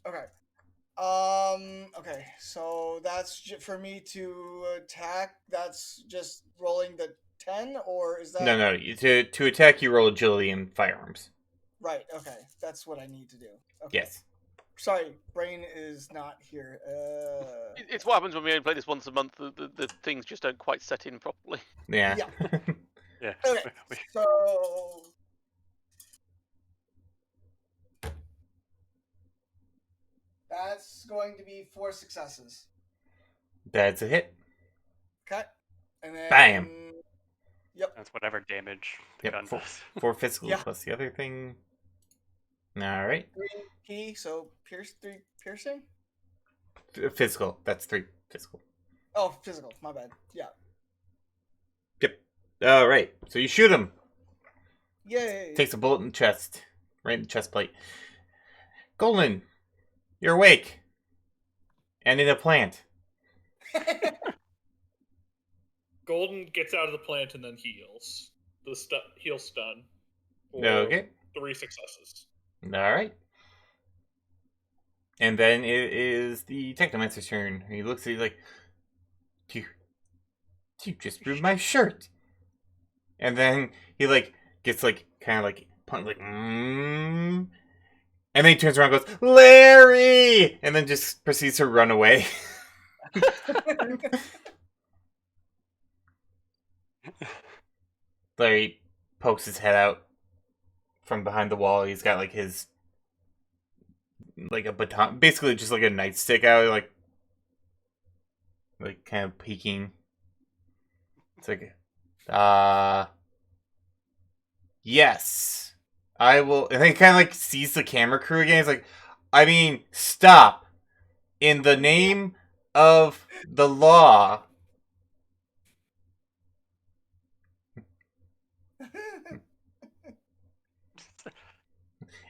Okay. Okay. So that's for me to attack. That's just rolling the 10, or is that No. To attack, you roll agility and firearms. right? Okay, that's what I need to do. Okay. Yes. Sorry, brain is not here. It's what happens when we only play this once a month. The things just don't quite set in properly. Yeah. Yeah. Yeah. Okay. So that's going to be 4 successes. That's a hit. Okay. And then Bam. Yep. That's whatever damage the Yep. gun does. 4 physical Yeah. plus the other thing. All right. 3 key, so 3 piercing. Physical. That's 3 physical. Oh, physical. My bad. Yeah. Yep. All right. So you shoot him. Yay. Takes a bullet in the chest, right in the chest plate. Golden, you're awake, and in a plant. Golden gets out of the plant and then heals. The heal stun. For Okay. 3 successes. All right. And then it is the Technomancer's turn. He looks at you like, you just ruined my shirt. And then he like gets like kind of like punt like, and then he turns around and goes, Larry, and then just proceeds to run away. Larry pokes his head out from behind the wall. He's got like his like a baton, basically just like a nightstick out, like kind of peeking. It's like, yes, I will. And he kind of like sees the camera crew again. He's like, I mean, stop. In the name of the law.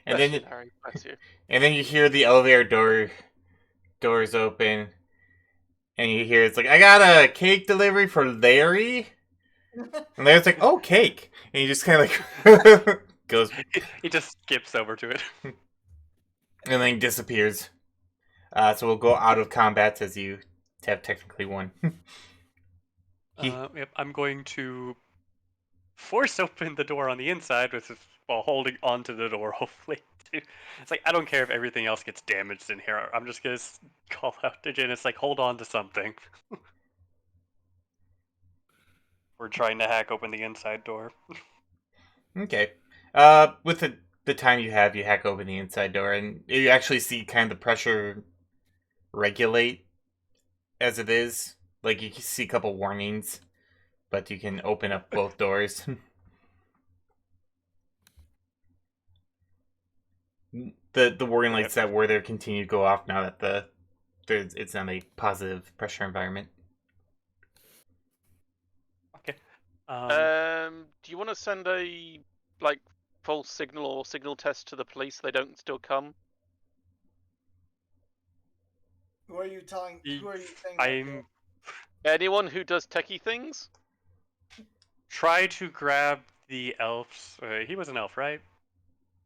And Bless you, then, Harry. Bless you. and then you hear the elevator doors open, and you hear it's like, I got a cake delivery for Larry. And Larry's like, oh, cake. And he just kind of like goes, He just skips over to it. and then disappears. So we'll go out of combat as you have technically won. Yep, I'm going to force open the door on the inside while holding onto the door, hopefully. Too. It's like, I don't care if everything else gets damaged in here. I'm just going to call out to Jen. It's like, hold on to something. We're trying to hack open the inside door. Okay. With the time you have, you hack open the inside door, and you actually see kind of the pressure regulate as it is. Like, you can see a couple warnings, but you can open up both doors. The warning lights that were there continue to go off now that it's not a positive pressure environment. Okay. Do you want to send a false signal or signal test to the police so they don't still come? Who are you telling? Who are you saying? I'm Anyone who does techie things? try to grab the elf's. He was an elf, right?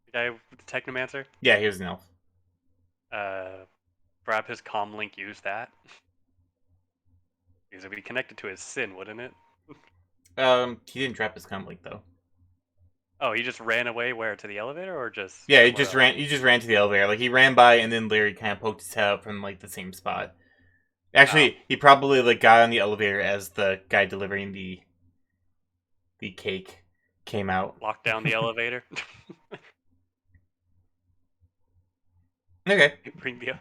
The guy with the technomancer. Yeah, here's an elf. Grab his comm link. Use that. Because it'd be connected to his sin, wouldn't it? He didn't drop his comlink though. Oh, he just ran away. Where, to the elevator, or just? Yeah, he somewhere just else? ran. He just ran to the elevator. Like, he ran by, and then Larry kind of poked his head out from like the same spot. Actually, he probably like got on the elevator as the guy delivering the cake came out. Lock down the elevator. Okay. Bring the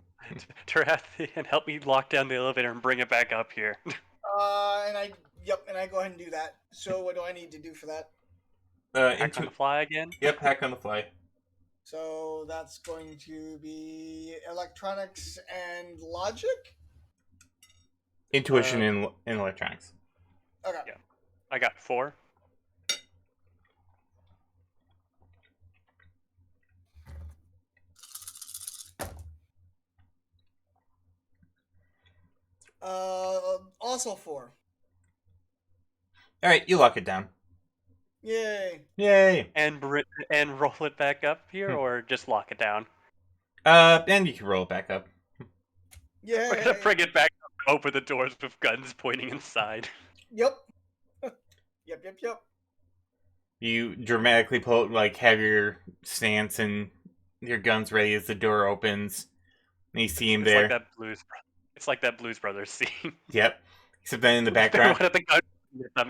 Tarathi and help me lock down the elevator and bring it back up here. And I go ahead and do that. So what do I need to do for that? Hack on the fly again. Yep, hack on the fly. So that's going to be electronics and logic. Intuition in electronics. Okay. Yeah. I got 4. Also 4. All right, you lock it down. Yay. Yay. And roll it back up here, or just lock it down. And you can roll it back up. Yay. We're gonna bring it back up, open the doors with guns pointing inside. Yep. Yep. You dramatically pull, like, have your stance and your guns ready as the door opens. And you see him there. It's like that Blues Brothers scene. Yep. Except then in the background. One of the guns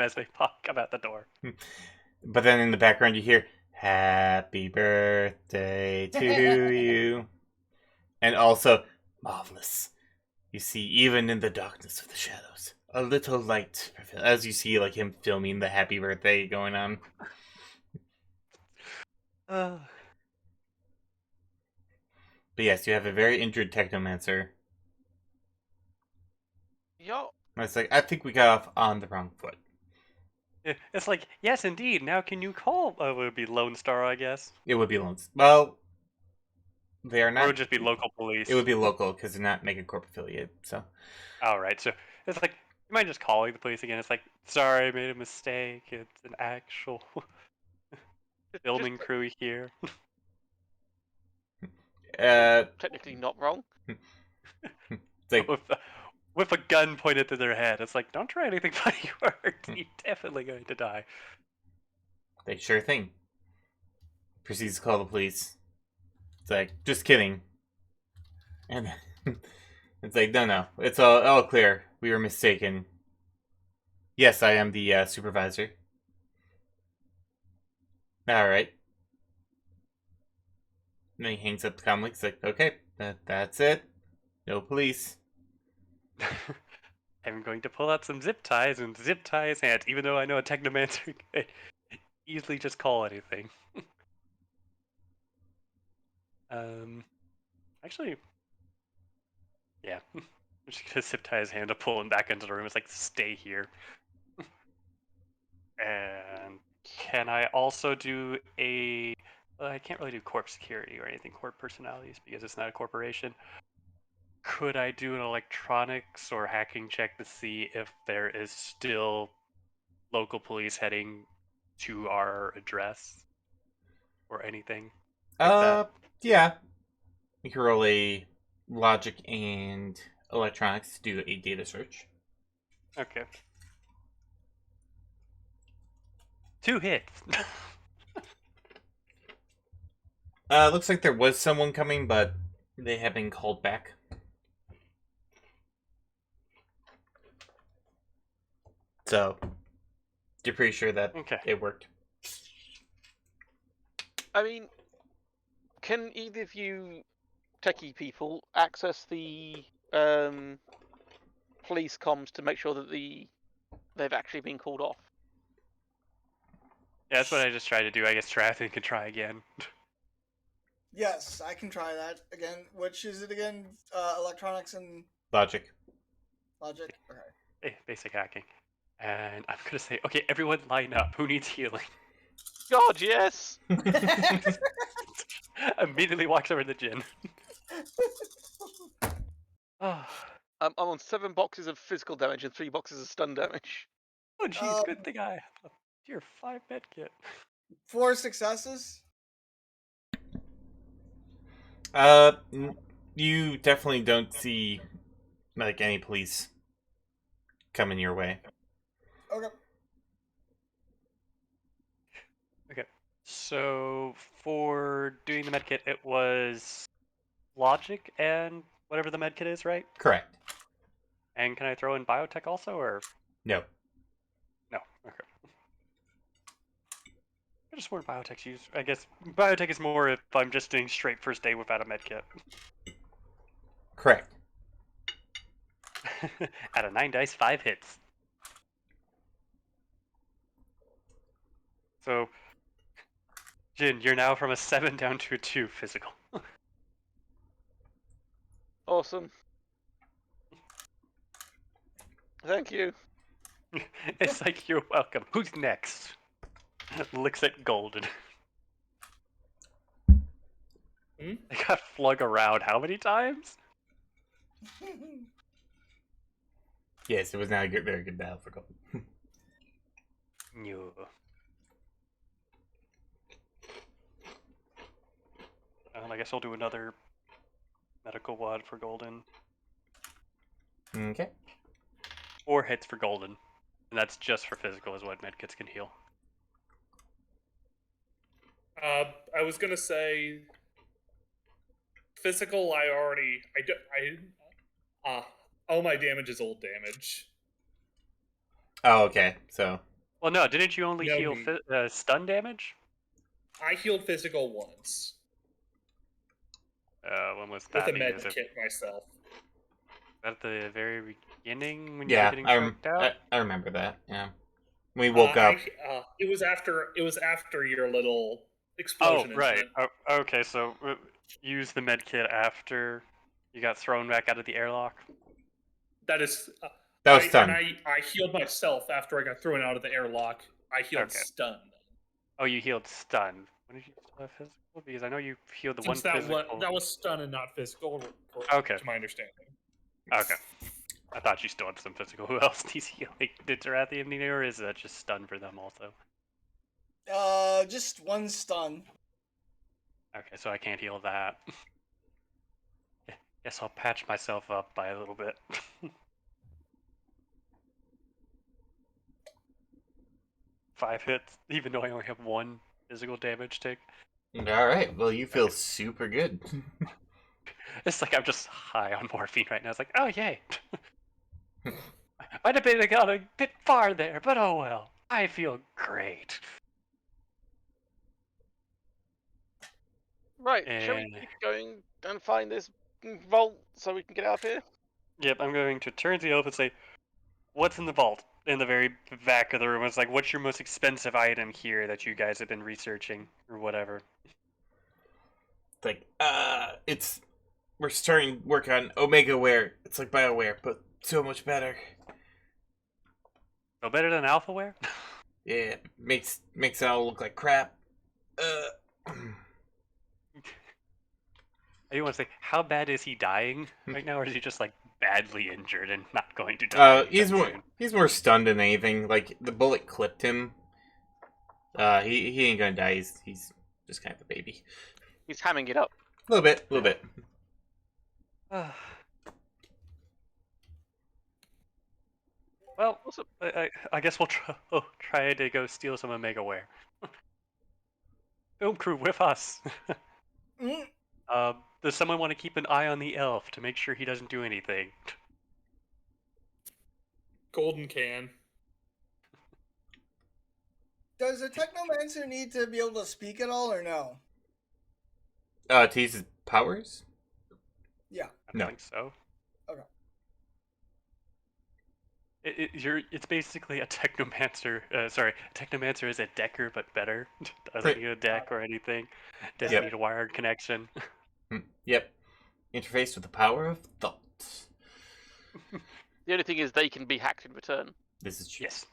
as they come out the door. But then in the background you hear, "Happy birthday to you." And also, marvelous. You see, even in the darkness of the shadows, a little light prevails. As you see, like, him filming the happy birthday going on. But yes, you have a very injured technomancer. Yo. It's like, I think we got off on the wrong foot. It's like, yes, indeed. Now can you call? It would be Lone Star, I guess. It would be loans. Well, they are Or not. it would just be local police. It would be local because they're not Megacorp affiliated. So. All right, so it's like, you mind just calling the police again? It's like, sorry, I made a mistake. It's an actual filming crew here. Technically not wrong. It's like, with a gun pointed to their head. It's like, don't try anything funny words. You're definitely going to die. they sure thing. Proceeds to call the police. It's like, just kidding. And it's like, no. It's all clear. We were mistaken. Yes, I am the supervisor. Alright. And then he hangs up the comm link. It's like, okay, that's it. No police. Have I'm going to pull out some zip ties and zip tie his hands, even though I know a technomancer could easily just call anything. Actually, yeah. I'm just gonna zip tie his hand to pull him back into the room. It's like, stay here. And can I also do a... Well, I can't really do corp security or anything, corp personalities, because it's not a corporation. Could I do an electronics or hacking check to see if there is still local police heading to our address or anything like that? Yeah. You can roll a logic and electronics to do a data search. Okay. 2 hits. Looks like there was someone coming, but they have been called back. So, you're pretty sure that Okay. it worked. I mean, can either of you techie people access the police comms to make sure that they've actually been called off? Yeah, that's what I just tried to do. I guess Stratton can try again. Yes, I can try that again. Which is it again? Electronics and Logic. logic. Okay. Basic hacking. And I'm gonna say, okay, everyone line up. Who needs healing? God, yes. Immediately walks over to Jin. Oh, I'm on 7 boxes of physical damage and 3 boxes of stun damage. jeez, good thing I have a tier 5 med kit. 4 successes. You definitely don't see like any police coming your way. Okay. Okay, so for doing the med kit, it was logic and whatever the med kit is, right? Correct. And can I throw in biotech also, or No. no? Okay. I just more biotech's used. I guess biotech is more if I'm just doing straight first aid without a med kit. Correct. Out of 9 dice, 5 hits. So, Jin, you're now from a 7 down to a 2 physical. Awesome. Thank you. It's like, you're welcome. Who's next? Looks at Golden. Hmm? They got flung around how many times? Yes, it was not a good, very good battle for Gold. No. I guess I'll do another medical wad for Golden. Okay. 4 hits for Golden. And that's just for physical, is what medkits can heal. I was gonna say physical. All my damage is old damage. Oh, okay. So, Well, no, didn't you only No heal need. stun damage? I healed physical once When was with that? a med Is it kit myself. at the very beginning when you were yeah, getting choked out? I remember that. Yeah. We woke up. It was after your little Oh, explosion right. incident. Oh, okay, so use the med kit after you got thrown back out of the airlock? That is. That was stun. I healed myself after I got thrown out of the airlock. I healed Okay. stun. Oh, you healed stun. When did you still have physical? Because I know you healed the Since one physical. that was stun and not physical, Okay. to my understanding. Okay. I thought you still had some physical. Who else needs healing? Did Tarathian need it, or is that just stun for them also? Just 1 stun. Okay, so I can't heal that. Guess I'll patch myself up by a little bit. 5 hits, even though I only have 1 physical damage tick. All right. Well, you feel Okay. super good. It's like I'm just high on morphine right now. It's like, oh yay! Might have been gone a bit far there, but oh well. I feel great. Right, shall we And keep going and find this vault so we can get out of here? yep, I'm going to turn to the elf and say, what's in the vault in the very back of the room? It's like, what's your most expensive item here that you guys have been researching or whatever? It's like, we're starting work on Omega Ware. It's like BioWare, but so much better. No better than Alphaware? Yeah, makes it all look like crap. I do want to say, how bad is he dying right now, or is he just like badly injured and not going to die anytime soon? He's more stunned than anything. Like the bullet clipped him. He ain't gonna die. He's just kind of a baby. He's hamming it up. A little bit. Well, I guess we'll try to go steal some Omegaware. Film crew with us. Mm, Does someone want to keep an eye on the elf to make sure he doesn't do anything? Golden can. Does a technomancer need to be able to speak at all, or no? To use his powers? Yeah. I No. think so. Okay. It's basically a technomancer. Sorry, a technomancer is a decker, but better. Doesn't Right. need a deck or anything. Doesn't Yep. need a wired connection. Yep. Interface with the power of thought. The only thing is they can be hacked in return. This is true. Yes.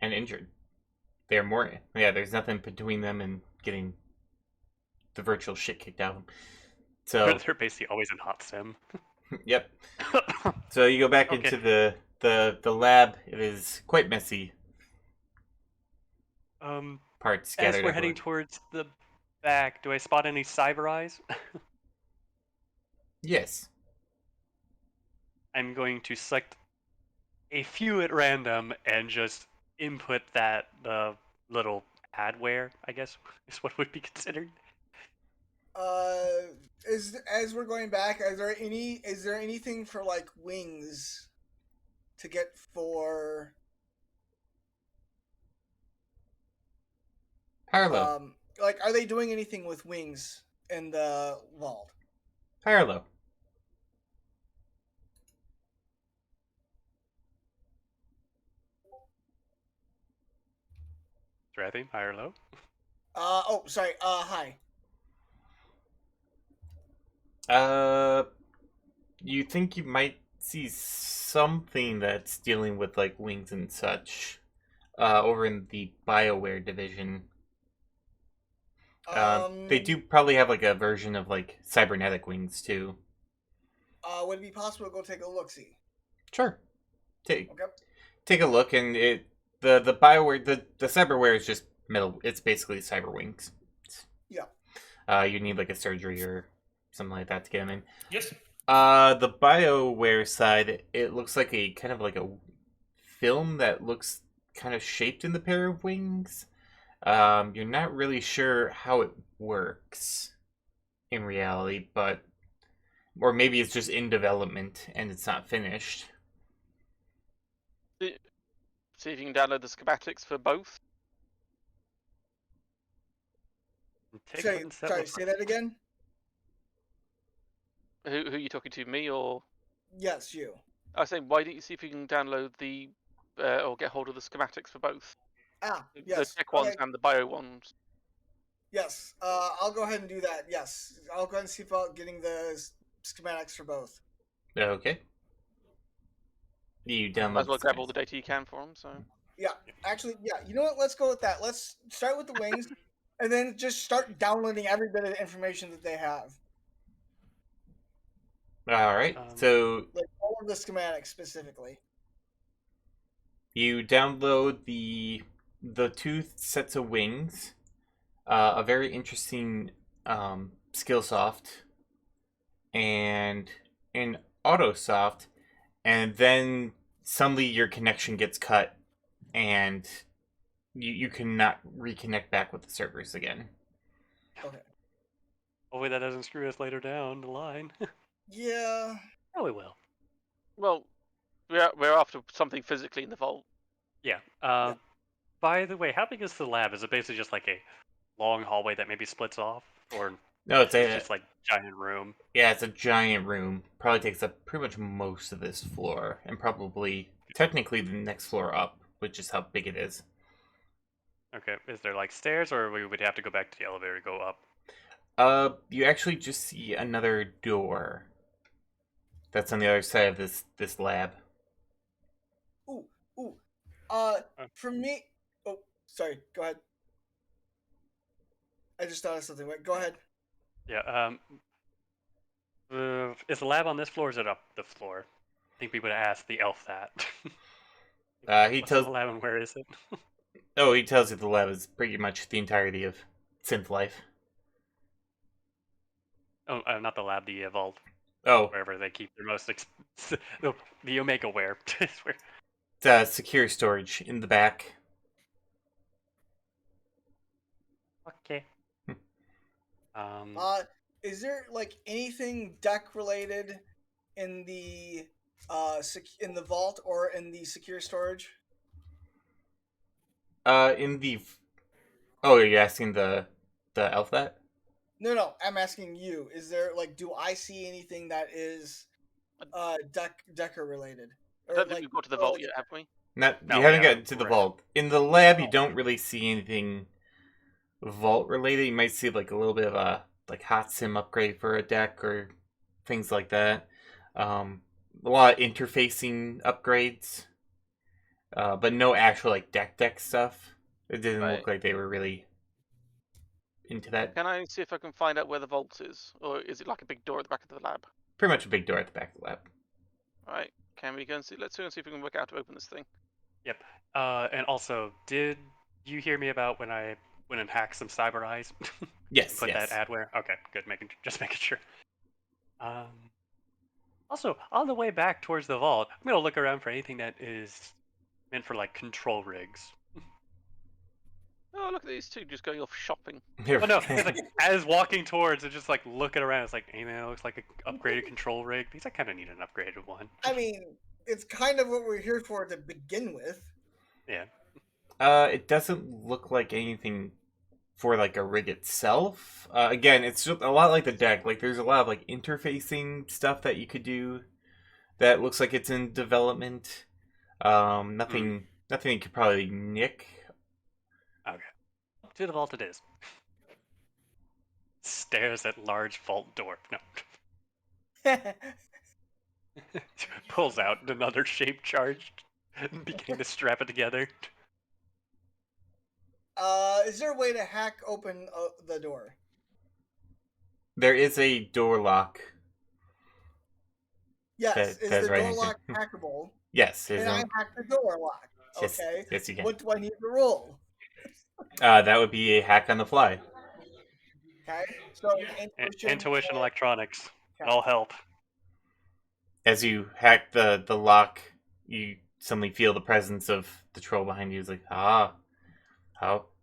And injured. They're more. Yeah, there's nothing between them and getting the virtual shit kicked out of them. So, They're basically always in hot sim. yep. So you go back Okay. into the lab. It is quite messy. Parts scattered As we're everywhere. heading towards the back, do I spot any cyber eyes? Yes. I'm going to select a few at random and just input that little adware, I guess, is what would be considered. As we're going back, is there anything for like wings to get for Harlow. like are they doing anything with wings in the vault? Harlow. Strathy, high or low? Sorry. Hi. You think you might see something that's dealing with like wings and such, over in the BioWare division. They do probably have like a version of like cybernetic wings too. Would it be possible to go take a look? See. Sure. Okay. Take a look, and the BioWare the cyberware is just metal. It's basically cyber wings. Yeah. You need like a surgery or something like that to get them in. Yes. The BioWare side, it looks like a kind of like a film that looks kind of shaped in the pair of wings. You're not really sure how it works in reality, but or maybe it's just in development and it's not finished. See if you can download the schematics for both. Take a look and set Say that again. Who are you talking to, me or? Yes, you. I was saying, why don't you see if you can download the or get hold of the schematics for both? Yes. The tech ones Okay. and the bio ones. Yes. I'll go ahead and do that. Yes. I'll go ahead and see about getting the schematics for both. Okay. You download. Might as well grab the all the data you can for them. So. Yeah. Actually, yeah. You know what? Let's go with that. Let's start with the wings, and then just start downloading every bit of information that they have, All right. So like all of the schematics specifically. you download the two sets of wings, a very interesting Skillsoft, and an AutoSoft, and then suddenly your connection gets cut, and you cannot reconnect back with the servers again. Okay. Hopefully that doesn't screw us later down the line. Yeah. Probably will. Well, we're after something physically in the vault. Yeah. By the way, how big is the lab? Is it basically just like a long hallway that maybe splits off, or No, it's just like giant room? yeah, it's a giant room. Probably takes up pretty much most of this floor, and probably technically the next floor up, which is how big it is. Okay, is there like stairs, or we would have to go back to the elevator to go up? You actually just see another door that's on the other side of this lab. Ooh, ooh. Uh. For me. Oh, sorry. Go ahead. I just thought of something. Wait, go ahead. Yeah. Is the lab on this floor? Or is it up the floor? I think we would ask the elf that. He What's tells the lab and where is it? he tells you the lab is pretty much the entirety of synth life. Oh, not the lab, the vault, Oh, wherever they keep their most the Omega ware. Where- it's secure storage in the back. Okay. Hmm. Is there like anything deck related in the in the vault or in the secure storage? In the oh, are you asking the elf that? No. I'm asking you. Is there like, do I see anything that is Decker related? I don't think we've got to the vault like, yet, have we? Not No, you haven't yeah, gotten to the right. vault. In the lab, you don't really see anything vault related. You might see like a little bit of a like hot sim upgrade for a deck or things like that. A lot of interfacing upgrades, but no actual like deck stuff. It didn't Right. look like they were really into that. Can I see if I can find out where the vault is? Or is it like a big door at the back of the lab? Pretty much a big door at the back of the lab. Alright, can we go and see? Let's go and see if we can work out how to open this thing. Yep. And also, did you hear me about when I went and hacked some cyber eyes? Yes, Put yes. that adware. Okay, good. Just making sure. Also, on the way back towards the vault, I'm gonna look around for anything that is meant for like control rigs. Oh, look at these two just going off shopping. Oh no, it's like as walking towards, it's just like looking around. It's like, hey man, it looks like an upgraded control rig. Because I kind of need an upgraded one. I mean, it's kind of what we're here for to begin with. Yeah. It doesn't look like anything for like a rig itself. Again, it's just a lot like the deck. Like there's a lot of like interfacing stuff that you could do that looks like it's in development. Nothing you could probably nick. Okay. To the vault it is. Stares at large vault door. No. Pulls out another shape charge. Beginning to strap it together. Is there a way to hack open the door? There is a door lock. Yes. Is That's the right. door lock hackable? Yes, Can I hack the door lock? yes, Okay. yes, you can. What do I need to roll? That would be a hack on the fly. Okay. So Intuition electronics. Okay. All help. As you hack the lock, you suddenly feel the presence of the troll behind you. It's like, how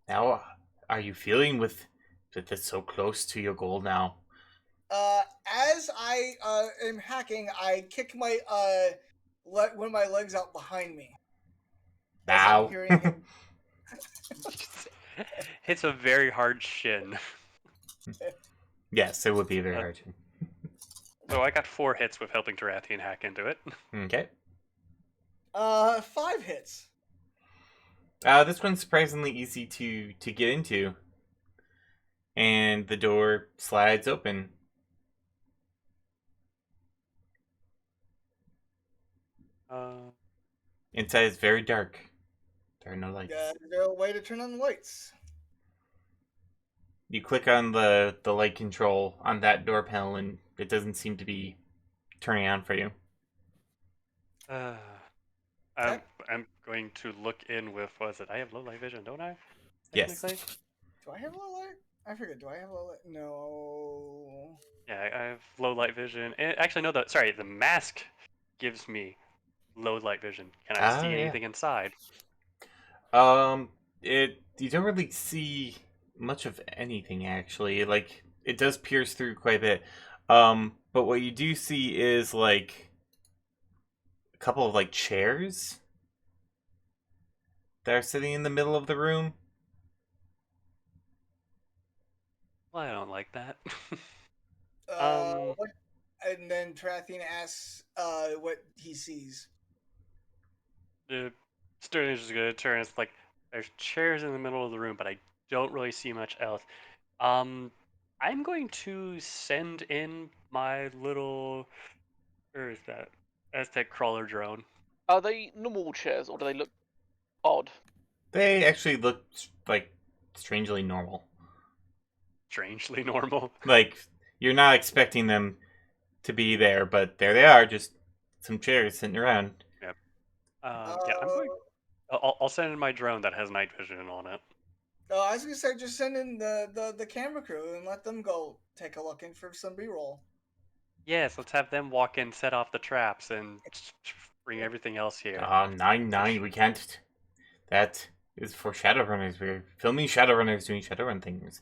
now are you feeling with this so close to your goal now? As I am hacking, I kick my one of my legs out behind me. As I'm Now. hearing him. Hits a very hard shin. Yes, it would be very hard to. So I got 4 hits with helping Tarathian hack into it. Okay. 5 hits. This one's surprisingly easy to get into, and the door slides open. Inside is very dark. There are no lights. Is there a way to turn on the lights? You click on the light control on that door panel, and it doesn't seem to be turning on for you. I'm going to look in with, what is it? I have low light vision, don't I? Yes. Technically? Do I have low light? I forget. Do I have low light? No. Yeah, I have low light vision. And actually, no, the mask gives me low light vision. Can I see Yeah. anything inside? You don't really see much of anything actually. Like it does pierce through quite a bit. But what you do see is like a couple of like chairs that are sitting in the middle of the room. Well, I don't like that. And then Tarathian asks what he sees. Sterling's just gonna turn. It's like there's chairs in the middle of the room, but I don't really see much else. I'm going to send in my little. Where is that? Aztec crawler drone. Are they normal chairs or do they look odd? They actually look like strangely normal. Strangely normal. Like you're not expecting them to be there, but there they are, just some chairs sitting around. Yeah. Yeah, I'm going. I'll send in my drone that has night vision on it. I was gonna say just send in the camera crew and let them go take a look in for some B-roll. Yes, let's have them walk in, set off the traps, and bring everything else here. 9, we can't. That is for Shadowrunners. We're filming Shadowrunners doing Shadowrun things.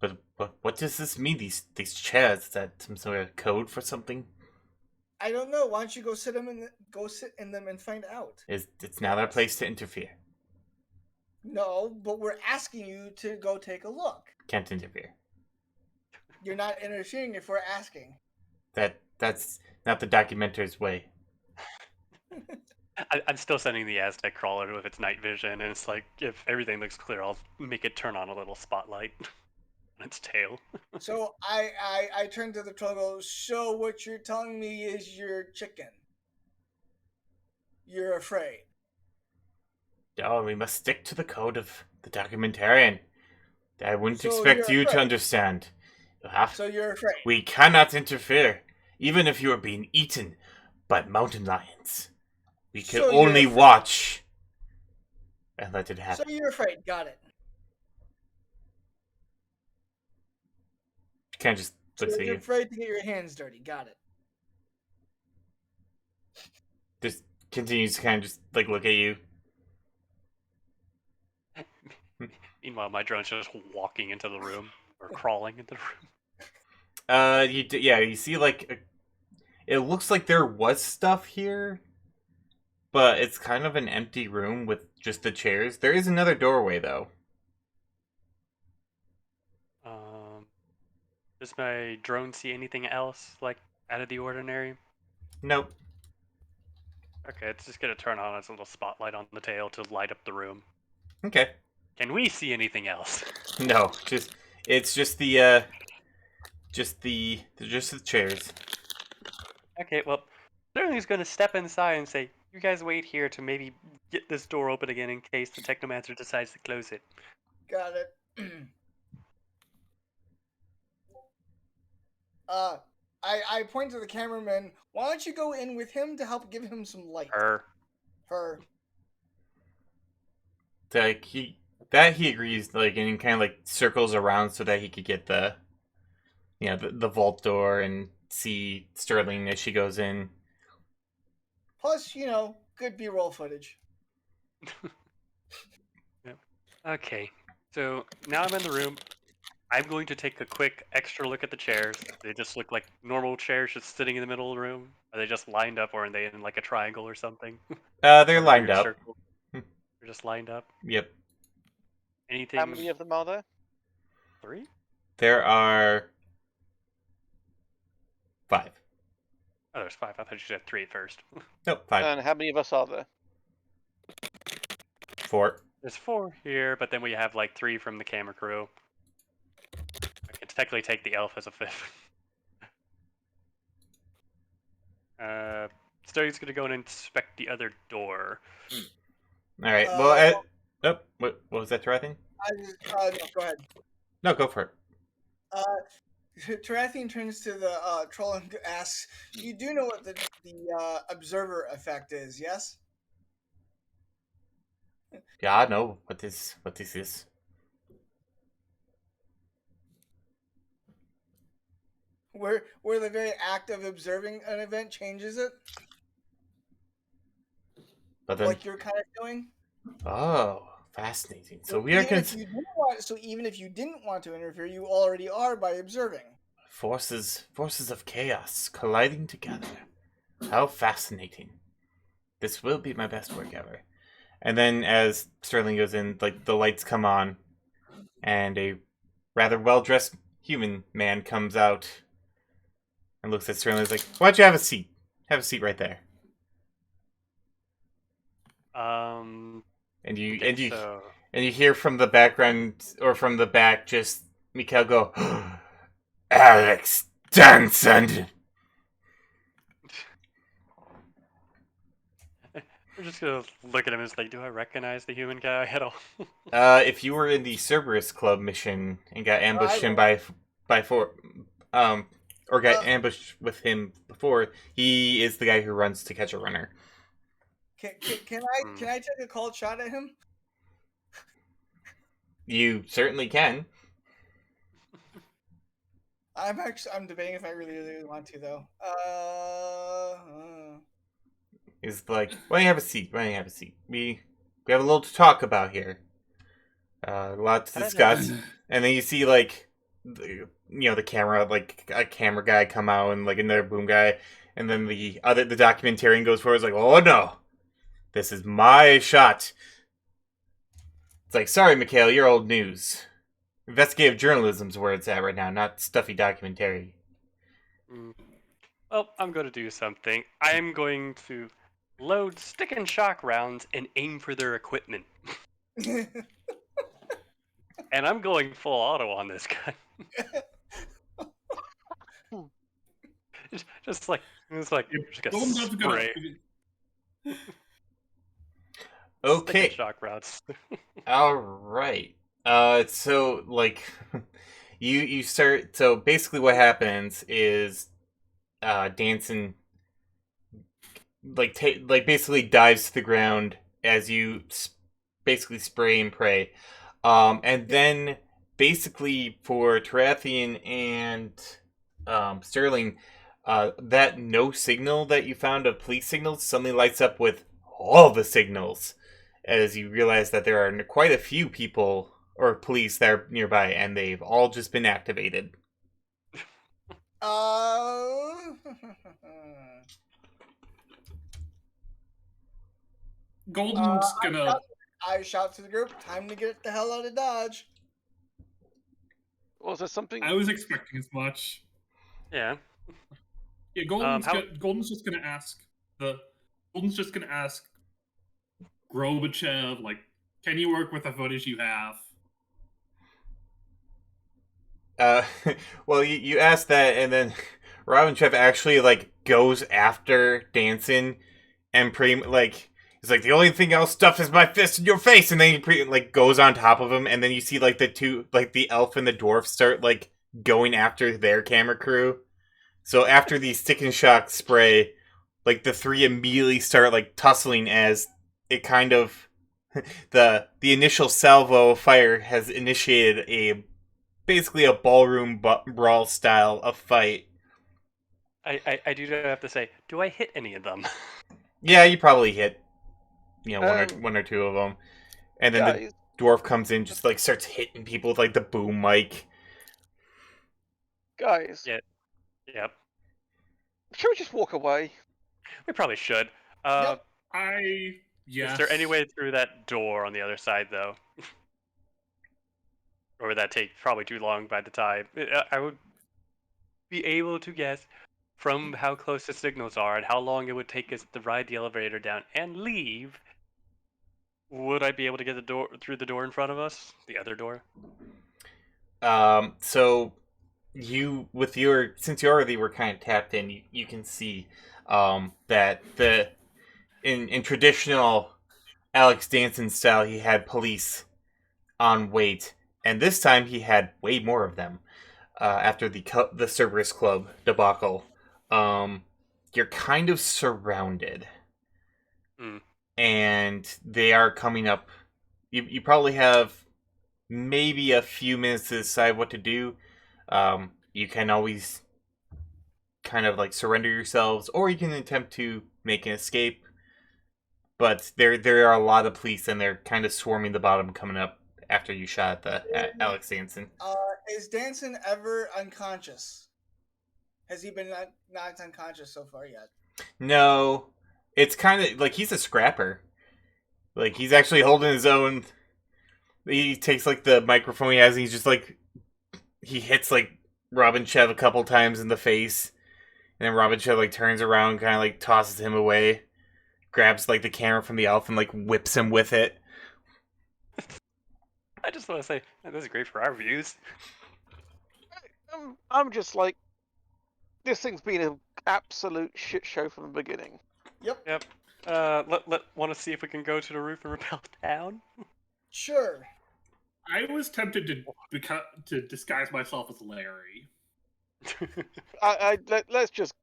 But what does this mean? These chairs? Is that some sort of code for something? I don't know. Why don't you go sit in them and find out? It's now their place to interfere. No, but we're asking you to go take a look. Can't interfere. You're not interfering if we're asking. That's not the documentary's way. I'm still sending the Aztec crawler with its night vision, and it's like, if everything looks clear, I'll make it turn on a little spotlight on its tail. So I turn to the troll and go, so what you're telling me is you're chicken. You're afraid. Oh, we must stick to the code of the documentarian. I wouldn't So expect you're you to afraid. understand. So you're afraid. We cannot interfere, even if you are being eaten by mountain lions. We can So you're only afraid. watch and let it So happen. you're afraid. Got it. Can't just So looks at you're you. afraid to get your hands dirty. Got it. Just continues to kind of just like look at you. Meanwhile, my drone's just walking into the room, or crawling into the room. You see like it looks like there was stuff here, but it's kind of an empty room with just the chairs. There is another doorway though. Does my drone see anything else, like, out of the ordinary? Nope. Okay, it's just gonna turn on its little spotlight on the tail to light up the room. Okay. Can we see anything else? No, it's just the chairs. Okay, well, Sterling's gonna step inside and say, "You guys wait here to maybe get this door open again in case the Technomancer decides to close it." Got it. I point to the cameraman. Why don't you go in with him to help give him some light? Her. Like he agrees, like, and he kind of like circles around so that he could get the the vault door and see Sterling as she goes in. Plus, good B-roll footage. Yep. Okay, so now I'm in the room. I'm going to take a quick extra look at the chairs. They just look like normal chairs just sitting in the middle of the room. Are they just lined up, or are they in like a triangle or something? They're Or a lined weird up. circle? They're just lined up. Yep. Anything? How many of them are there? 3? There are 5. Oh, there's 5. I thought you said 3 at first. Nope, 5. And how many of us are there? 4. There's 4 here, but then we have like 3 from the camera crew. I can technically take the elf as a 5th. Sterling's gonna go and inspect the other door. All right. What was that, Tarathian? No, go ahead. No, go for it. Tarathian turns to the troll and asks, "You do know what the observer effect is, yes?" Yeah, I know what this is. Where the very act of observing an event changes it, But then, like you're kind of doing. oh, fascinating. So we are Even if you didn't want to interfere, you already are by observing. forces of chaos colliding together. How fascinating. This will be my best work ever. And then as Sterling goes in, like the lights come on and a rather well-dressed human man comes out and looks at Sterling and is like, "Why don't you have a seat? Have a seat right there." And you think and you so. and you hear from the background or from the back just Mikhail go, Alex Danson. We're just gonna look at him and it's like, do I recognize the human guy at all? If you were in the Cerberus Club mission and got I ambushed him will. by four, or got Uh, ambushed with him before, he is the guy who runs To Catch a Runner. Can I take a cold shot at him? You certainly can. I'm debating if I really want to though. He's like, why don't you have a seat? Why don't you have a seat? We have a little to talk about here. A lot to discuss. And then you see like, the camera, like a camera guy come out and like another boom guy, and then the documentarian goes forward. Is like, oh no, this is my shot. It's like, sorry, Mikhail, you're old news. Investigative journalism's where it's at right now, not stuffy documentary. Well, I'm going to do something. I am going to load stick and shock rounds and aim for their equipment. And I'm going full auto on this guy. just like just gonna Golden's gonna spray stick Okay, and shock rounds. all right. So like, you start. So basically, what happens is, Danson basically dives to the ground as you basically spray and pray, and then basically for Tarathian and Sterling, that no signal that you found of police signals suddenly lights up with all the signals, as you realize that there are quite a few people or police that are nearby, and they've all just been activated. Golden's gonna. I shout to the group, time to get the hell out of Dodge. Was there something? I was expecting as much. Yeah. Yeah, Golden's just gonna ask Golden's just gonna ask Gorbachev, like, can you work with the footage you have? Well, you asked that, and then Robin Trev actually like goes after Danson, and he's like, the only thing I'll stuff is my fist in your face, and then he goes on top of him, and then you see like the elf and the dwarf start like going after their camera crew. So after the stick and shock spray, like the three immediately start like tussling as it kind of the initial salvo of fire has initiated basically a ballroom brawl style of fight. I do have to say, do I hit any of them? Yeah, you probably hit, Um, one or two of them, and then guys, the dwarf comes in, just like starts hitting people with like the boom mic. guys, Yeah. Yep. should we just walk away? We probably should. Yep. Yes. Is there any way through that door on the other side, though? Or would that take probably too long by the time? I would be able to guess from how close the signals are and how long it would take us to ride the elevator down and leave. Would I be able to get through the door in front of us? The other door? So since you already were kind of tapped in, you can see that in traditional Alex Danson style, he had police on wait, and this time he had way more of them. After the Cerberus Club debacle, you're kind of surrounded, and they are coming up. You probably have maybe a few minutes to decide what to do. You can always kind of like surrender yourselves, or you can attempt to make an escape. But there are a lot of police, and they're kind of swarming the bottom coming up after you shot at Alex Danson. Is Danson ever unconscious? Has he been knocked unconscious so far yet? No, it's kind of like he's a scrapper. Like he's actually holding his own. He takes like the microphone he has, and he's just like he hits like Robin Chev a couple times in the face, and then Robin Chev like turns around, kind of like tosses him away. grabs like the camera from the elf and like whips him with it. I just want to say this is great for our views. I'm just like, this thing's been an absolute shit show from the beginning. Yep. Yep. Want to see if we can go to the roof and rappel down? Sure. I was tempted to disguise myself as Larry. Let's just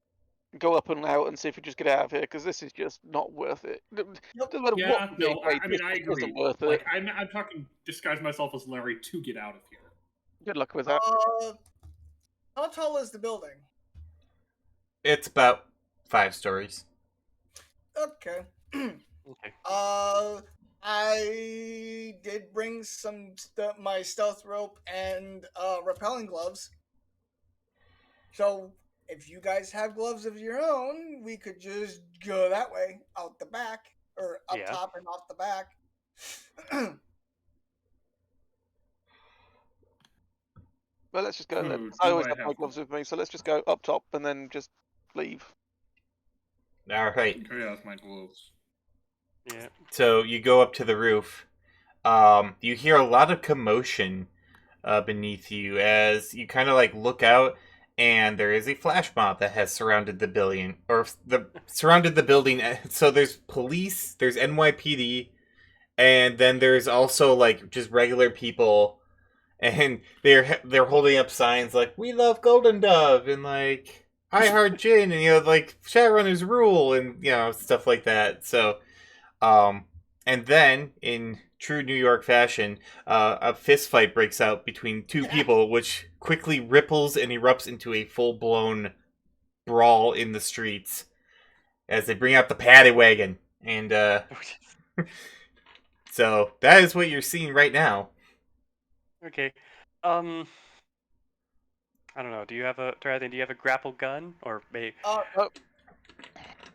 go up and out and see if we just get out of here, because this is just not worth it. Doesn't matter Yeah, what. no, I mean, I this agree. isn't worth it. Like, I'm talking disguise myself as Larry to get out of here. Good luck with that. How tall is the building? It's about 5 stories. Okay. Okay. I did bring my stealth rope and rappelling gloves. So if you guys have gloves of your own, we could just go that way, out the back, or up Yeah. top and off the back. Well, let's just go then. Ooh, I do always I have my have- gloves with me, so let's just go up top and then just leave. All right. Okay, that's my gloves. Yeah. So you go up to the roof. You hear a lot of commotion beneath you as you kind of like look out, and there is a flash mob that has surrounded the building, surrounded the building. So there's police, there's NYPD, and then there's also like just regular people, and they're holding up signs like "We love Golden Dove" and like "I heart gin" and like Shadowrunners rule and stuff like that. So. And then, in true New York fashion, a fist fight breaks out between two people, which quickly ripples and erupts into a full-blown brawl in the streets as they bring out the paddy wagon. And so that is what you're seeing right now. Okay. I don't know. Do you have a grapple gun or maybe?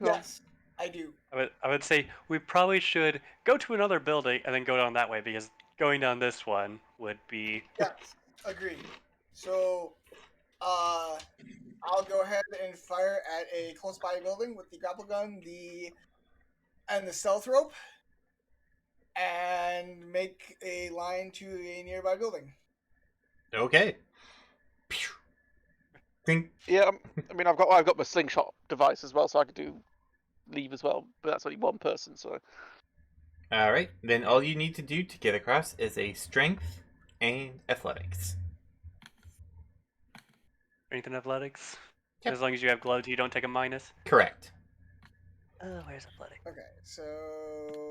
Yes, I do. I would say we probably should go to another building and then go down that way, because going down this one would be. Yes, agreed. So, I'll go ahead and fire at a close by building with the grapple gun, and the stealth rope, and make a line to a nearby building. Okay. Think. Yeah, I mean, I've got my slingshot device as well, so I could leave as well. But that's only one person, so. All right. Then all you need to do to get across is a strength and athletics. Strength and athletics. Yep. As long as you have gloves, you don't take a minus. Correct. Where's athletics? Okay, so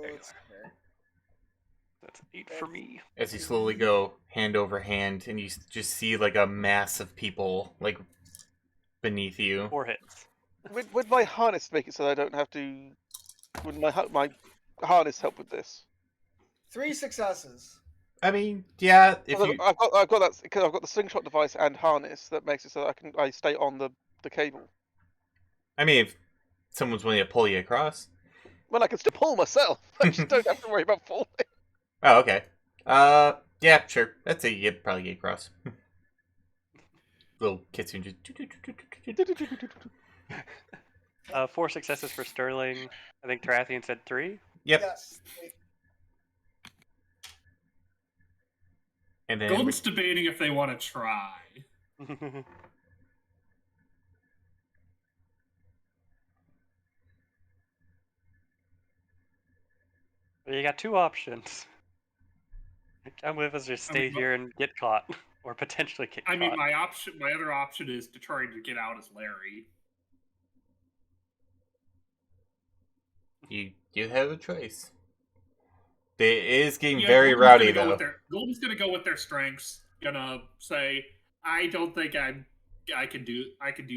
There you let's see here. That's 8 for me. As you slowly go hand over hand, and you just see like a mass of people like beneath you. 4 hits. Would my harness make it so I don't have to? Would my harness help with this? 3 successes. I mean, yeah, if you. I've got that because I've got the slingshot device and harness that makes it so that I stay on the cable. I mean, if someone's willing to pull you across. Well, I can still pull myself. I just don't have to worry about falling. Oh, okay. Yeah, sure. That's it. You'd probably get across. Little kitsune just. 4 successes for Sterling. I think Tarathian said 3. Yep. Yes. And then. Golden's debating if they want to try. You got 2 options. Come with us or stay here and get caught. Or potentially get caught. I mean, my other option is to try to get out as Larry. You have a choice. It is getting Yeah, very Golden's rowdy, gonna go though. Golden's gonna go with their strengths. Gonna say, I don't think I can do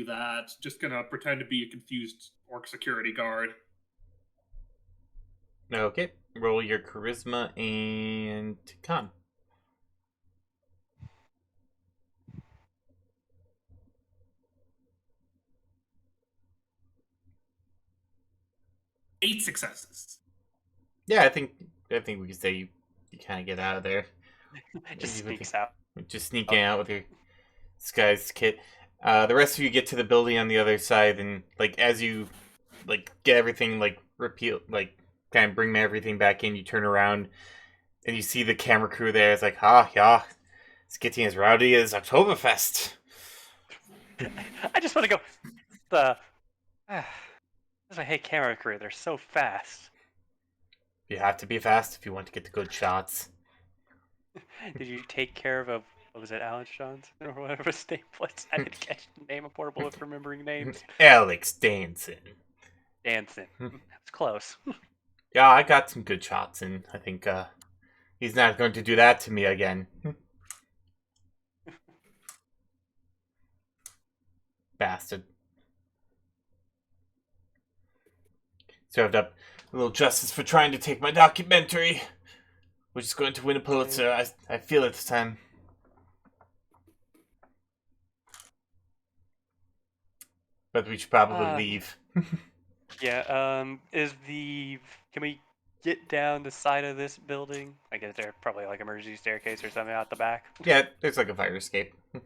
that. Just gonna pretend to be a confused orc security guard. Okay. Roll your charisma and con. Eight successes. Yeah, I think we can say you kind of get out of there. Just With sneaks out. Just sneaking out with your disguised kit. The rest of you get to the building on the other side, and like as you like get everything like repeal, like kind of bring everything back in. You turn around and you see the camera crew there. It's like, yeah, it's getting as rowdy as Oktoberfest. I just want to go. The I hate camera crew. They're so fast. You have to be fast if you want to get the good shots. Did you take care of what was it, Alex Johnson or whatever his name was? I didn't catch the name. I'm horrible with remembering names. Alex Danson. Danson. That's close. Yeah, I got some good shots, and I think he's not going to do that to me again. Bastard. Served up a little justice for trying to take my documentary, which is going to win a Pulitzer. I feel it this time. But we should probably leave. Yeah, can we get down the side of this building? I guess there's probably like emergency staircase or something out the back. Yeah, there's like a fire escape. Is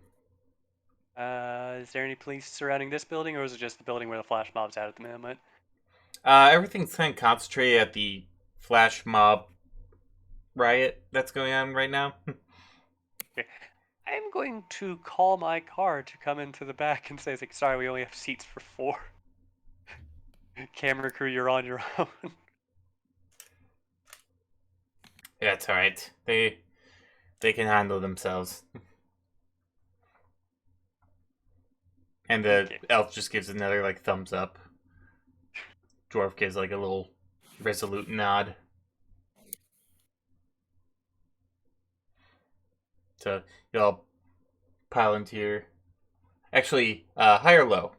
there any police surrounding this building, or is it just the building where the flash mob's at the moment? Everything's kind of concentrated at the flash mob riot that's going on right now. Okay. I'm going to call my car to come into the back and say, like, sorry, we only have seats for 4. Camera crew, you're on your own. Yeah, it's alright. They can handle themselves. And the elf just gives another like thumbs up. Dwarf gives like a little resolute nod. So you all pile into your. Actually, high or low?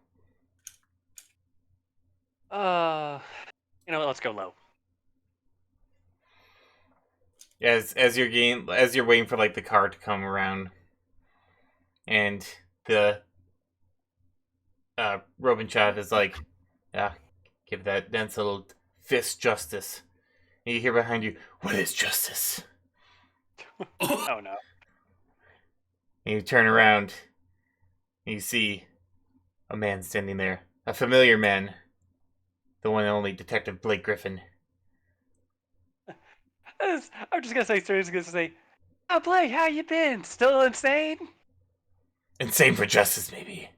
Let's go low. As you're waiting for like the car to come around, and the Robin Chav is like, yeah, give that dense little fist justice. And you hear behind you, what is justice? Oh no. And you turn around, and you see a man standing there. A familiar man. The one and only Detective Blake Griffin. I'm just gonna say, oh Blake, how you been? Still insane? Insane for justice, maybe.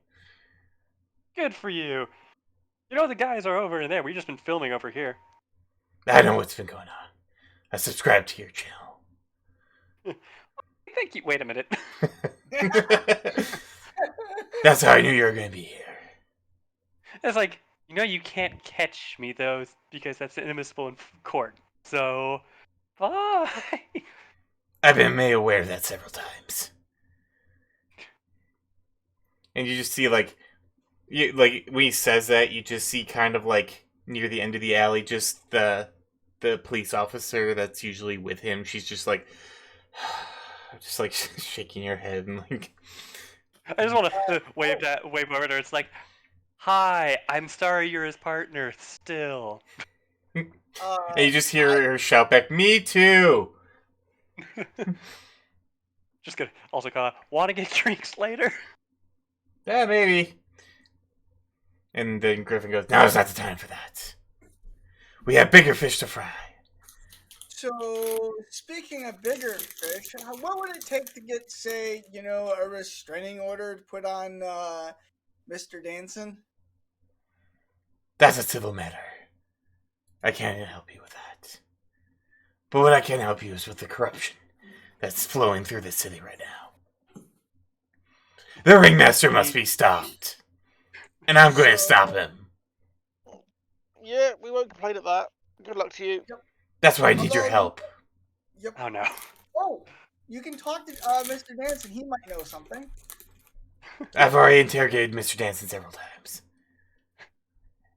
Good for you. You know the guys are over in there. We've just been filming over here. I know what's been going on. I subscribe to your channel. Thank you. Wait a minute. That's how I knew you were going to be here. It's like, you can't catch me though, because that's inadmissible in court. So, bye. I've been made aware of that several times. And you just see when he says that, you just see kind of like near the end of the alley, just the police officer that's usually with him. She's just like, shaking her head and like. I just want to wave over there. It's like, hi, I'm sorry you're his partner still. And you just hear her shout back, me too! Just gonna also call out, want to get drinks later? Yeah, maybe. And then Griffin goes, now's not the time for that. We have bigger fish to fry. So, speaking of bigger fish, what would it take to get, say, a restraining order put on Mr. Danson? That's a civil matter. I can't help you with that. But what I can help you is with the corruption that's flowing through this city right now. The ringmaster must be stopped. And I'm going to stop him. Yeah, we won't complain at that. Good luck to you. That's why I need your help. Yep. Oh no. Oh, you can talk to Mr. Danson. He might know something. I've already interrogated Mr. Danson several times.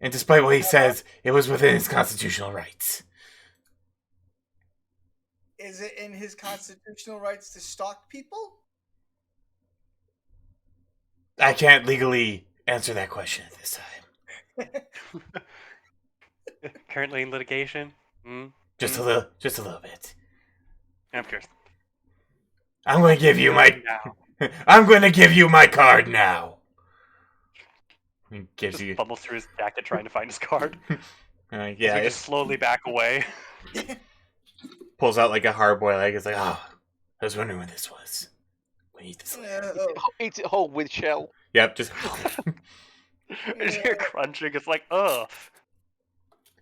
And despite what he says, it was within his constitutional rights. Is it in his constitutional rights to stalk people? I can't legally answer that question at this time. Currently in litigation? Just a little bit. Of course. I'm going to give you my Now. I'm going to give you my card now. He gives Just you. fumbles through his jacket trying to find his card. Yeah, So we it just slowly back away. pulls out like a hard boiled egg. It's like, I was wondering when this was. We eat this later. Eat it whole with shell. Yep, just. I just hear crunching. It's like, ugh.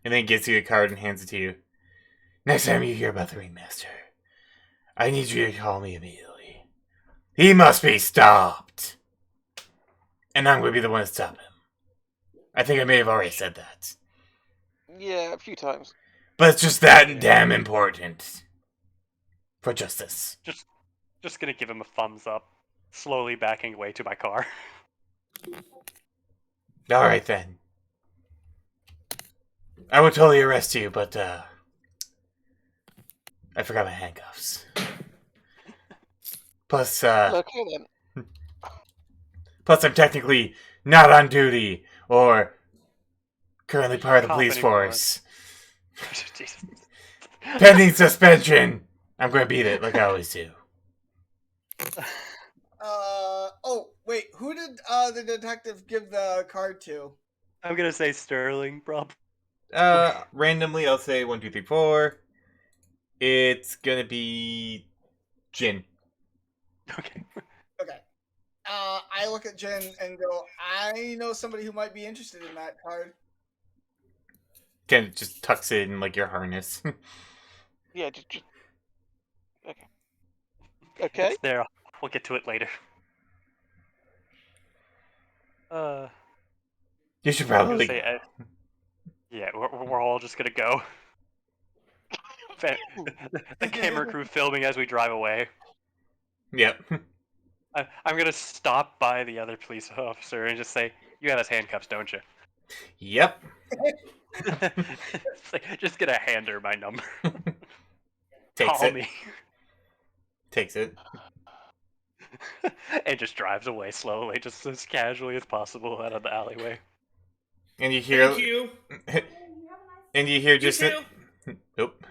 And then gives you a card and hands it to you. Next time you hear about the Ringmaster, I need you to call me immediately. He must be stopped. And I'm going to be the one to stop him. I think I may have already said that. Yeah, a few times. But it's just that damn important. For justice. Just gonna give him a thumbs up, slowly backing away to my car. Alright then. I would totally arrest you, but I forgot my handcuffs. Plus, Okay then. plus I'm technically not on duty or currently part of the Cop police anymore. force. Jesus. Pending suspension. I'm going to beat it like I always do. Oh, wait. Who did the detective give the card to? I'm gonna say Sterling, bro. Randomly, I'll say 1, 2, 3, 4. It's gonna be Jin. Okay. Okay. I look at Jen and go, I know somebody who might be interested in that card. Jen just tucks it in like your harness. Yeah, just okay. Okay. It's there. We'll get to it later. You should I'm gonna probably. say, yeah, we're all just gonna go. The camera crew filming as we drive away. Yep. I'm gonna stop by the other police officer and just say, "You have his handcuffs, don't you?" Yep. It's like, just gonna hand her my number. Takes Call it. me. Takes it. And just drives away slowly, just as casually as possible out of the alleyway. And you hear. Thank you. And you hear You just. too. Nope.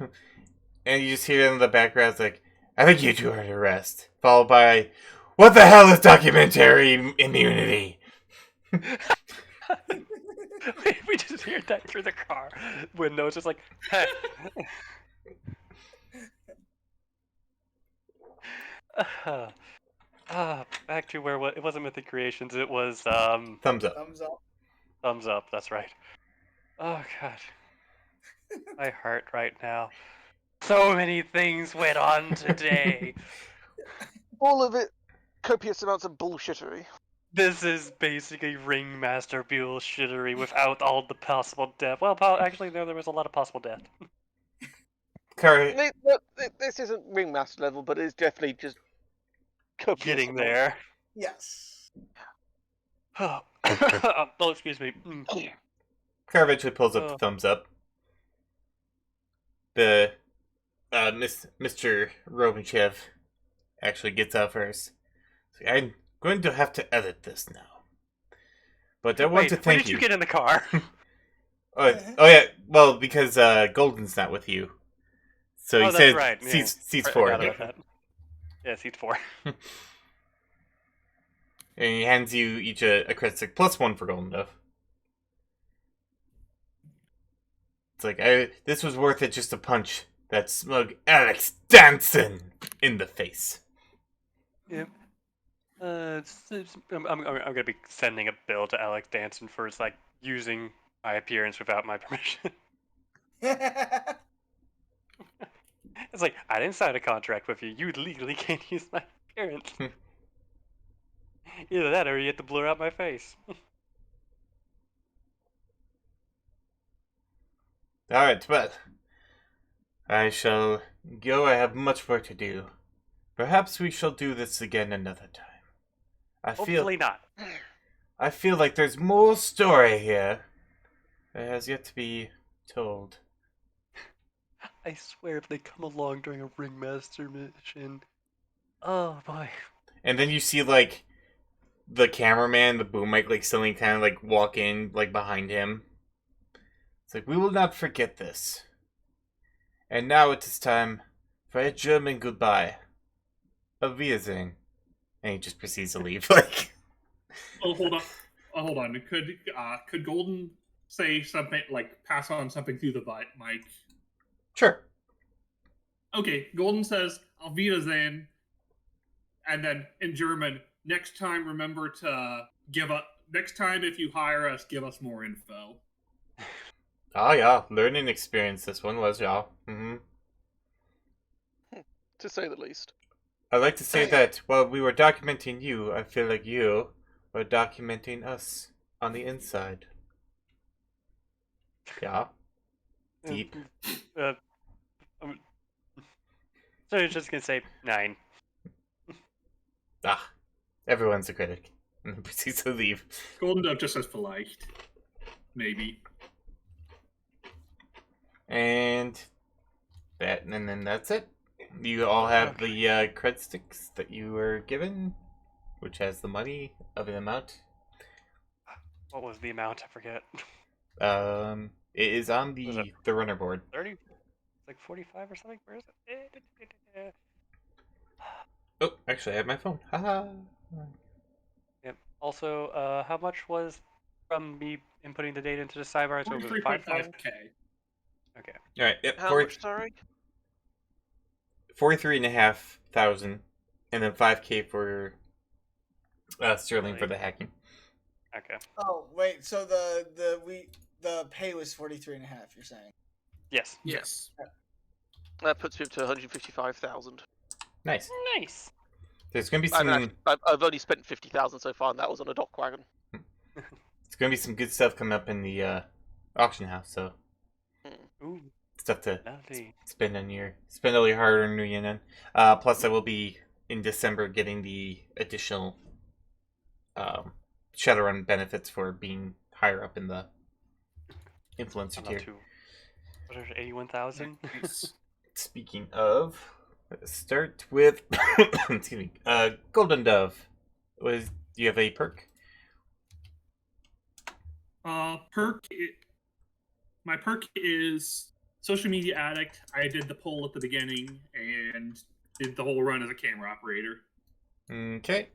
And you just hear in the background, it's like, I think you two are under arrest. Followed by, what the hell is documentary immunity? We just hear that through the car window. It's just like, hey. Back to where it wasn't Mythic Creations. It was Thumbs up. Thumbs up. Thumbs Up. That's right. Oh god, my heart right now. So many things went on today. All of it copious amounts of bullshittery. This is basically Ringmaster bullshittery without all the possible death. Well, actually, no, there was a lot of possible death. Curry. This isn't ringmaster level, but it's definitely just copious. Getting amounts. there. Yes. Oh, excuse me. Car eventually pulls up the thumbs up. The Mr. Robichev actually gets out first. I'm going to have to edit this now. But I want to when thank did you get in the car? Oh yeah, well, because Golden's not with you. So he that's says right. Yeah. seats I 4. forgot Yeah. about that. Yeah, seat 4. And he hands you each a crit stick plus 1 for Golden Dove. It's like, this was worth it just to punch that smug Alex Danson in the face. Yep. I'm gonna be sending a bill to Alex Danson for like using my appearance without my permission. It's like, I didn't sign a contract with you. You legally can't use my appearance. Either that or you have to blur out my face. Alright, but I shall go. I have much work to do. Perhaps we shall do this again another time. Hopefully not. I feel like there's more story here that has yet to be told. I swear if they come along during a Ringmaster mission. Oh boy. And then you see like the cameraman, the boom mic, like suddenly kind of like walk in like behind him. It's like, we will not forget this. And now it is time for a German goodbye. Auf Wiedersehen. And he just proceeds to leave. Like, Oh, hold on. hold on. Could Golden say something like pass on something through the mic? Sure. Okay, Golden says Auf Wiedersehen, and then in German, next time remember to give up. Next time if you hire us, give us more info. Oh yeah, learning experience. This one was, yeah. Mm-hmm. To say the least. I'd like to say that while we were documenting you, I feel like you were documenting us on the inside. Yeah. Deep. So I was just gonna say 9. Ah, everyone's a critic. And then proceeds to leave. Golden Dove just says polite. Maybe. And then that's it. You all have the cred sticks that you were given, which has the money of an amount. What was the amount? I forget. It is on Was it- the runner board. 30? It's like 45 or something. Where is it? Oh, actually, I have my phone. Haha. Yep. Also, how much was from me inputting the data into the sidebar? So it was 5,000. 43.5k. Okay. All right. Yep. How much, sorry? 43,500, and then 5K for sterling for Really? the hacking. Okay. Oh wait, so the pay was 43.5. You're saying? Yes. Yes. That puts me up to 155,000. Nice. Nice. There's gonna be I've, some. actually, I've only spent 50,000 so far, and that was on a dock wagon. It's gonna be some good stuff coming up in the auction house. So Ooh, stuff to lovely. spend all your hard-earned yen on. Plus, I will be in December getting the additional Shadowrun benefits for being higher up in the influencer I'm tier. not too. What is it, 81,000? Nice. Speaking of, let's start with excuse me. Golden Dove. Do you have a perk? My perk is social media addict. I did the poll at the beginning and did the whole run as a camera operator. Okay.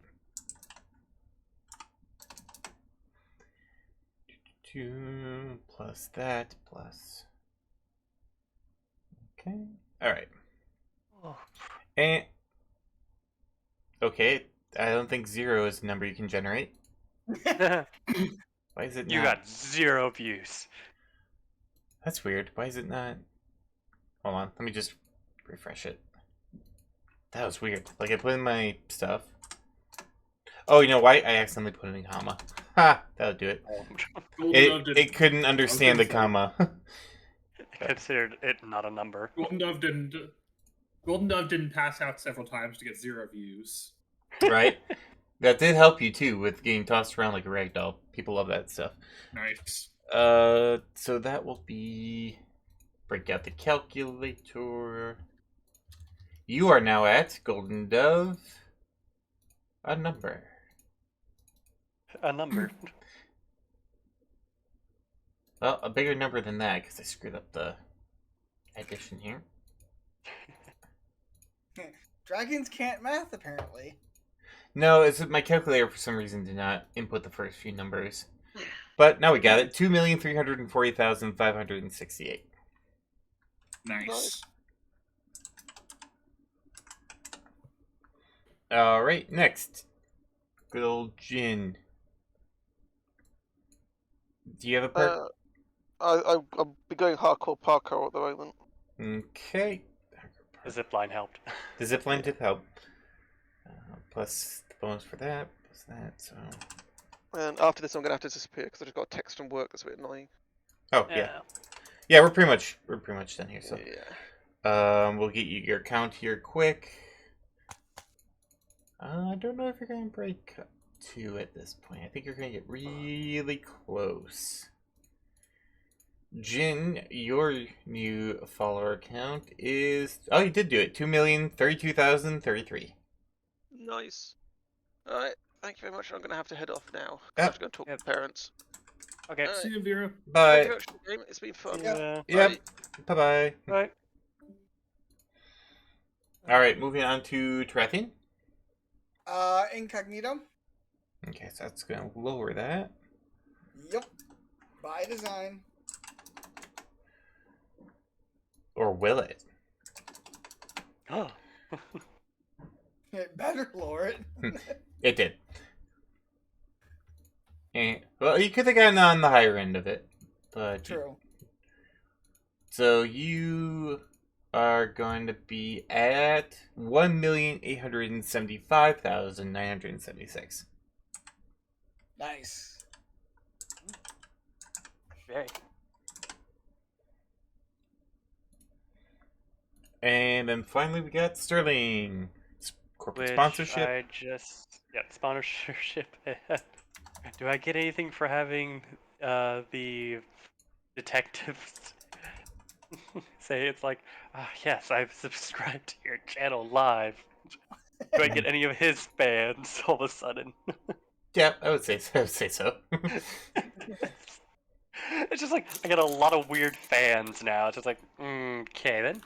2 plus that plus. Okay. All right. Oh. And okay, I don't think 0 is the number you can generate. Why is it not? You got 0 views. That's weird. Why is it not? Hold on. Let me just refresh it. That was weird. Like I put in my stuff. Oh, you know why? I accidentally put in a comma. Ha! That'll do it. Golden Dove It couldn't understand the say. comma. I considered it not a number. Golden Dove didn't pass out several times to get 0 views. Right? That did help you too with getting tossed around like a rag doll. People love that stuff. Nice. So that will be break out the calculator. You are now at Golden Dove. A number. A number. Well, a bigger number than that because I screwed up the addition here. Dragons can't math apparently. No, it's my calculator for some reason did not input the first few numbers. But now we got it. 2,340,568. Nice. Alright, next. Good old Jin. Do you have a perk? I'll be going hardcore parkour at the moment. Okay. The zipline helped. The zipline did help. Plus the bonus for that, plus that, so... And after this, I'm going to have to disappear because I just got a text from work that's a bit annoying. Oh, yeah. Yeah, we're pretty much done here, so... Yeah. We'll get you your count here quick. I don't know if you're going to break 2 at this point. I think you're going to get really close. Jin, your new follower count is... Oh, you did do it. 2,032,033. Nice. Alright, thank you very much. I'm going to have to head off now. I Yep. have to go and talk to parents. Okay. See you, Vera. Thank you Bye. very much for the game. It's been fun. Yeah. Yep. Bye-bye. Right. Alright, moving on to Tarathian. Incognito. Okay, so that's going to lower that. Yep. By design. Or will it? Oh, It better lower it. It did. And, well, you could have gotten on the higher end of it. But True. so you are going to be at 1,875,976. Nice. yay. And then finally we got Sterling. Corporate Which sponsorship. I just sponsorship. Do I get anything for having the detectives say it's like, yes, I've subscribed to your channel live. Do I get any of his fans all of a sudden? Yeah, I would say so. It's just like I get a lot of weird fans now. It's just like, okay then.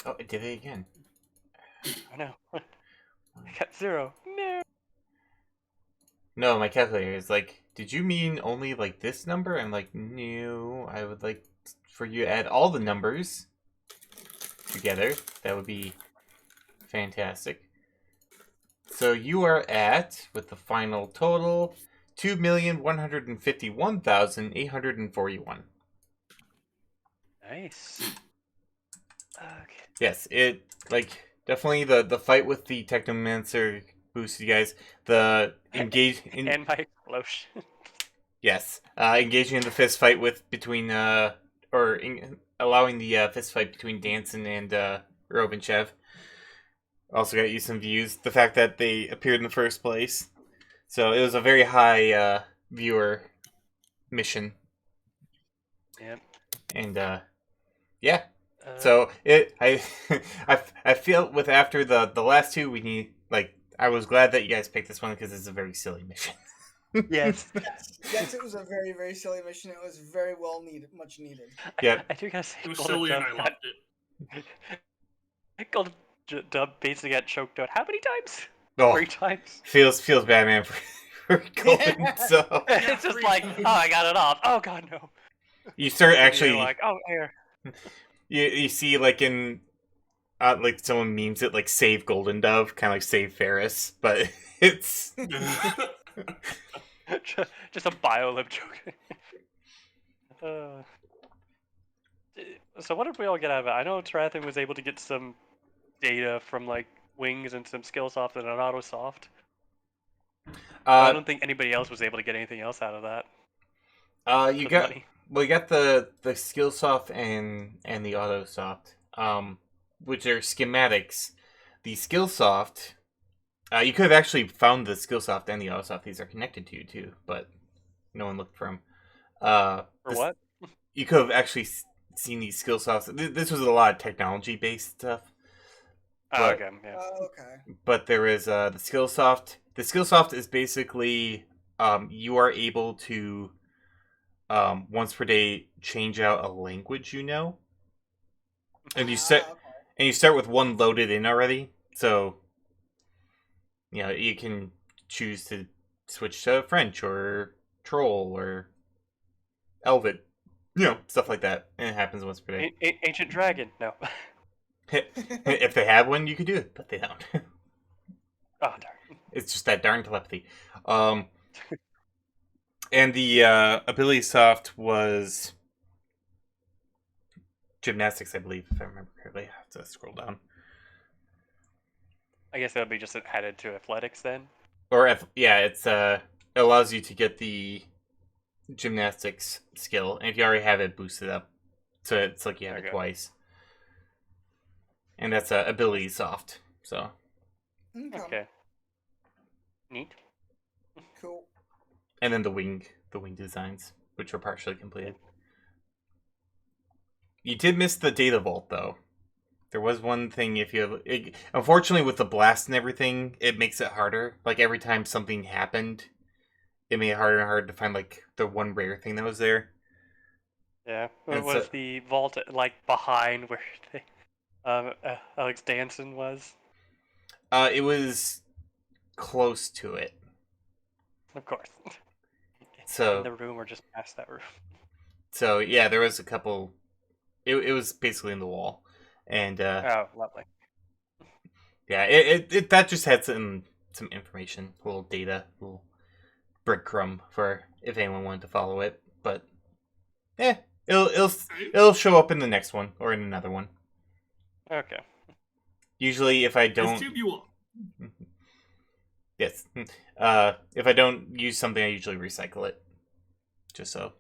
Oh, it did it again. I know. I got 0. No. No, my calculator is like, did you mean only like this number? I'm like, no, I would like for you to add all the numbers together. That would be fantastic. So you are at, with the final total, 2,151,841. Nice. Okay. Yes, it definitely the fight with the Technomancer boosted you guys. The And my explosion. yes, engaging in the fist fight allowing the fist fight between Danson and Robinchev. Also got you some views. The fact that they appeared in the first place, so it was a very high viewer mission. Yep. And yeah. So I feel with after the last two we need I was glad that you guys picked this one because it's a very silly mission. Yes. Yes, it was a very, very silly mission. It was very well needed, much needed. Yep. I do gotta say, It was Golden silly and I Dove loved it. Golden Dove basically got choked out. How many times? Oh, 3 times. feels bad, man. For Golden Dove. It's just like, oh, I got it off. Oh god, no. You start And actually you're like, oh, here. you see like in like someone memes it like save Golden Dove, kind of like save Ferris, but it's Just a biolib joke. So what did we all get out of it? I know Tarathan was able to get some data from like wings and some skillsoft and an autosoft. I don't think anybody else was able to get anything else out of that. You with got money. well, you got the Skillsoft and the Autosoft, which are schematics. The Skillsoft, you could have actually found the Skillsoft and the Autosoft. These are connected to you too, but no one looked for them. For what? You could have actually seen these Skillsofts. This was a lot of technology based stuff. Oh, But- okay, yeah. Okay. But there is the Skillsoft. The Skillsoft is basically you are able to once per day change out a language you know, and you Okay. start with one loaded in already. So you can choose to switch to French or Troll or Elvic, stuff like that, and it happens once per day. Ancient Dragon, no. If they have one, you could do it, but they don't. Oh, darn. It's just that darn telepathy. And the ability soft was gymnastics, I believe, if I remember correctly. I have to scroll down. I guess that would be just added to athletics then. Or it allows you to get the gymnastics skill, and if you already have it, boost it up, so it's like you have it Okay. twice. And that's ability soft. So Okay. Neat. Cool. and then the wing designs, which are partially completed. You did miss the data vault though. There was one thing unfortunately with the blast and everything, it makes it harder. Like every time something happened, it made it harder and harder to find like the one rare thing that was there. Yeah. And Was so- the vault like behind where Alex Danson was? It was close to it. Of course. So in the room or just past that room. So yeah, there was a couple. It was basically in the wall, and Oh, lovely. yeah, it that just had some information, a little data, a little breadcrumb for if anyone wanted to follow it. But yeah, it'll show up in the next one or in another one. Okay. Usually, if I As don't, tube you will. yes, if I don't use something, I usually recycle it, just so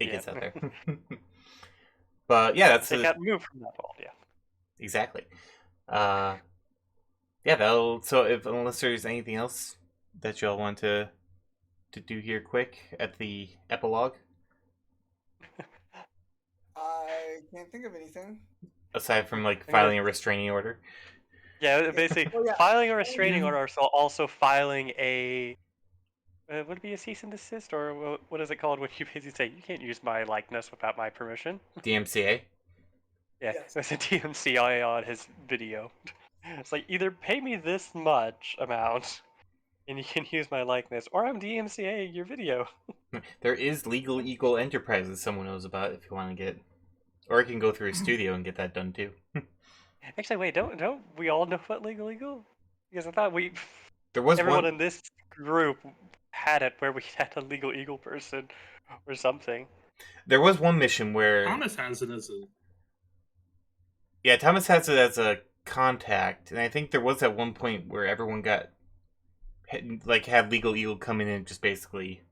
it Yeah. gets out there. But yeah, that's They got moved from that vault, yeah. exactly. Yeah, that'll. So, if unless there's anything else that y'all want to do here, quick at the epilogue, I can't think of anything. aside from like I'm gonna- filing a restraining order. Yeah, basically Oh, yeah. filing a restraining Yeah. order, so also filing a would it be a cease and desist, or what is it called when you basically say you can't use my likeness without my permission? DMCA. Yeah, Yes. it's a DMCI on his video. It's like either pay me this much amount, and you can use my likeness, or I'm DMCA your video. There is Legal Eagle Enterprises someone knows about if you want to get, or you can go through a studio and get that done too. Actually, wait, don't we all know what Legal Eagle? Because I thought There was everyone one. in this group had it where we had a Legal Eagle person or something. There was one mission where Thomas has it as a. yeah, Thomas has it as a contact, and I think there was at one point where everyone got had Legal Eagle come in and just basically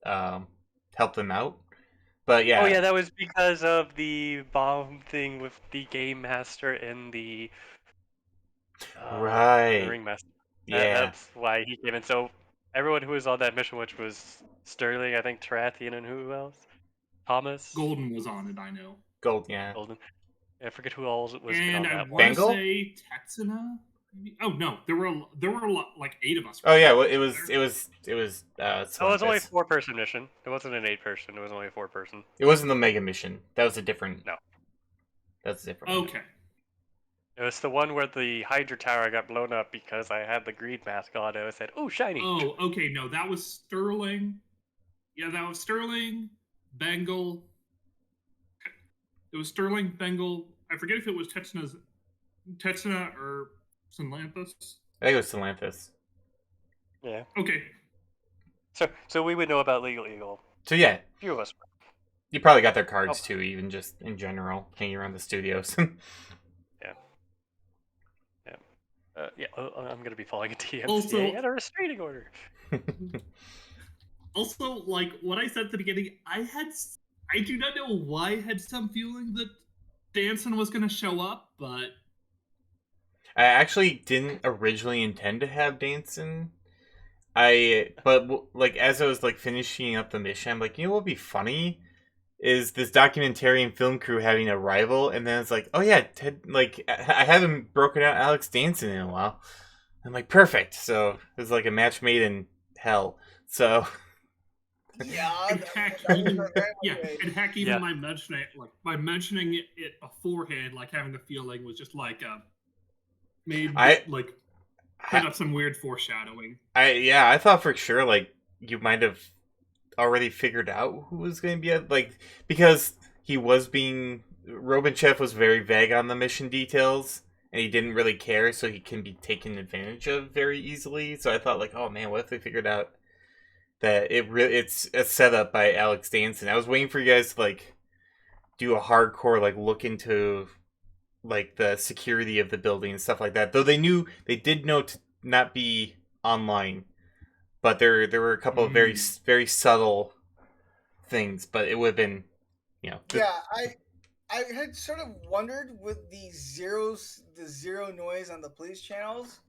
help them out. But yeah, Oh yeah, that was because of the bomb thing with the game master and the right. the ringmaster. Yeah. That's why he came in. So everyone who was on that mission, which was Sterling, I think Tarathian, and who else? Thomas. Golden was on it, I know. Gold, yeah. Golden. I forget who else was And on I that one. want to Bengal? say Texana. Maybe? Oh no, there were a lot, like 8 of us. Oh yeah, well, it was It was only a Celestis. 4-person mission. It wasn't an 8-person. It was only a 4-person. It wasn't the mega mission. That was a different. No. That's a different. one. Okay. It was the one where the Hydra Tower got blown up because I had the green mask on. And I said, "Oh, shiny." Oh, okay. No, that was Sterling. Yeah, that was Sterling, Bengal. It was Sterling, Bengal. I forget if it was Texana or Synlanthus. I think it was Celanthus. Yeah. Okay. So we would know about Legal Eagle. So yeah, Few of us. you probably got their cards Oh. too, even just in general, hanging around the studios. Yeah, I'm gonna be following a TMCA Also- and a restraining order. Also, like what I said at the beginning, I do not know why I had some feeling that Danson was going to show up, but I actually didn't originally intend to have Danson. But like as I was like finishing up the mission, I'm like, you know what would be funny is this documentarian film crew having a rival, and then it's like, oh yeah, Ted. Like I haven't broken out Alex Danson in a while. I'm like, perfect. So it was like a match made in hell. So Yeah. and heck, even Yeah. my mentioning it beforehand, like having the feeling was just like made I- like put up some weird foreshadowing. I thought for sure like you might have already figured out who was going to be at, like, because Robinchev was very vague on the mission details and he didn't really care, so he can be taken advantage of very easily. So I thought like, oh man, what if they figured out that it's a setup by Alex Danson? I was waiting for you guys to like do a hardcore like look into like the security of the building and stuff like that. Though they did know to not be online, but there were a couple of very very subtle things. But it would have been, Yeah, I had sort of wondered with the zero noise on the police channels,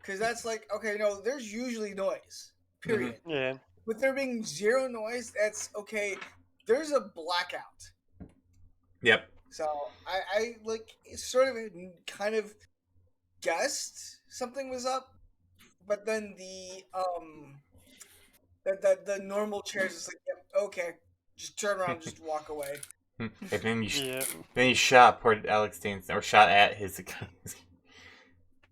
because that's like, okay, no, there's usually noise, period. Yeah. With there being zero noise, that's okay. There's a blackout. Yep. So I like sort of kind of guessed something was up, but then the normal chairs is like, yep, okay, just turn around, just walk away. And then Yeah. then you shot poor Alex Danson, or shot at his.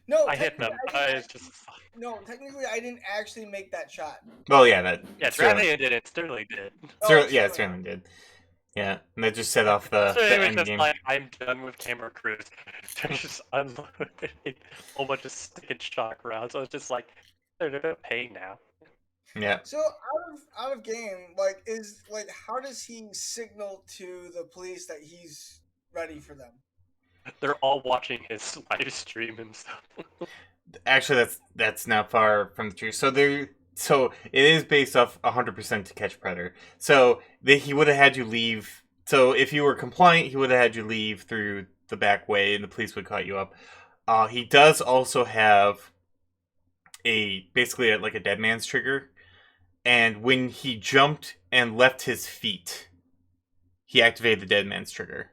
No, I hit them. It's just no, technically, I didn't actually make that shot. Well, yeah, that yeah. Sterling, Dravian did it. Sterling did. yeah, Sterling. Sterling did. Yeah, and that just set off the Sterling was end just game. like, I'm done with camera crews. They're just unloading a whole bunch of stick and shock rounds. So it's just like they're paying now. Yeah. So out of game, how does he signal to the police that he's ready for them? They're all watching his live stream and stuff. Actually, that's not far from the truth. So it is based off 100% To Catch a Predator. So he would have had you leave. So if you were compliant, he would have had you leave through the back way, and the police would cut you up. He does also have basically like a dead man's trigger, and when he jumped and left his feet, he activated the dead man's trigger.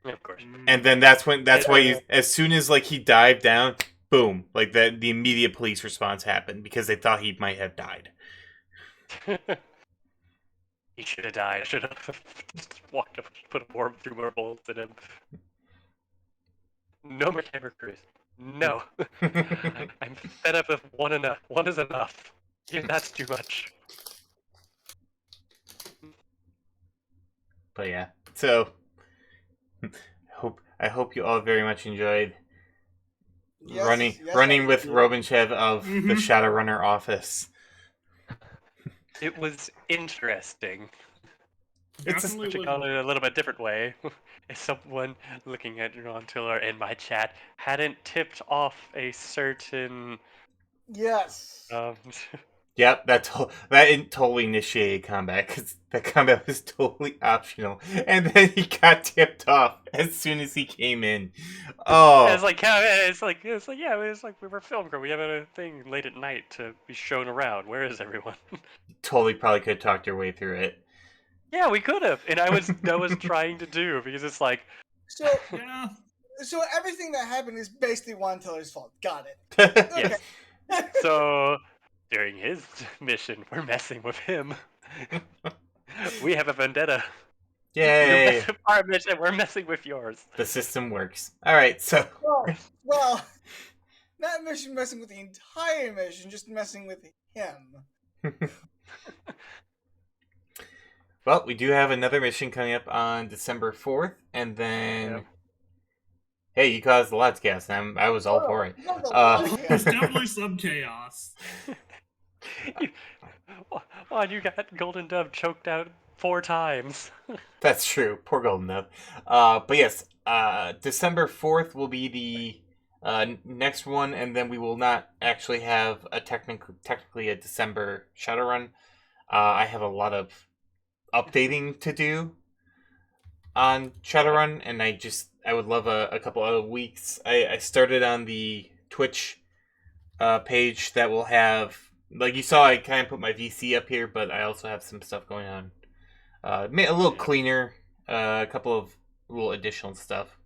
Of course. And then that's why as soon as like he dived down, boom, like the immediate police response happened because they thought he might have died. He should have died. I should have just walked up, put threw more bullets in him. No more camera crews. No. I'm fed up with one enough. One is enough. Even that's too much. But yeah, so I hope you all very much enjoyed running with Robinchev of the Shadowrunner office. It was interesting. It's Gone in a little bit different way. If someone looking at Ron Tiller in my chat hadn't tipped off a certain Yes. Yep, that totally initiated combat because the combat was totally optional, and then he got tipped off as soon as he came in. Oh, it's like we were film crew. We have a thing late at night to be shown around. Where is everyone? totally probably could have talked your way through it. Yeah, we could have, and I was trying to do because it's like So Yeah. so everything that happened is basically Juan Tiller's fault. Got it. yes. So during his mission, we're messing with him. We have a vendetta. Yay! Our mission, we're messing with yours. The system works. All right, so Well, not mission messing with the entire mission, just messing with him. well, we do have another mission coming up on December 4th, and then. Yep. Hey, you caused a lot of chaos, and I was all for it. There's definitely some chaos. You got Golden Dove choked out 4 times. That's true. Poor Golden Dove. But yes, December 4th will be the next one, and then we will not actually have technically a December Shadowrun. I have a lot of updating to do on Shadowrun, and I would love a couple of weeks. I started on the Twitch page that will have, like you saw, I kind of put my VC up here, but I also have some stuff going on. A little cleaner, a couple of little additional stuff,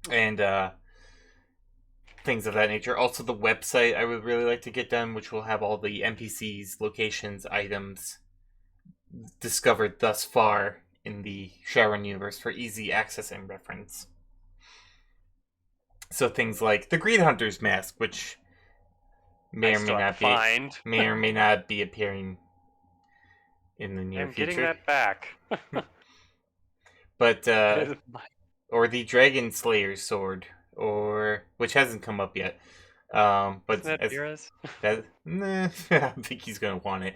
and things of that nature. Also, the website I would really like to get done, which will have all the NPCs, locations, items discovered thus far in the Shadowrun universe for easy access and reference. So things like the Greed Hunter's mask, which may or may not be appearing in the near future. I'm getting that back. But or the Dragon Slayer's sword, or which hasn't come up yet. But isn't that Mira's? I don't think he's gonna want it.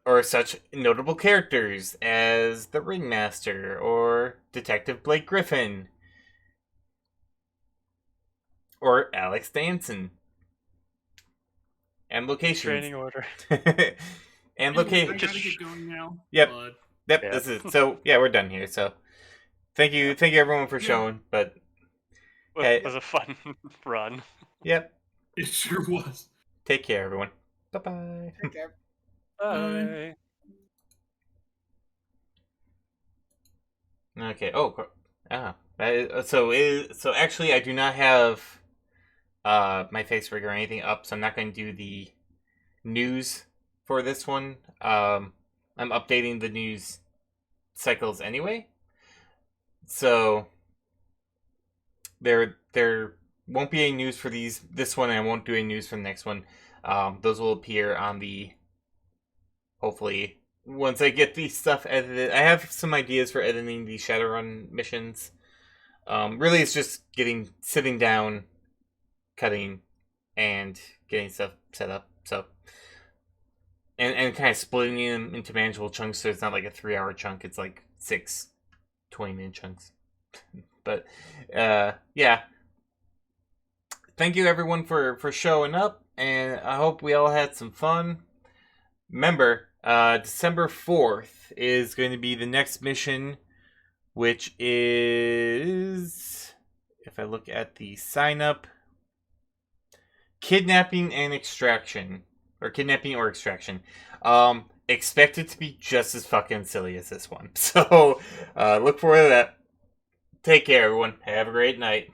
Or such notable characters as the Ringmaster or Detective Blake Griffin or Alex Danson. And locations. Training order. And I location. gotta get going now. Yep. But Yep. Yeah. This is so. Yeah, we're done here. So, thank you everyone for showing. But It was a fun run. yep. it sure was. Take care, everyone. Bye bye. Take care. Bye. Okay. So actually, I do not have my Facebook or anything up, so I'm not going to do the news for this one. I'm updating the news cycles anyway, so they're won't be any news for this one, and I won't do any news for the next one. Those will appear on the, hopefully, once I get the stuff edited. I have some ideas for editing the Shadowrun missions. Really, it's just sitting down, cutting, and getting stuff set up. So, and kind of splitting them into manageable chunks, so it's not like a 3-hour chunk. It's like 6 20-minute chunks. But, yeah. Thank you, everyone, for showing up, and I hope we all had some fun. Remember, December 4th is going to be the next mission, which is, if I look at the sign-up, Kidnapping or Extraction. Expect it to be just as fucking silly as this one. So, look forward to that. Take care, everyone. Have a great night.